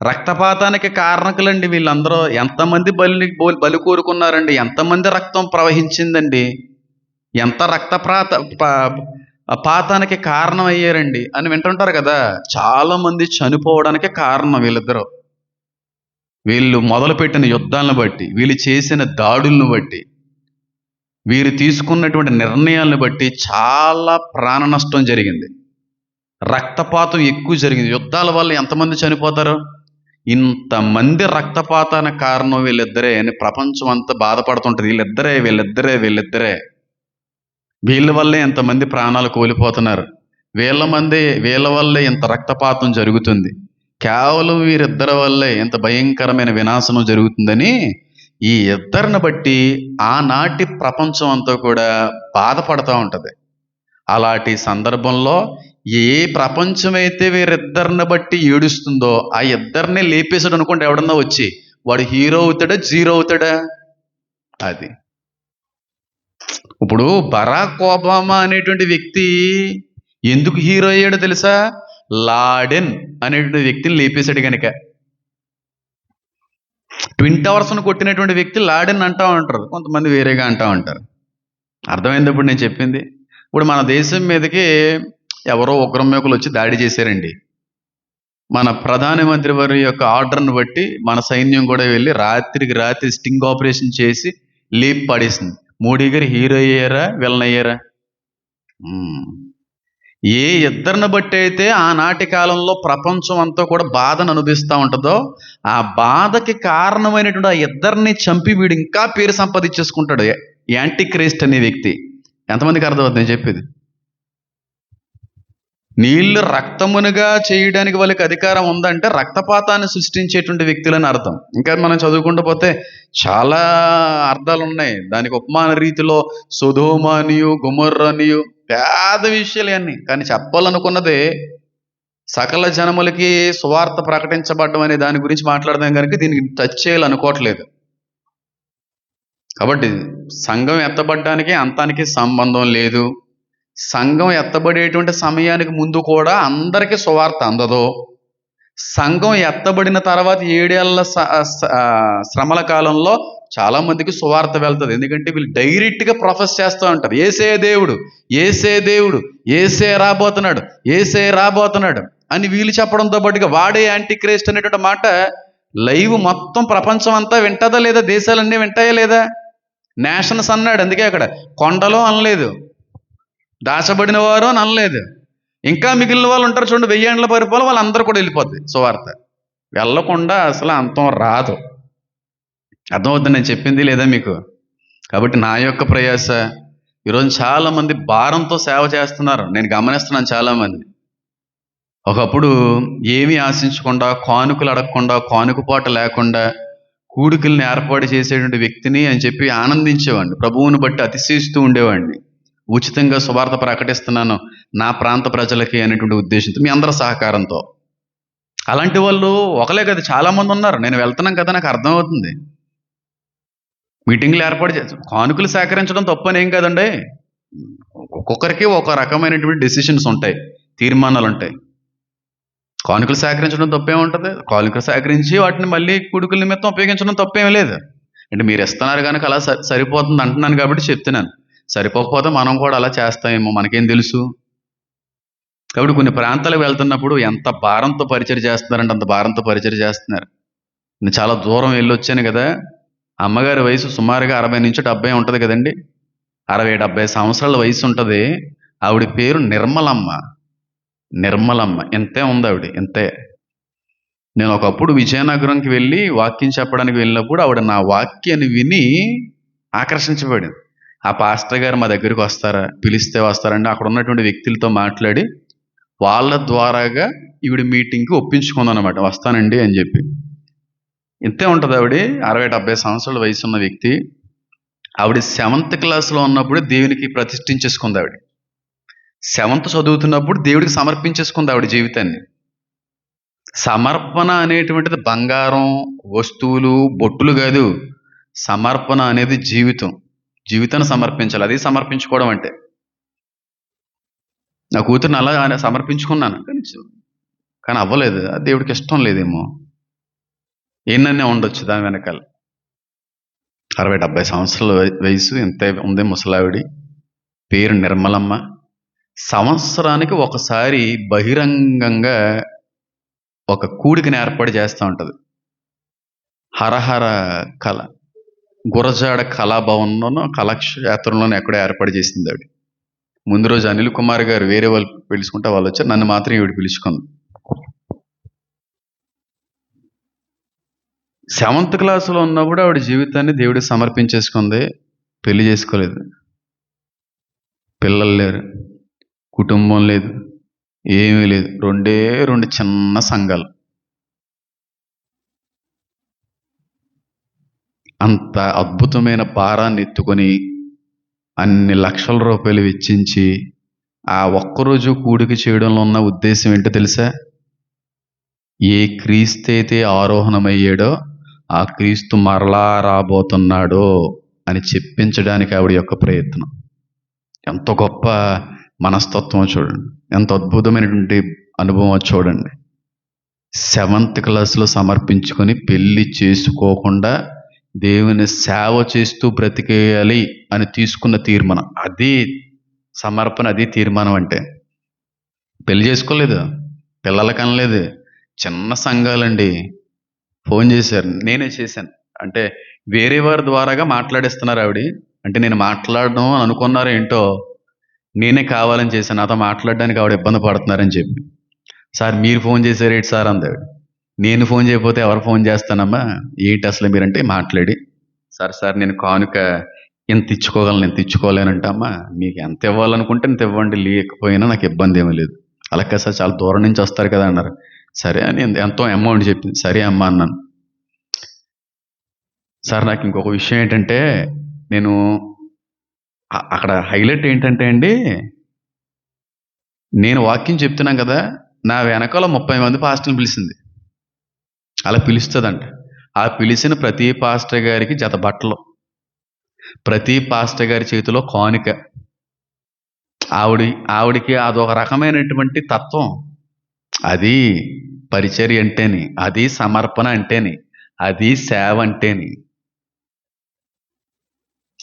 రక్తపాతానికి కారణకులండి వీళ్ళందరూ. ఎంతమంది బలి కోరుకున్నారండి? ఎంతమంది రక్తం ప్రవహించిందండి? ఎంత పాతానికి కారణం అయ్యారండి అని వింటుంటారు కదా. చాలా మంది చనిపోవడానికి కారణం వీళ్ళిద్దరూ. వీళ్ళు మొదలుపెట్టిన యుద్ధాలను బట్టి, వీళ్ళు చేసిన దాడులను బట్టి, వీరు తీసుకున్నటువంటి నిర్ణయాలను బట్టి చాలా ప్రాణ నష్టం జరిగింది. రక్తపాతం ఎక్కువ జరిగింది. యుద్ధాల వల్ల ఎంతమంది చనిపోతారు? ఇంతమంది రక్తపాతానికి కారణం వీళ్ళిద్దరే అని ప్రపంచం అంతా బాధపడుతుంటుంది. వీళ్ళిద్దరే వీళ్ళ వల్లే ఎంతమంది ప్రాణాలు కోల్పోతున్నారు. వీళ్ళ వల్లే ఇంత రక్తపాతం జరుగుతుంది. కేవలం వీరిద్దరి వల్లే ఇంత భయంకరమైన వినాశనం జరుగుతుందని ఈ ఇద్దరిని బట్టి ఆనాటి ప్రపంచం అంతా కూడా బాధపడుతూ ఉంటుంది. అలాంటి సందర్భంలో ఏ ప్రపంచమైతే వీరిద్దరిని బట్టి ఏడుస్తుందో ఆ ఇద్దరిని లేపేసాడు అనుకోండి. ఎవడన్నా వచ్చి వాడు హీరో అవుతాడా, జీరో అవుతాడా? అది ఇప్పుడు బరాక్ ఒబామా అనేటువంటి వ్యక్తి ఎందుకు హీరో అయ్యాడో తెలుసా? లాడెన్ అనేటువంటి వ్యక్తిని లేపేశాడు కనుక. ట్విన్ టవర్స్ను కొట్టినటువంటి వ్యక్తి లాడెన్ అంటా ఉంటారు, కొంతమంది వేరేగా అంటా ఉంటారు. అర్థమైంది ఇప్పుడు నేను చెప్పింది? ఇప్పుడు మన దేశం మీదకి ఎవరో ఉగ్రమేకులు వచ్చి దాడి చేశారండి. మన ప్రధానమంత్రి వారి యొక్క ఆర్డర్ను బట్టి మన సైన్యం కూడా వెళ్ళి రాత్రికి రాత్రి స్టింగ్ ఆపరేషన్ చేసి లేపి పడేసింది. మోడీ గారు హీరో అయ్యారా, విలన్ అయ్యారా? ఏ ఇద్దరిని బట్టి అయితే ఆనాటి కాలంలో ప్రపంచం అంతా కూడా బాధను అనుభవిస్తూ ఉంటుందో, ఆ బాధకి కారణమైనటువంటి ఆ ఇద్దరిని చంపి వీడు ఇంకా పేరు సంపాదించేసుకుంటాడు యాంటీ క్రైస్ట్ అనే వ్యక్తి. ఎంతమందికి అర్థమవుతుంది నేను చెప్పేది? నీళ్లు రక్తమునుగా చేయడానికి వాళ్ళకి అధికారం ఉందంటే రక్తపాతాన్ని సృష్టించేటువంటి వ్యక్తులని అర్థం. ఇంకా మనం చదువుకుంటూ పోతే చాలా అర్థాలు ఉన్నాయి. దానికి ఉపమాన రీతిలో సొదొమనియు గొమొర్రానియు పేద విషయాలు అన్నీ. కానీ చెప్పాలనుకున్నదే సకల జనములకి సువార్త ప్రకటించబడ్డం అనే దాని గురించి మాట్లాడదాం కనుక దీనికి టచ్ చేయాలనుకోవట్లేదు. కాబట్టి సంఘం ఎత్తబడ్డానికి అంతానికి సంబంధం లేదు. సంఘం ఎత్తబడేటువంటి సమయానికి ముందు కూడా అందరికీ సువార్త అందదు. సంఘం ఎత్తబడిన తర్వాత 7 ఏళ్ల శ్రమల కాలంలో చాలా మందికి సువార్త వెళ్తుంది. ఎందుకంటే వీళ్ళు డైరెక్ట్గా ప్రొఫెస్ చేస్తూ ఉంటారు, ఏసే దేవుడు, ఏసే దేవుడు, ఏసే రాబోతున్నాడు, ఏసే రాబోతున్నాడు అని వీళ్ళు చెప్పడంతో పాటుగా వాడే యాంటీ క్రైస్ట్ అనేటువంటి మాట లైవ్ మొత్తం ప్రపంచం అంతా వింటదా లేదా? దేశాలన్నీ వింటాయా లేదా? నేషన్స్ అన్నాడు, అందుకే అక్కడ కొండలో అనలేదు, దాచబడిన వారు అని అనలేదు. ఇంకా మిగిలిన వాళ్ళు ఉంటారు చూడండి, 1000 ఏండ్ల పరిపాలన, వాళ్ళందరూ కూడా వెళ్ళిపోద్ది సువార్త. వెళ్ళకుండా అసలు అంతం రాదు. అర్థమవుతుంది నేను చెప్పింది లేదా మీకు? కాబట్టి నా యొక్క ప్రయాస, ఈరోజు చాలామంది భారంతో సేవ చేస్తున్నారు, నేను గమనిస్తున్నాను. చాలామంది ఒకప్పుడు ఏమీ ఆశించకుండా, కానుకలు అడగకుండా, కానుకపాట లేకుండా కూడికల్ని ఏర్పాటు చేసేటువంటి వ్యక్తిని అని చెప్పి ఆనందించేవాడిని, ప్రభువుని బట్టి అతిశయిస్తూ ఉండేవాడిని. ఉచితంగా సువార్త ప్రకటిస్తున్నాను నా ప్రాంత ప్రజలకి అనేటువంటి ఉద్దేశంతో, మీ అందరి సహకారంతో. అలాంటి వాళ్ళు ఒకలే కదా, చాలామంది ఉన్నారు. నేను వెళ్తున్నాం కదా, నాకు అర్థమవుతుంది. మీటింగ్లు ఏర్పాటు కానుకలు సేకరించడం తప్పనేం కదండి. ఒక్కొక్కరికి ఒక రకమైనటువంటి డెసిషన్స్ ఉంటాయి, తీర్మానాలు ఉంటాయి. కానుకలు సేకరించడం తప్పేముంటుంది? కానుకలు సేకరించి వాటిని మళ్ళీ కుడుకుల నిమిత్తం ఉపయోగించడం తప్పేమీ లేదు. అంటే మీరు ఇస్తున్నారు కనుక అలా సరిపోతుంది అంటున్నాను కాబట్టి చెప్తున్నాను. సరిపోకపోతే మనం కూడా అలా చేస్తామేమో, మనకేం తెలుసు? కాబట్టి కొన్ని ప్రాంతాలకు వెళ్తున్నప్పుడు ఎంత భారంతో పరిచయం చేస్తున్నారంటే అంత భారంతో పరిచయం చేస్తున్నారు. నేను చాలా దూరం వెళ్ళి వచ్చాను కదా. అమ్మగారి వయసు సుమారుగా 60 నుంచి 70 ఉంటుంది కదండి. 60-70 సంవత్సరాల వయసు ఉంటుంది. ఆవిడ పేరు నిర్మలమ్మ. నిర్మలమ్మ ఎంతే ఉంది ఆవిడ, ఎంతే. నేను ఒకప్పుడు విజయనగరంకి వెళ్ళి వాక్యం చెప్పడానికి వెళ్ళినప్పుడు ఆవిడ నా వాక్యాన్ని విని ఆకర్షించబడింది. ఆ పాస్టర్ గారు మా దగ్గరికి వస్తారా, పిలిస్తే వస్తారండి. అక్కడ ఉన్నటువంటి వ్యక్తులతో మాట్లాడి వాళ్ళ ద్వారాగా ఈవిడ మీటింగ్కి ఒప్పించుకుందాం అనమాట, వస్తానండి అని చెప్పి. ఇంతే ఉంటుంది ఆవిడ, 60-70 సంవత్సరాల వయసు ఉన్న వ్యక్తి. ఆవిడ 7th క్లాస్లో ఉన్నప్పుడు దేవునికి ప్రతిష్ఠించేసుకుంది. ఆవిడ 7th చదువుతున్నప్పుడు దేవుడికి సమర్పించేసుకుంది ఆవిడ జీవితాన్ని. సమర్పణ అనేటువంటిది బంగారం, వస్తువులు, బొట్టులు కాదు. సమర్పణ అనేది జీవితాన్ని సమర్పించాలి. అది సమర్పించుకోవడం అంటే. నా కూతురుని అలా సమర్పించుకున్నాను, కానీ అవ్వలేదు. దేవుడికి ఇష్టం లేదేమో, ఏనన్నా ఉండొచ్చు దాని వెనకాల. 60-70 సంవత్సరాల వయసు ఎంత ఉంది ముసలావిడి. పేరు నిర్మలమ్మ. సంవత్సరానికి ఒకసారి బహిరంగంగా ఒక కూడికని ఏర్పాటు చేస్తూ ఉంటుంది. హరహర కళ గురజాడ కళాభవన్లోనో కళాక్షేత్రంలోనో ఎక్కడో ఏర్పాటు చేసింది ఆవిడ. ముందు రోజు అనిల్ కుమార్ గారు వేరే వాళ్ళు పిలుచుకుంటే వాళ్ళు వచ్చారు, నన్ను మాత్రం ఈవిడ పిలుచుకుంది. 7th క్లాసులో ఉన్నప్పుడు ఆవిడ జీవితాన్ని దేవుడికి సమర్పించేసుకుంది. పెళ్లి చేసుకోలేదు, పిల్లలు లేరు, కుటుంబం లేదు, ఏమీ లేదు. 2 చిన్న సంఘాలు. అంత అద్భుతమైన భారాన్ని ఎత్తుకొని అన్ని లక్షల రూపాయలు వెచ్చించి ఆ ఒక్కరోజు కూడిక చేయడంలో ఉన్న ఉద్దేశం ఏంటో తెలుసా? ఏ క్రీస్తు అయితే ఆరోహణమయ్యాడో ఆ క్రీస్తు మరలా రాబోతున్నాడో అని చెప్పించడానికి ఆవిడ యొక్క ప్రయత్నం. ఎంత గొప్ప మనస్తత్వం చూడండి, ఎంత అద్భుతమైనటువంటి అనుభవం చూడండి. 7th క్లాస్లో సమర్పించుకొని పెళ్లి చేసుకోకుండా దేవుని సేవ చేస్తూ బ్రతికేయాలి అని తీసుకున్న తీర్మానం, అది సమర్పణ, అది తీర్మానం. అంటే పెళ్లి చేసుకోలేదు, పిల్లలు కనలేదు, చిన్న సంఘాలండి. ఫోన్ చేశారు, నేనే చేశాను. అంటే వేరే వారి ద్వారాగా మాట్లాడేస్తున్నారు ఆవిడ. అంటే నేను మాట్లాడడం అని అనుకున్నారో ఏంటో, నేనే కావాలని చేశాను. నాతో మాట్లాడడానికి ఆవిడ ఇబ్బంది పడుతున్నారని చెప్పి, సార్ మీరు ఫోన్ చేశారు ఏంటి సార్ అంది ఆవిడ. నేను ఫోన్ చేయకపోతే ఎవరు ఫోన్ చేస్తానమ్మా, ఏంటి అసలు మీరంటే మాట్లాడి, సార్ నేను కానుక ఎంత ఇచ్చుకోగలను, ఎంత ఇచ్చుకోలేనంటే, అమ్మా మీకు ఎంత ఇవ్వాలనుకుంటే ఎంత ఇవ్వండి, లేకపోయినా నాకు ఇబ్బంది ఏమీ లేదు. అలా కదా సార్, చాలా దూరం నుంచి వస్తారు కదా అన్నారు. సరే అని ఎంతో అమౌంట్ చెప్పింది. సరే అమ్మా అన్నాను. సార్ నాకు ఇంకొక విషయం ఏంటంటే, నేను అక్కడ హైలైట్ ఏంటంటే అండి, నేను వాక్యం చెప్తున్నాను కదా, నా వెనకాల 30 మంది పాస్టర్ని పిలిచింది. అలా పిలుస్తుందంట. ఆ పిలిచిన ప్రతి పాస్టర్ గారికి జత బట్టలు, ప్రతి పాస్టర్ గారి చేతిలో కానుక. ఆవిడికి అదొక రకమైనటువంటి తత్వం. అది పరిచర్య అంటేని, అది సమర్పణ అంటేని, అది సేవ అంటేని.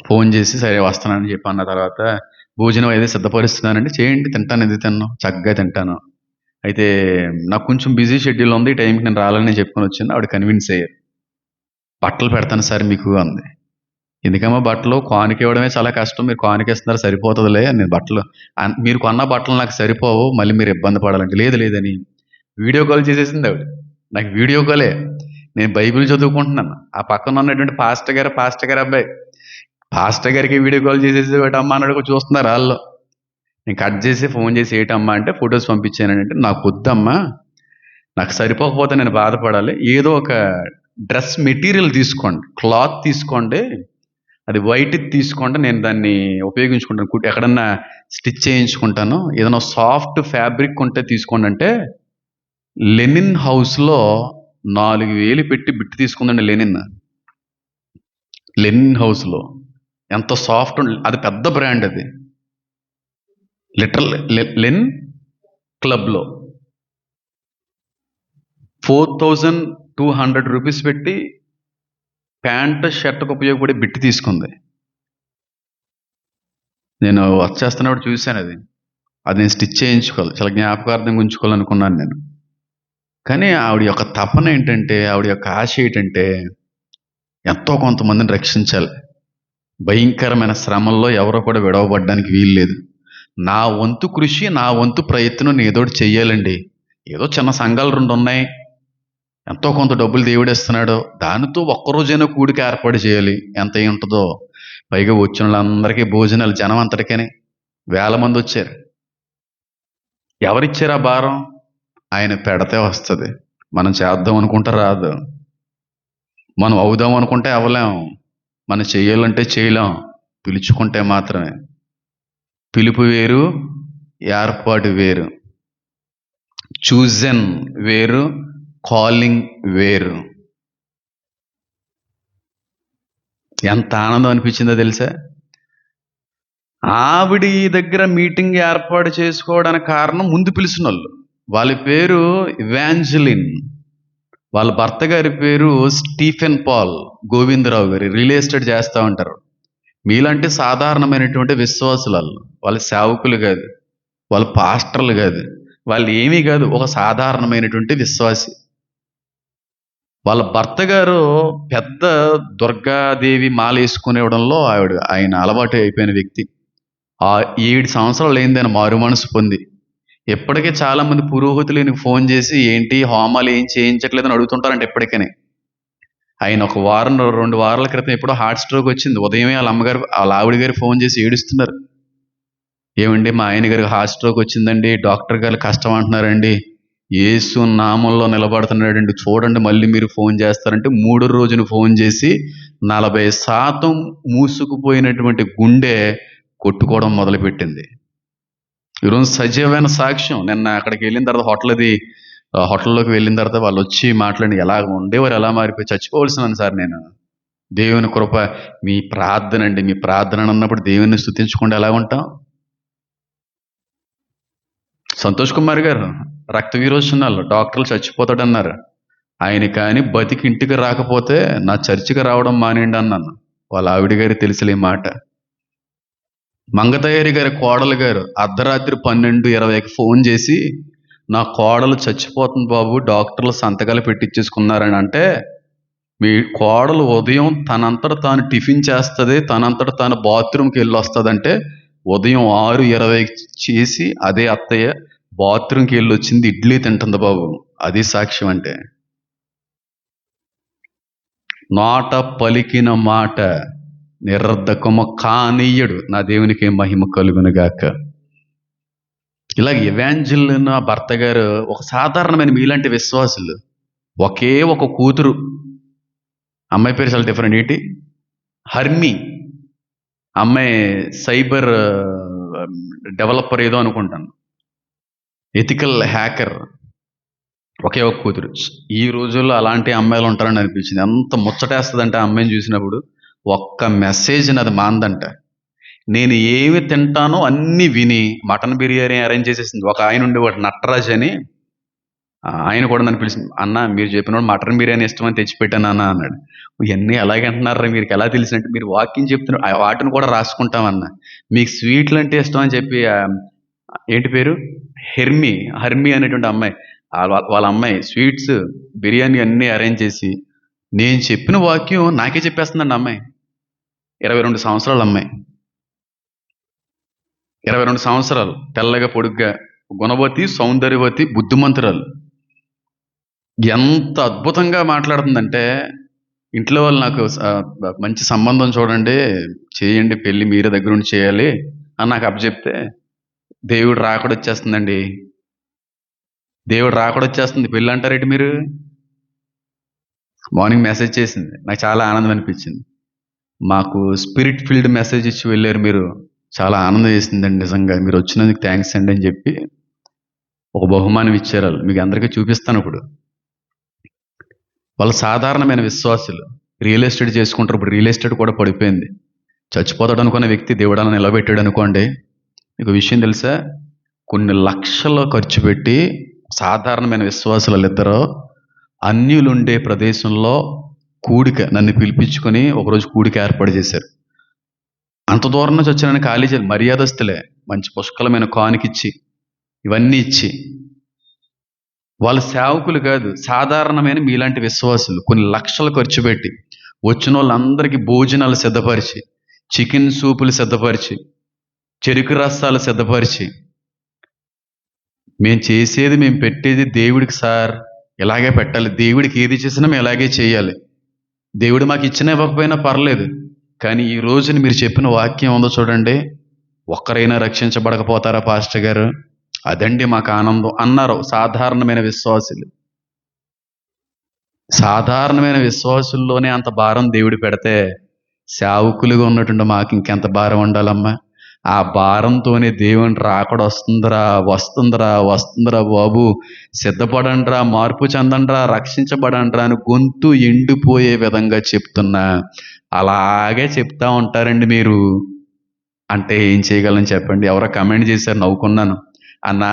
ఫోన్ చేసి సరే వస్తానని చెప్పి అన్న తర్వాత, భోజనం అయితే సిద్ధపరుస్తున్నానండి, చేయండి, తింటాను, ఎందుకు తిన్నాను, చక్కగా తింటాను. అయితే నాకు కొంచెం బిజీ షెడ్యూల్ ఉంది, ఈ టైంకి నేను రావాలని చెప్పుకొని వచ్చాను. ఆవిడ కన్విన్స్ అయ్యారు. బట్టలు పెడతాను సార్ మీకు అంది. ఎందుకమ్మా బట్టలు, కానుక ఇవ్వడమే చాలా కష్టం, మీరు కానుక ఇస్తున్నారు సరిపోతుందిలే. నేను బట్టలు, మీరు కొన్న బట్టలు నాకు సరిపోవు, మళ్ళీ మీరు ఇబ్బంది పడాలంటే, లేదని వీడియో కాల్ చేసేసింది ఆవిడ. నాకు వీడియో కాలే, నేను బైబిల్ చదువుకుంటున్నాను. ఆ పక్కన ఉన్నటువంటి పాస్టర్ గారి అబ్బాయి, పాస్టర్ గారికి వీడియో కాల్ చేసేసి ఏటమ్మా అన్నాడు, చూస్తున్నారు వాళ్ళు. నేను కట్ చేసి ఫోన్ చేసి ఏటమ్మా అంటే, ఫొటోస్ పంపించానంటే, నాకు వద్దమ్మా, నాకు సరిపోకపోతే నేను బాధపడాలి, ఏదో ఒక డ్రెస్ మెటీరియల్ తీసుకోండి, క్లాత్ తీసుకోండి, అది వైట్ తీసుకోండి, నేను దాన్ని ఉపయోగించుకుంటాను, ఎక్కడన్నా స్టిచ్ చేయించుకుంటాను, ఏదైనా సాఫ్ట్ ఫ్యాబ్రిక్ ఉంటే తీసుకోండి అంటే, లెనిన్ హౌస్లో 4,000 పెట్టి బిట్టి తీసుకుందండి. లెనిన్ హౌస్లో ఎంత సాఫ్ట్, అది పెద్ద బ్రాండ్, అది లిటరల్ లెనిన్ క్లబ్లో 4,200 రూపీస్ పెట్టి ప్యాంట్ షర్ట్కి ఉపయోగపడే బిట్టి తీసుకుంది. నేను వర్క్ చేస్తున్నప్పుడు చూశాను అది నేను స్టిచ్ చేయించుకోవాలి, చాలా జ్ఞాపకార్థంగా ఉంచుకోవాలనుకున్నాను నేను. కానీ ఆవిడ యొక్క తపన ఏంటంటే, ఆవిడ యొక్క ఆశ ఏంటంటే, ఎంతో కొంతమందిని రక్షించాలి. భయంకరమైన శ్రమల్లో ఎవరో కూడా విడవబడ్డానికి వీలు లేదు. నా వంతు కృషి, నా వంతు ప్రయత్నం నేను ఏదోటి చెయ్యాలండి. ఏదో చిన్న సంఘాలు 2 ఉన్నాయి, ఎంతో కొంత డబ్బులు దేవుడు ఇస్తున్నాడు, దానితో ఒక్కరోజైనా కూడికి ఏర్పాటు చేయాలి, ఎంత ఉంటుందో. పైగా వచ్చిన వాళ్ళందరికీ భోజనాలు, జనం అంతటికని 1000 మంది వచ్చారు. ఎవరిచ్చారు ఆ భారం? ఆయన పెడితే వస్తుంది, మనం చేద్దాం అనుకుంటే రాదు, మనం అవుదాం అనుకుంటే అవ్వలేం, మనం చేయాలంటే చేయలేం, పిలుచుకుంటే మాత్రమే. పిలుపు వేరు, ఏర్పాటు వేరు, చూజన్ వేరు, కాలింగ్ వేరు. ఎంత ఆనందం అనిపించిందో తెలుసా? ఆవిడ దగ్గర మీటింగ్ ఏర్పాటు చేసుకోవడానికి కారణం, ముందు పిలిచిన వాళ్ళ పేరు ఇవాంజలిన్, వాళ్ళ భర్త గారి పేరు స్టీఫెన్ పాల్ గోవిందరావు గారు, రియల్ ఎస్టేట్ చేస్తూ ఉంటారు. మీలాంటి సాధారణమైనటువంటి విశ్వాసులు, వాళ్ళ సేవకులు కాదు, వాళ్ళ పాస్టర్లు కాదు, వాళ్ళు ఏమీ కాదు, ఒక సాధారణమైనటువంటి విశ్వాసి. వాళ్ళ భర్త గారు పెద్ద దుర్గాదేవి మాల వేసుకునేవడంలో ఆయన అలవాటు అయిపోయిన వ్యక్తి. 7 సంవత్సరాలు అయిందని మారు మనసు పొంది, ఎప్పటికీ చాలా మంది పురోహితులు ఈయనకు ఫోన్ చేసి, ఏంటి హోమాలు ఏం చేయించట్లేదని అడుగుతుంటారంటే ఎప్పటికని. ఆయన 1 వారం 2 వారాల క్రితం ఎప్పుడో హార్ట్ స్ట్రోక్ వచ్చింది. ఉదయమే వాళ్ళ ఆవిడ గారు ఫోన్ చేసి ఏడుస్తున్నారు, ఏమండి మా ఆయన గారికి హార్ట్ స్ట్రోక్ వచ్చిందండి, డాక్టర్ గారు కష్టం అంటున్నారండి, యేసు నామంలో నిలబడుతున్నాడండి, చూడండి మళ్ళీ మీరు ఫోన్ చేస్తారంటే, 3 రోజున ఫోన్ చేసి 40% మూసుకుపోయినటువంటి గుండె కొట్టుకోవడం మొదలుపెట్టింది. ఈరోజు సజీవమైన సాక్ష్యం. నిన్న అక్కడికి వెళ్ళిన తర్వాత హోటల్లోకి వెళ్ళిన తర్వాత వాళ్ళు వచ్చి మాట్లాడి, ఎలా ఉండేవారు, ఎలా మారిపోయి చచ్చిపోవలసినాను సార్ నేను. దేవుని కృప, మీ ప్రార్థన అండి, మీ ప్రార్థన అన్నప్పుడు దేవుని స్తుతించకుండా ఎలా ఉంటాం? సంతోష్ కుమార్ గారు రక్త విరోచనాలు డాక్టర్లు చచ్చిపోతాడన్నారు. ఆయన కానీ బతికి ఇంటికి రాకపోతే నా చర్చికి రావడం మానేయండి అన్నాను. వాళ్ళ ఆవిడ గారి తెలుసులే ఈ మాట. మంగతయ్యరి గారి కోడలు గారు అర్ధరాత్రి 12:20కి ఫోన్ చేసి, నా కోడలు చచ్చిపోతుంది బాబు, డాక్టర్లు సంతకాలు పెట్టించేసుకున్నారని అంటే, మీ కోడలు ఉదయం తనంతట తాను టిఫిన్ చేస్తుంది, తనంతట తాను బాత్రూమ్కి వెళ్ళి వస్తుందంటే ఉదయం 6:20కి చేసి అదే అత్తయ్య బాత్రూమ్కి వెళ్ళి వచ్చింది ఇడ్లీ తింటుంది బాబు. అది సాక్ష్యం అంటే. నోట పలికిన మాట నిరర్ధకము కానీయడు, నా దేవునికి మహిమ కలుగునుగాక. ఇలాగ ఎవాంజల్ నా భర్త గారు ఒక సాధారణమైన మీలాంటి విశ్వాసులు. ఒకే ఒక కూతురు, అమ్మాయి పేరు చాలా డిఫరెంట్. ఏంటి? హర్మి. అమ్మాయి సైబర్ డెవలపర్ ఏదో అనుకుంటాను, ఎథికల్ హ్యాకర్. ఒకే ఒక కూతురు. ఈ రోజుల్లో అలాంటి అమ్మాయిలు ఉంటారని అనిపించింది. ఎంత ముచ్చటేస్తుందంటే ఆ అమ్మాయిని చూసినప్పుడు. ఒక్క మెసేజ్ నాది మాందంట. నేను ఏమి తింటానో అన్నీ విని మటన్ బిర్యానీ అరేంజ్ చేసేసింది. ఒక ఆయన ఉండేవాడు నటరాజ్ అని, ఆయన కూడా నన్ను పిలిచింది. అన్న మీరు చెప్పినప్పుడు మటన్ బిర్యానీ ఇష్టమని తెచ్చిపెట్టాను అన్న అన్నాడు. ఇవన్నీ ఎలాగే అంటున్నారా, మీకు ఎలా తెలిసినట్టు? మీరు వాకింగ్ చెప్తున్నారు, వాటిని కూడా రాసుకుంటామన్న. మీకు స్వీట్లు అంటే ఇష్టం అని చెప్పి ఏంటి పేరు, హర్మి అనేటువంటి అమ్మాయి, వాళ్ళ అమ్మాయి స్వీట్స్ బిర్యానీ అన్నీ అరేంజ్ చేసి నేను చెప్పిన వాక్యం నాకే చెప్పేస్తుందండి అమ్మాయి. 22 సంవత్సరాల అమ్మాయి, 22 సంవత్సరాలు, తెల్లగా పొడుగ్గా, గుణవతి, సౌందర్యవతి, బుద్ధిమంతురాలు. ఎంత అద్భుతంగా మాట్లాడుతుందంటే, ఇంట్లో వాళ్ళు నాకు మంచి సంబంధం చూడండి, చేయండి పెళ్ళి, మీరే దగ్గర ఉండి చేయాలి అని నాకు అప్పచెప్తే, దేవుడు రాకడొచ్చేస్తుందండి. దేవుడు రాకడొచ్చేస్తుంది, పెళ్ళి అంటారేంటి మీరు? మార్నింగ్ మెసేజ్ చేసింది, నాకు చాలా ఆనందం అనిపించింది. మాకు స్పిరిట్ ఫీల్డ్ మెసేజ్ ఇచ్చి వెళ్ళారు మీరు, చాలా ఆనందం వేసిందండి, నిజంగా మీరు వచ్చినందుకు థ్యాంక్స్ అండి అని చెప్పి ఒక బహుమానం ఇచ్చారు. మీకు అందరికీ చూపిస్తాను ఇప్పుడు. వాళ్ళు సాధారణమైన విశ్వాసులు, రియల్ ఎస్టేట్ చేసుకుంటారు. ఇప్పుడు రియల్ ఎస్టేట్ కూడా పడిపోయింది. చచ్చిపోతాడు అనుకున్న వ్యక్తి దేవుడు అలా నిలబెట్టాడు అనుకోండి. మీకు విషయం తెలుసా, కొన్ని లక్షలు ఖర్చు పెట్టి సాధారణమైన విశ్వాసులు ఇద్దరు అన్యులుండే ప్రదేశంలో కూడిక నన్ను పిలిపించుకొని ఒకరోజు కూడిక ఏర్పాటు చేశారు. అంత దూరం నుంచి వచ్చిన ఖాళీ చేయాలి, మర్యాదస్తులే, మంచి పుష్కలమైన కానుకిచ్చి ఇవన్నీ ఇచ్చి. వాళ్ళు సేవకులు కాదు, సాధారణమైన మీలాంటి విశ్వాసులు. కొన్ని లక్షలు ఖర్చు పెట్టి వచ్చిన వాళ్ళందరికీ భోజనాలు సిద్ధపరిచి, చికెన్ సూపులు సిద్ధపరిచి, చెరుకు రసాలు సిద్ధపరిచి, మేము పెట్టేది దేవుడికి సార్, ఇలాగే పెట్టాలి, దేవుడికి ఏది చేసినా మేము ఇలాగే చేయాలి, దేవుడు మాకు ఇచ్చినా ఇవ్వకపోయినా పర్లేదు, కానీ ఈ రోజున మీరు చెప్పిన వాక్యం ఉందో చూడండి, ఒక్కరైనా రక్షించబడకపోతారా పాస్టర్ గారు, అదండి మాకు ఆనందం అన్నారు సాధారణమైన విశ్వాసులు. సాధారణమైన విశ్వాసుల్లోనే అంత భారం దేవుడు పెడితే, సేవకులుగా ఉన్నటువంటి మాకు ఇంకెంత భారం ఉండాలమ్మా? ఆ భారంతోనే దేవుని రాకడ వస్తుందిరా బాబు, సిద్ధపడండ్రా, మార్పు చెందండ్రా, రక్షించబడండ్రా అని గొంతు ఎండిపోయే విధంగా చెప్తున్నా. అలాగే చెప్తా ఉంటారండి మీరు. అంటే ఏం చేయగలను చెప్పండి? ఎవరో కమెంట్ చేశారు, నవ్వుకున్నాను. అన్న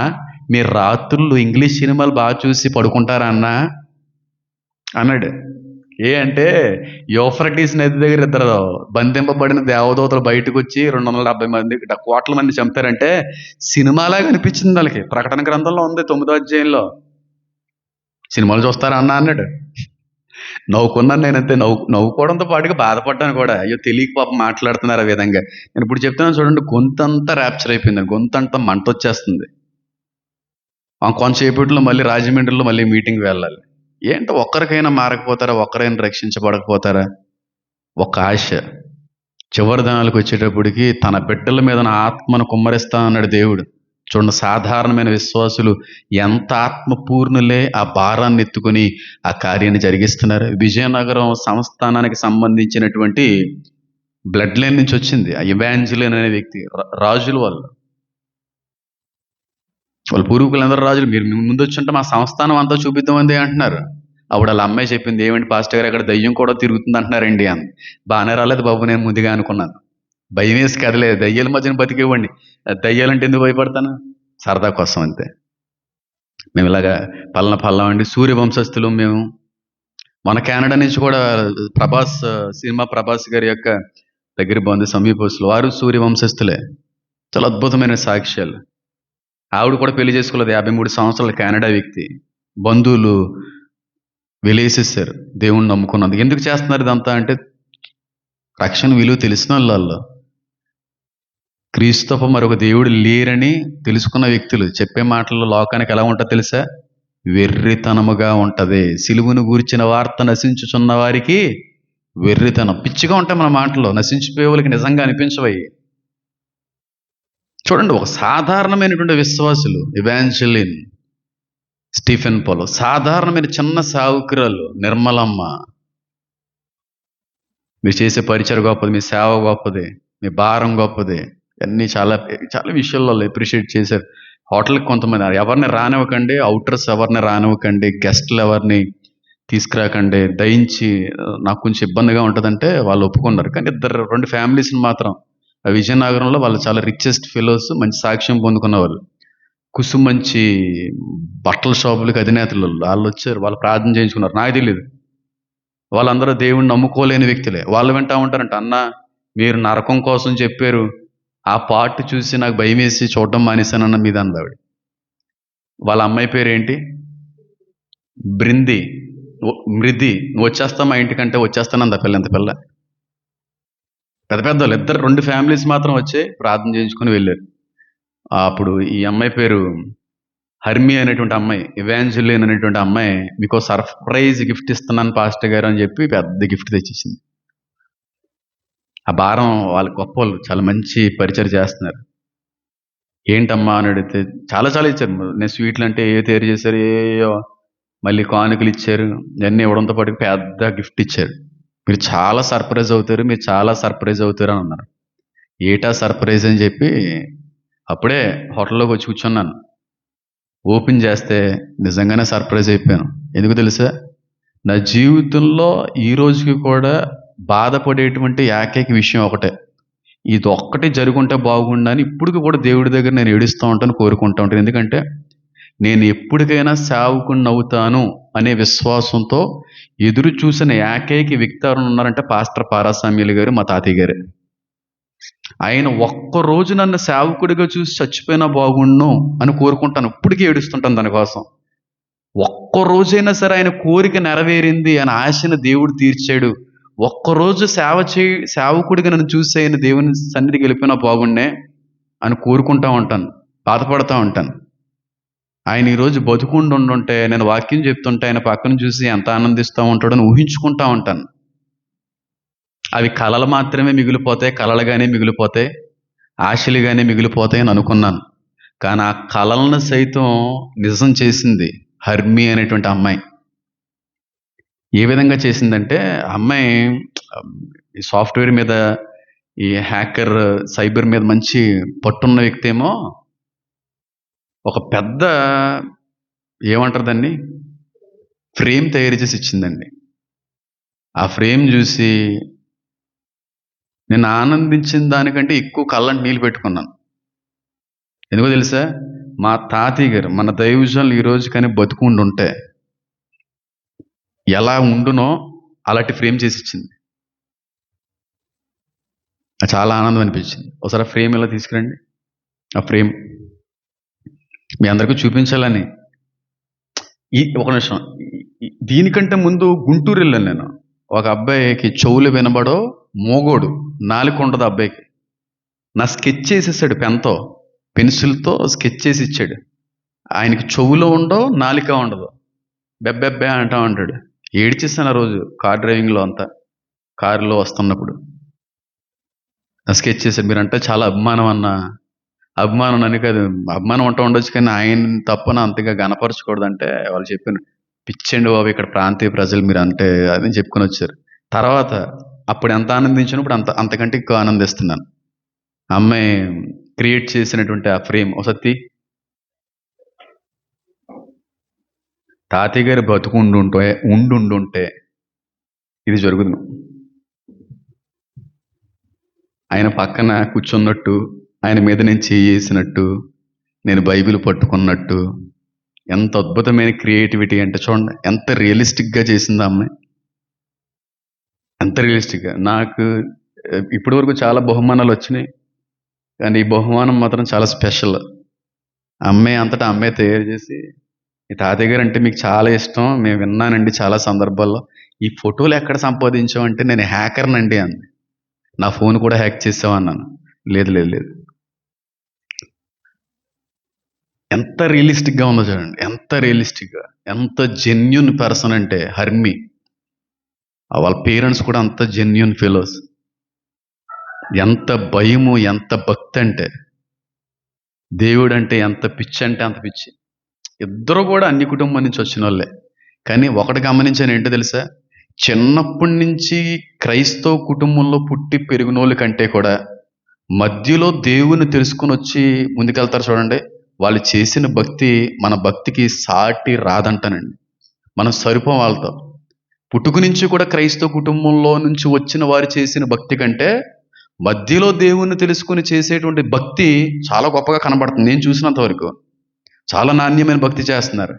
మీరు రాత్రులు ఇంగ్లీష్ సినిమాలు బాగా చూసి పడుకుంటారా అన్న అన్నాడు. అంటే యూఫ్రటీస్ నది దగ్గర ఇద్దరు బంధింపబడిన దేవదూతలు బయటకు వచ్చి 270 మంది, కోట్ల మంది చంపారంటే సినిమాలాగా అనిపించింది వాళ్ళకి. ప్రకటన గ్రంథంలో ఉంది 9వ అధ్యాయంలో. సినిమాలు చూస్తారా అన్న అన్నాడు. నవ్వుకున్నాను నేనంతే. నవ్వుకోవడంతో పాటుగా బాధపడ్డాను కూడా. అయ్యో తెలియక పాపం మాట్లాడుతున్నారు ఆ విధంగా. నేను ఇప్పుడు చెప్తున్నాను చూడండి, గొంతంతా ర్యాప్చర్ అయిపోయింది, గొంతంతా మంట వచ్చేస్తుంది. కొంతసేపట్లో మళ్ళీ రాజమండ్రిలో మళ్ళీ మీటింగ్ వెళ్ళాలి. ఏంటో ఒక్కరికైనా మారకపోతారా, ఒక్కరైనా రక్షించబడకపోతారా? ఒక ఆశ. చివరి దినాలకు వచ్చేటప్పటికి తన బిడ్డల మీద నా ఆత్మను కుమ్మరిస్తా అన్నాడు దేవుడు. చూడండి, సాధారణమైన విశ్వాసులు ఎంత ఆత్మపూర్ణులే ఆ భారాన్ని ఎత్తుకొని ఆ కార్యాన్ని జరిగిస్తున్నారు. విజయనగరం సంస్థానానికి సంబంధించినటువంటి బ్లడ్ లైన్ నుంచి వచ్చింది ఆ ఎవాంజలిన్ అనే వ్యక్తి. రాజులు వాళ్ళ పూర్వీకులందరూ రాజులు. మీరు ముందు వచ్చుంటే మా సంస్థానం అంతా చూపిద్దామంది అంటున్నారు. అప్పుడు వాళ్ళ అమ్మాయి చెప్పింది, ఏమండి పాస్టర్ గారు, అక్కడ దయ్యం కూడా తిరుగుతుంది అంటున్నారండి అని. బాగానే రాలేదు బాబు, నేను ముందుగా అనుకున్నాను. భయం వేసి కదలేదు, దయ్యాల మధ్యన బతికేవ్వండి, దయ్యాలంటే ఎందుకు భయపడతాను? సరదా కోసం అంతే. మేము ఇలాగా పల్లం అండి సూర్యవంశస్థులు మేము. మన కెనడా నుంచి కూడా ప్రభాస్ గారి యొక్క దగ్గర బంధు సమీపస్తులు వారు సూర్యవంశస్థులే. చాలా అద్భుతమైన సాక్ష్యాలు. ఆవిడ కూడా పెళ్లి చేసుకోలేదు, 53 సంవత్సరాల కెనడా వ్యక్తి. బంధువులు వెలేసేసారు దేవుణ్ణి నమ్ముకున్నందుకు. ఎందుకు చేస్తున్నారు ఇదంతా అంటే రక్షణ విలువ తెలిసిన వాళ్ళు, క్రీస్తు తప్ప మరొక దేవుడు లేరని తెలుసుకున్న వ్యక్తులు. చెప్పే మాటల్లో లోకానికి ఎలా ఉంటుందో తెలుసా? వెర్రితనముగా ఉంటది. సిలువును గూర్చిన వార్త నశించుచున్న వారికి వెర్రితనం. పిచ్చిగా ఉంటాయి మన మాటల్లో, నశించిపోయే వాళ్ళకి నిజంగా అనిపించవయి. చూడండి, ఒక సాధారణమైనటువంటి విశ్వాసులు, ఎవాంజలిన్, స్టీఫెన్ పోలో, సాధారణమైన చిన్న సావుకురాలు నిర్మలమ్మ. మీరు చేసే పరిచయం గొప్పది, మీ సేవ గొప్పది, మీ భారం గొప్పది, అన్నీ చాలా చాలా విషయాల్లో అప్రిషియేట్ చేశారు. హోటల్కి కొంతమంది ఎవరిని రానివ్వకండి, అవుటర్స్ ఎవరిని రానివ్వకండి, గెస్ట్లు ఎవరిని తీసుకురాకండి, దయించి నాకు కొంచెం ఇబ్బందిగా ఉంటుందంటే వాళ్ళు ఒప్పుకున్నారు. కానీ 2 ఫ్యామిలీస్ని మాత్రం విజయనగరంలో వాళ్ళు చాలా రిచెస్ట్ ఫెలోస్, మంచి సాక్ష్యం పొందుకున్న వాళ్ళు, కుసుమంచి బట్టల షాపులకి అధినేతలు వాళ్ళు వచ్చారు. వాళ్ళు ప్రార్థన చేయించుకున్నారు. నాకు తెలియదు, వాళ్ళందరూ దేవుణ్ణి నమ్ముకోలేని వ్యక్తులే. వాళ్ళు వింటా ఉంటారంట, అన్న మీరు నరకం కోసం చెప్పారు, ఆ పార్ట్ చూసి నాకు భయం వేసి చూడడం మానేశానన్న మీద అందావిడ. వాళ్ళ అమ్మాయి పేరు ఏంటి? మృది. నువ్వు వచ్చేస్తా మా ఇంటికంటే వచ్చేస్తానంది ఆ పిల్ల. ఎంత పిల్ల, పెద్ద పెద్దవాళ్ళు ఇద్దరు 2 ఫ్యామిలీస్ మాత్రం వచ్చి ప్రార్థన చేయించుకొని వెళ్ళారు. అప్పుడు ఈ అమ్మాయి పేరు హర్మి అనేటువంటి అమ్మాయి, ఎవాంజలిన్ అనేటువంటి అమ్మాయి, మీకు సర్ప్రైజ్ గిఫ్ట్ ఇస్తున్నాను పాస్టర్ గారు అని చెప్పి పెద్ద గిఫ్ట్ తెచ్చిచ్చింది. ఆ భారం వాళ్ళ గొప్ప వాళ్ళు, చాలా మంచి పరిచయం చేస్తున్నారు. ఏంటమ్మా అని అడిగితే చాలా చాలా ఇచ్చారు. నేను స్వీట్లు అంటే ఏ తయారు చేశారు, ఏయో మళ్ళీ కానుకలు ఇచ్చారు, ఇవన్నీ ఇవ్వడంతో పాటు పెద్ద గిఫ్ట్ ఇచ్చారు. మీరు చాలా సర్ప్రైజ్ అవుతారు, మీరు చాలా సర్ప్రైజ్ అవుతారు అని అన్నారు. ఏటా సర్ప్రైజ్ అని చెప్పి అప్పుడే హోటల్లోకి వచ్చి కూర్చున్నాను. ఓపెన్ చేస్తే నిజంగానే సర్ప్రైజ్ అయిపోయాను. ఎందుకు తెలుసా? నా జీవితంలో ఈ రోజుకి కూడా బాధపడేటువంటి ఏకైక విషయం ఒకటే, ఇది ఒక్కటి జరుగుంటే బాగుండని ఇప్పటికి కూడా దేవుడి దగ్గర నేను ఏడుస్తూ ఉంటాను, కోరుకుంటూ ఉంటాను. ఎందుకంటే నేను ఎప్పటికైనా సేవకుడిని అవుతాను అనే విశ్వాసంతో ఎదురు చూసిన ఏకైక వ్యక్తి ఎవరు ఉన్నారంటే పాస్టర్ పారాసామ్యులు గారు, మా తాతయ్య గారు. ఆయన ఒక్కరోజు నన్ను సేవకుడిగా చూసి చచ్చిపోయినా బాగుండు అని కోరుకుంటాను. ఇప్పటికీ ఏడుస్తుంటాను దానికోసం. ఒక్కరోజైనా సరే ఆయన కోరిక నెరవేరింది, ఆయన ఆశను దేవుడు తీర్చాడు, ఒక్కరోజు సేవకుడిగా నన్ను చూసి ఆయన దేవుని సన్నిధికి వెళ్ళిపోయినా బాగుండే అని కోరుకుంటా ఉంటాను, బాధపడతా ఉంటాను. ఆయన ఈరోజు బతుకుండి ఉండుంటే, నేను వాక్యం చెప్తుంటే ఆయన పక్కన చూసి ఎంత ఆనందిస్తూ ఉంటాడని ఊహించుకుంటా ఉంటాను. అవి కలలు మాత్రమే మిగిలిపోతాయి, కలలుగానే మిగిలిపోతాయి, ఆశలుగానే మిగిలిపోతాయి అని అనుకున్నాను. కానీ ఆ కలలను సైతం నిజం చేసింది హర్మి అనేటువంటి అమ్మాయి. ఏ విధంగా చేసిందంటే, అమ్మాయి ఈ సాఫ్ట్వేర్ మీద, ఈ హ్యాకర్ సైబర్ మీద మంచి పట్టున్న వ్యక్తి ఏమో ఒక పెద్ద ఏమంటారు దాన్ని, ఫ్రేమ్ తయారు చేసి ఇచ్చిందండి. ఆ ఫ్రేమ్ చూసి నేను ఆనందించిన దానికంటే ఎక్కువ కళ్ళంటి నీళ్ళు పెట్టుకున్నాను. ఎందుకో తెలుసా? మా తాతయ్య గారు, మన దైవజనులు ఈరోజు కానీ బతుకుండి ఉంటే ఎలా ఉండునో అలాంటి ఫ్రేమ్ చేసి ఇచ్చింది. చాలా ఆనందం అనిపించింది. ఒకసారి ఆ ఫ్రేమ్ ఇలా తీసుకురండి. ఆ ఫ్రేమ్ మీ అందరికీ చూపించాలని. ఒక నిమిషం, దీనికంటే ముందు గుంటూరు వెళ్ళాను నేను. ఒక అబ్బాయికి చెవులు వినబడో, మోగోడు, నాలుక ఉండదు అబ్బాయికి. నా స్కెచ్ చేసేసాడు, పెన్సిల్తో స్కెచ్ చేసి ఇచ్చాడు. ఆయనకి చెవులో ఉండో, నాలిక ఉండదు, బెబ్బెబ్బే అంటా ఉంటాడు. ఏడ్చేసాను ఆ రోజు కార్ డ్రైవింగ్లో, అంతా కారులో వస్తున్నప్పుడు నా స్కెచ్ చేశాడు. మీరంటే చాలా అభిమానం అన్న. అభిమానం అని కాదు, అభిమానం అంటూ ఉండొచ్చు, కానీ ఆయన తప్పన అంతగా గనపరచకూడదంటే వాళ్ళు చెప్పాను, పిచ్చండి బాబు ఇక్కడ ప్రాంతీయ ప్రజలు మీరు అంటే అని చెప్పుకొని వచ్చారు. తర్వాత అప్పుడు ఎంత ఆనందించినప్పుడు అంతకంటే ఎక్కువ ఆనందిస్తున్నాను. అమ్మాయి క్రియేట్ చేసినటువంటి ఆ ఫ్రేమ్ ఒకసారి తాతయ్య గారు ఉండుంటే ఇది జరుగుతుంది. ఆయన పక్కన కూర్చున్నట్టు, ఆయన మీద నేను చేసినట్టు, నేను బైబిల్ పట్టుకున్నట్టు. ఎంత అద్భుతమైన క్రియేటివిటీ అంటే చూడండి, ఎంత రియలిస్టిక్గా చేసింది ఆ అమ్మాయి. ఎంత రియలిస్టిక్గా. నాకు ఇప్పటి వరకు చాలా బహుమానాలు వచ్చినాయి, కానీ ఈ బహుమానం మాత్రం చాలా స్పెషల్. అమ్మాయి అంతటా అమ్మాయి తయారు చేసి, మీ తాతయ్య గారు అంటే మీకు చాలా ఇష్టం, మేము విన్నానండి చాలా సందర్భాల్లో. ఈ ఫోటోలు ఎక్కడ సంపాదించావంటే నేను హ్యాకర్నండి అంది. నా ఫోన్ కూడా హ్యాక్ చేసావా అన్నాను. లేదు లేదు లేదు. ఎంత రియలిస్టిక్గా ఉందో చూడండి, ఎంత రియలిస్టిక్గా, ఎంత జెన్యున్ పర్సన్ అంటే హర్మి. వాళ్ళ పేరెంట్స్ కూడా అంత జెన్యున్ ఫెలోస్. ఎంత భయము, ఎంత భక్తి అంటే, దేవుడు అంటే ఎంత పిచ్చి అంటే అంత పిచ్చి. ఇద్దరు కూడా అన్ని కుటుంబం నుంచి వచ్చిన వాళ్ళే. కానీ ఒకటి గమనించాను, ఏంటో తెలుసా? చిన్నప్పటి నుంచి క్రైస్తవ కుటుంబంలో పుట్టి పెరిగినోళ్ళ కంటే కూడా మధ్యలో దేవుని తెలుసుకుని వచ్చి ముందుకెళ్తారు చూడండి, వాళ్ళు చేసిన భక్తి మన భక్తికి సాటి రాదంటానండి. మనం సరిపోం వాళ్ళతో. పుట్టుక నుంచి కూడా క్రైస్తవ కుటుంబంలో నుంచి వచ్చిన వారు చేసిన భక్తి కంటే మధ్యలో దేవుణ్ణి తెలుసుకుని చేసేటువంటి భక్తి చాలా గొప్పగా కనబడుతుంది. నేను చూసినంత వరకు చాలా నాణ్యమైన భక్తి చేస్తున్నారు,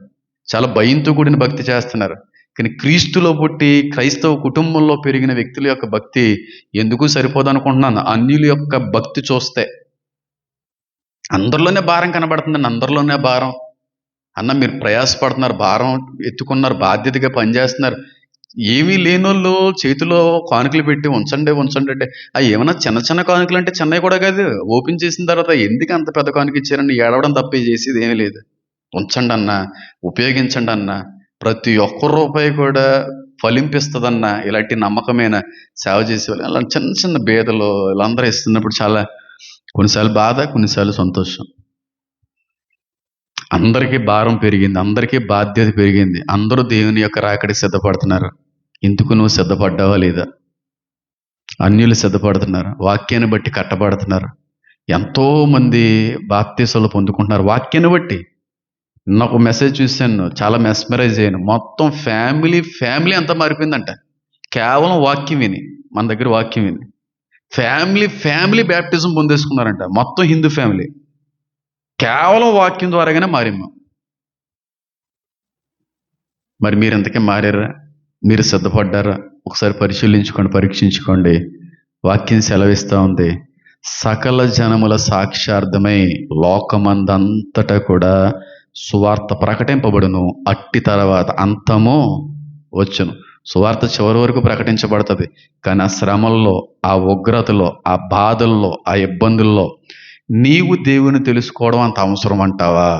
చాలా భయంతో కూడిన భక్తి చేస్తున్నారు. కానీ క్రీస్తులో పుట్టి క్రైస్తవ కుటుంబంలో పెరిగిన వ్యక్తుల యొక్క భక్తి ఎందుకు సరిపోదు అనుకుంటున్నాను. అన్యుల యొక్క భక్తి చూస్తే అందరిలోనే భారం కనబడుతుందండి. అందరిలోనే భారం. అన్న మీరు ప్రయాసపడుతున్నారు, భారం ఎత్తుకున్నారు, బాధ్యతగా పనిచేస్తున్నారు. ఏమీ లేనోళ్ళు చేతిలో కానుకలు పెట్టి ఉంచండి ఉంచండి అంటే, ఏమన్నా చిన్న చిన్న కానుకలు అంటే చిన్నవి కూడా కాదు. ఓపెన్ చేసిన తర్వాత ఎందుకు అంత పెద్ద కానుక ఇచ్చారని ఏడవడం తప్పే చేసేది ఏమీ లేదు. ఉంచండి అన్న, ఉపయోగించండి అన్న, ప్రతి ఒక్క రూపాయి కూడా ఫలింపిస్తుందన్న ఇలాంటి నమ్మకమైన సేవ చేసేవాళ్ళు. అలా చిన్న చిన్న బేదలు వీళ్ళందరూ ఇస్తున్నప్పుడు చాలా కొన్నిసార్లు బాధ, కొన్నిసార్లు సంతోషం. అందరికీ భారం పెరిగింది, అందరికీ బాధ్యత పెరిగింది. అందరూ దేవుని యొక్క రాకడికి సిద్ధపడుతున్నారు. ఇందుకు నువ్వు సిద్ధపడ్డావా లేదా? అన్యులు సిద్ధపడుతున్నారు, వాక్యాన్ని బట్టి కట్టబడుతున్నారు. ఎంతోమంది బాప్తీసాలు పొందుకుంటున్నారు వాక్యాన్ని బట్టి. నాకు మెసేజ్ చూశాను, చాలా మెస్మరైజ్ అయ్యాను. మొత్తం ఫ్యామిలీ అంతా మారిపోయిందంట, కేవలం వాక్యం విని. మన దగ్గర వాక్యం విని ఫ్యామిలీ బ్యాప్టిజం పొందేసుకున్నారంట. మొత్తం హిందూ ఫ్యామిలీ కేవలం వాక్యం ద్వారాగానే మారిమ్మ. మరి మీరు ఎంతకీ మారారా? మీరు సిద్ధపడ్డారా? ఒకసారి పరిశీలించుకోండి, పరీక్షించుకోండి. వాక్యం సెలవిస్తూ ఉంది, సకల జనముల సాక్ష్యార్థమై లోకమందంతటా కూడా సువార్త ప్రకటింపబడును, అట్టి తర్వాత అంతము వచ్చును. సువార్త చివరి వరకు ప్రకటించబడుతుంది. కానీ ఆ శ్రమల్లో, ఆ ఉగ్రతలో, ఆ బాధల్లో, ఆ ఇబ్బందుల్లో నీవు దేవుని తెలుసుకోవడం అంత అవసరం అంటావా?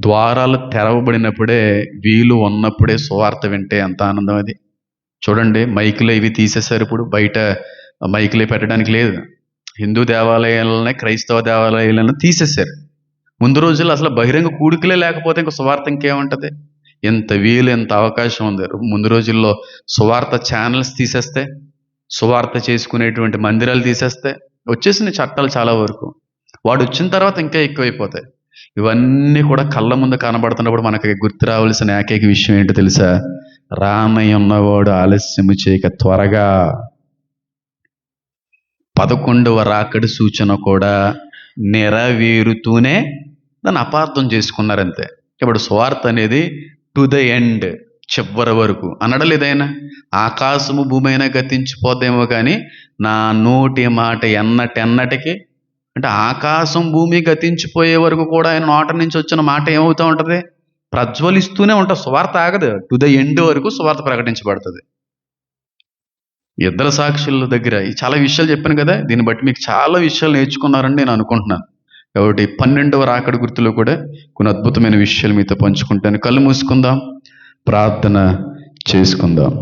ద్వారాలు తెరవబడినప్పుడే, వీలు ఉన్నప్పుడే సువార్త వింటే ఎంత ఆనందం అది. చూడండి, మైకులు ఇవి తీసేశారు. ఇప్పుడు బయట మైకులే పెట్టడానికి లేదు. హిందూ దేవాలయాలనే, క్రైస్తవ దేవాలయాలను తీసేశారు. ముందు రోజుల్లో అసలు బహిరంగ కూడికలే లేకపోతే ఇంక సువార్త ఇంకేముంటుంది? ఎంత వీలు, ఎంత అవకాశం ఉంది. ముందు రోజుల్లో సువార్త ఛానల్స్ తీసేస్తే, సువార్త చేసుకునేటువంటి మందిరాలు తీసేస్తే వచ్చేసిన చట్టాలు చాలా వరకు. వాడు వచ్చిన తర్వాత ఇంకా ఎక్కువైపోతాయి. ఇవన్నీ కూడా కళ్ళ ముందు కనబడుతున్నప్పుడు మనకి గుర్తు రావాల్సిన ఏకైక విషయం ఏంటో తెలుసా? రానయ్య ఉన్నవాడు ఆలస్యము చేయక త్వరగా. 11వ రాకడి సూచన కూడా నెరవేరుతూనే దాన్ని అపార్థం చేసుకున్నారంతే. ఇప్పుడు సువార్త అనేది టు ద ఎండ్, చివరి వరకు అనడలేదైనా. ఆకాశము భూమి అయినా గతించిపోద్దేమో కానీ నా నోటి మాట ఎన్నటెన్నటికి, అంటే ఆకాశం భూమి గతించిపోయే వరకు కూడా ఆయన నోట నుంచి వచ్చిన మాట ఏమవుతూ ఉంటుంది? ప్రజ్వలిస్తూనే ఉంటుంది. సువార్త ఆగదు. టు ద ఎండ్ వరకు సువార్త ప్రకటించబడుతుంది. ఇద్దరు సాక్షుల దగ్గర చాలా విషయాలు చెప్పాను కదా. దీన్ని బట్టి మీకు చాలా విషయాలు నేర్చుకున్నారని నేను అనుకుంటున్నాను. కాబట్టి 12వ రాకడి గుర్తులో కూడా కొన్ని అద్భుతమైన విషయాలు మీతో పంచుకుంటాను. కళ్ళు మూసుకుందాం, ప్రార్థన చేసుకుందాం.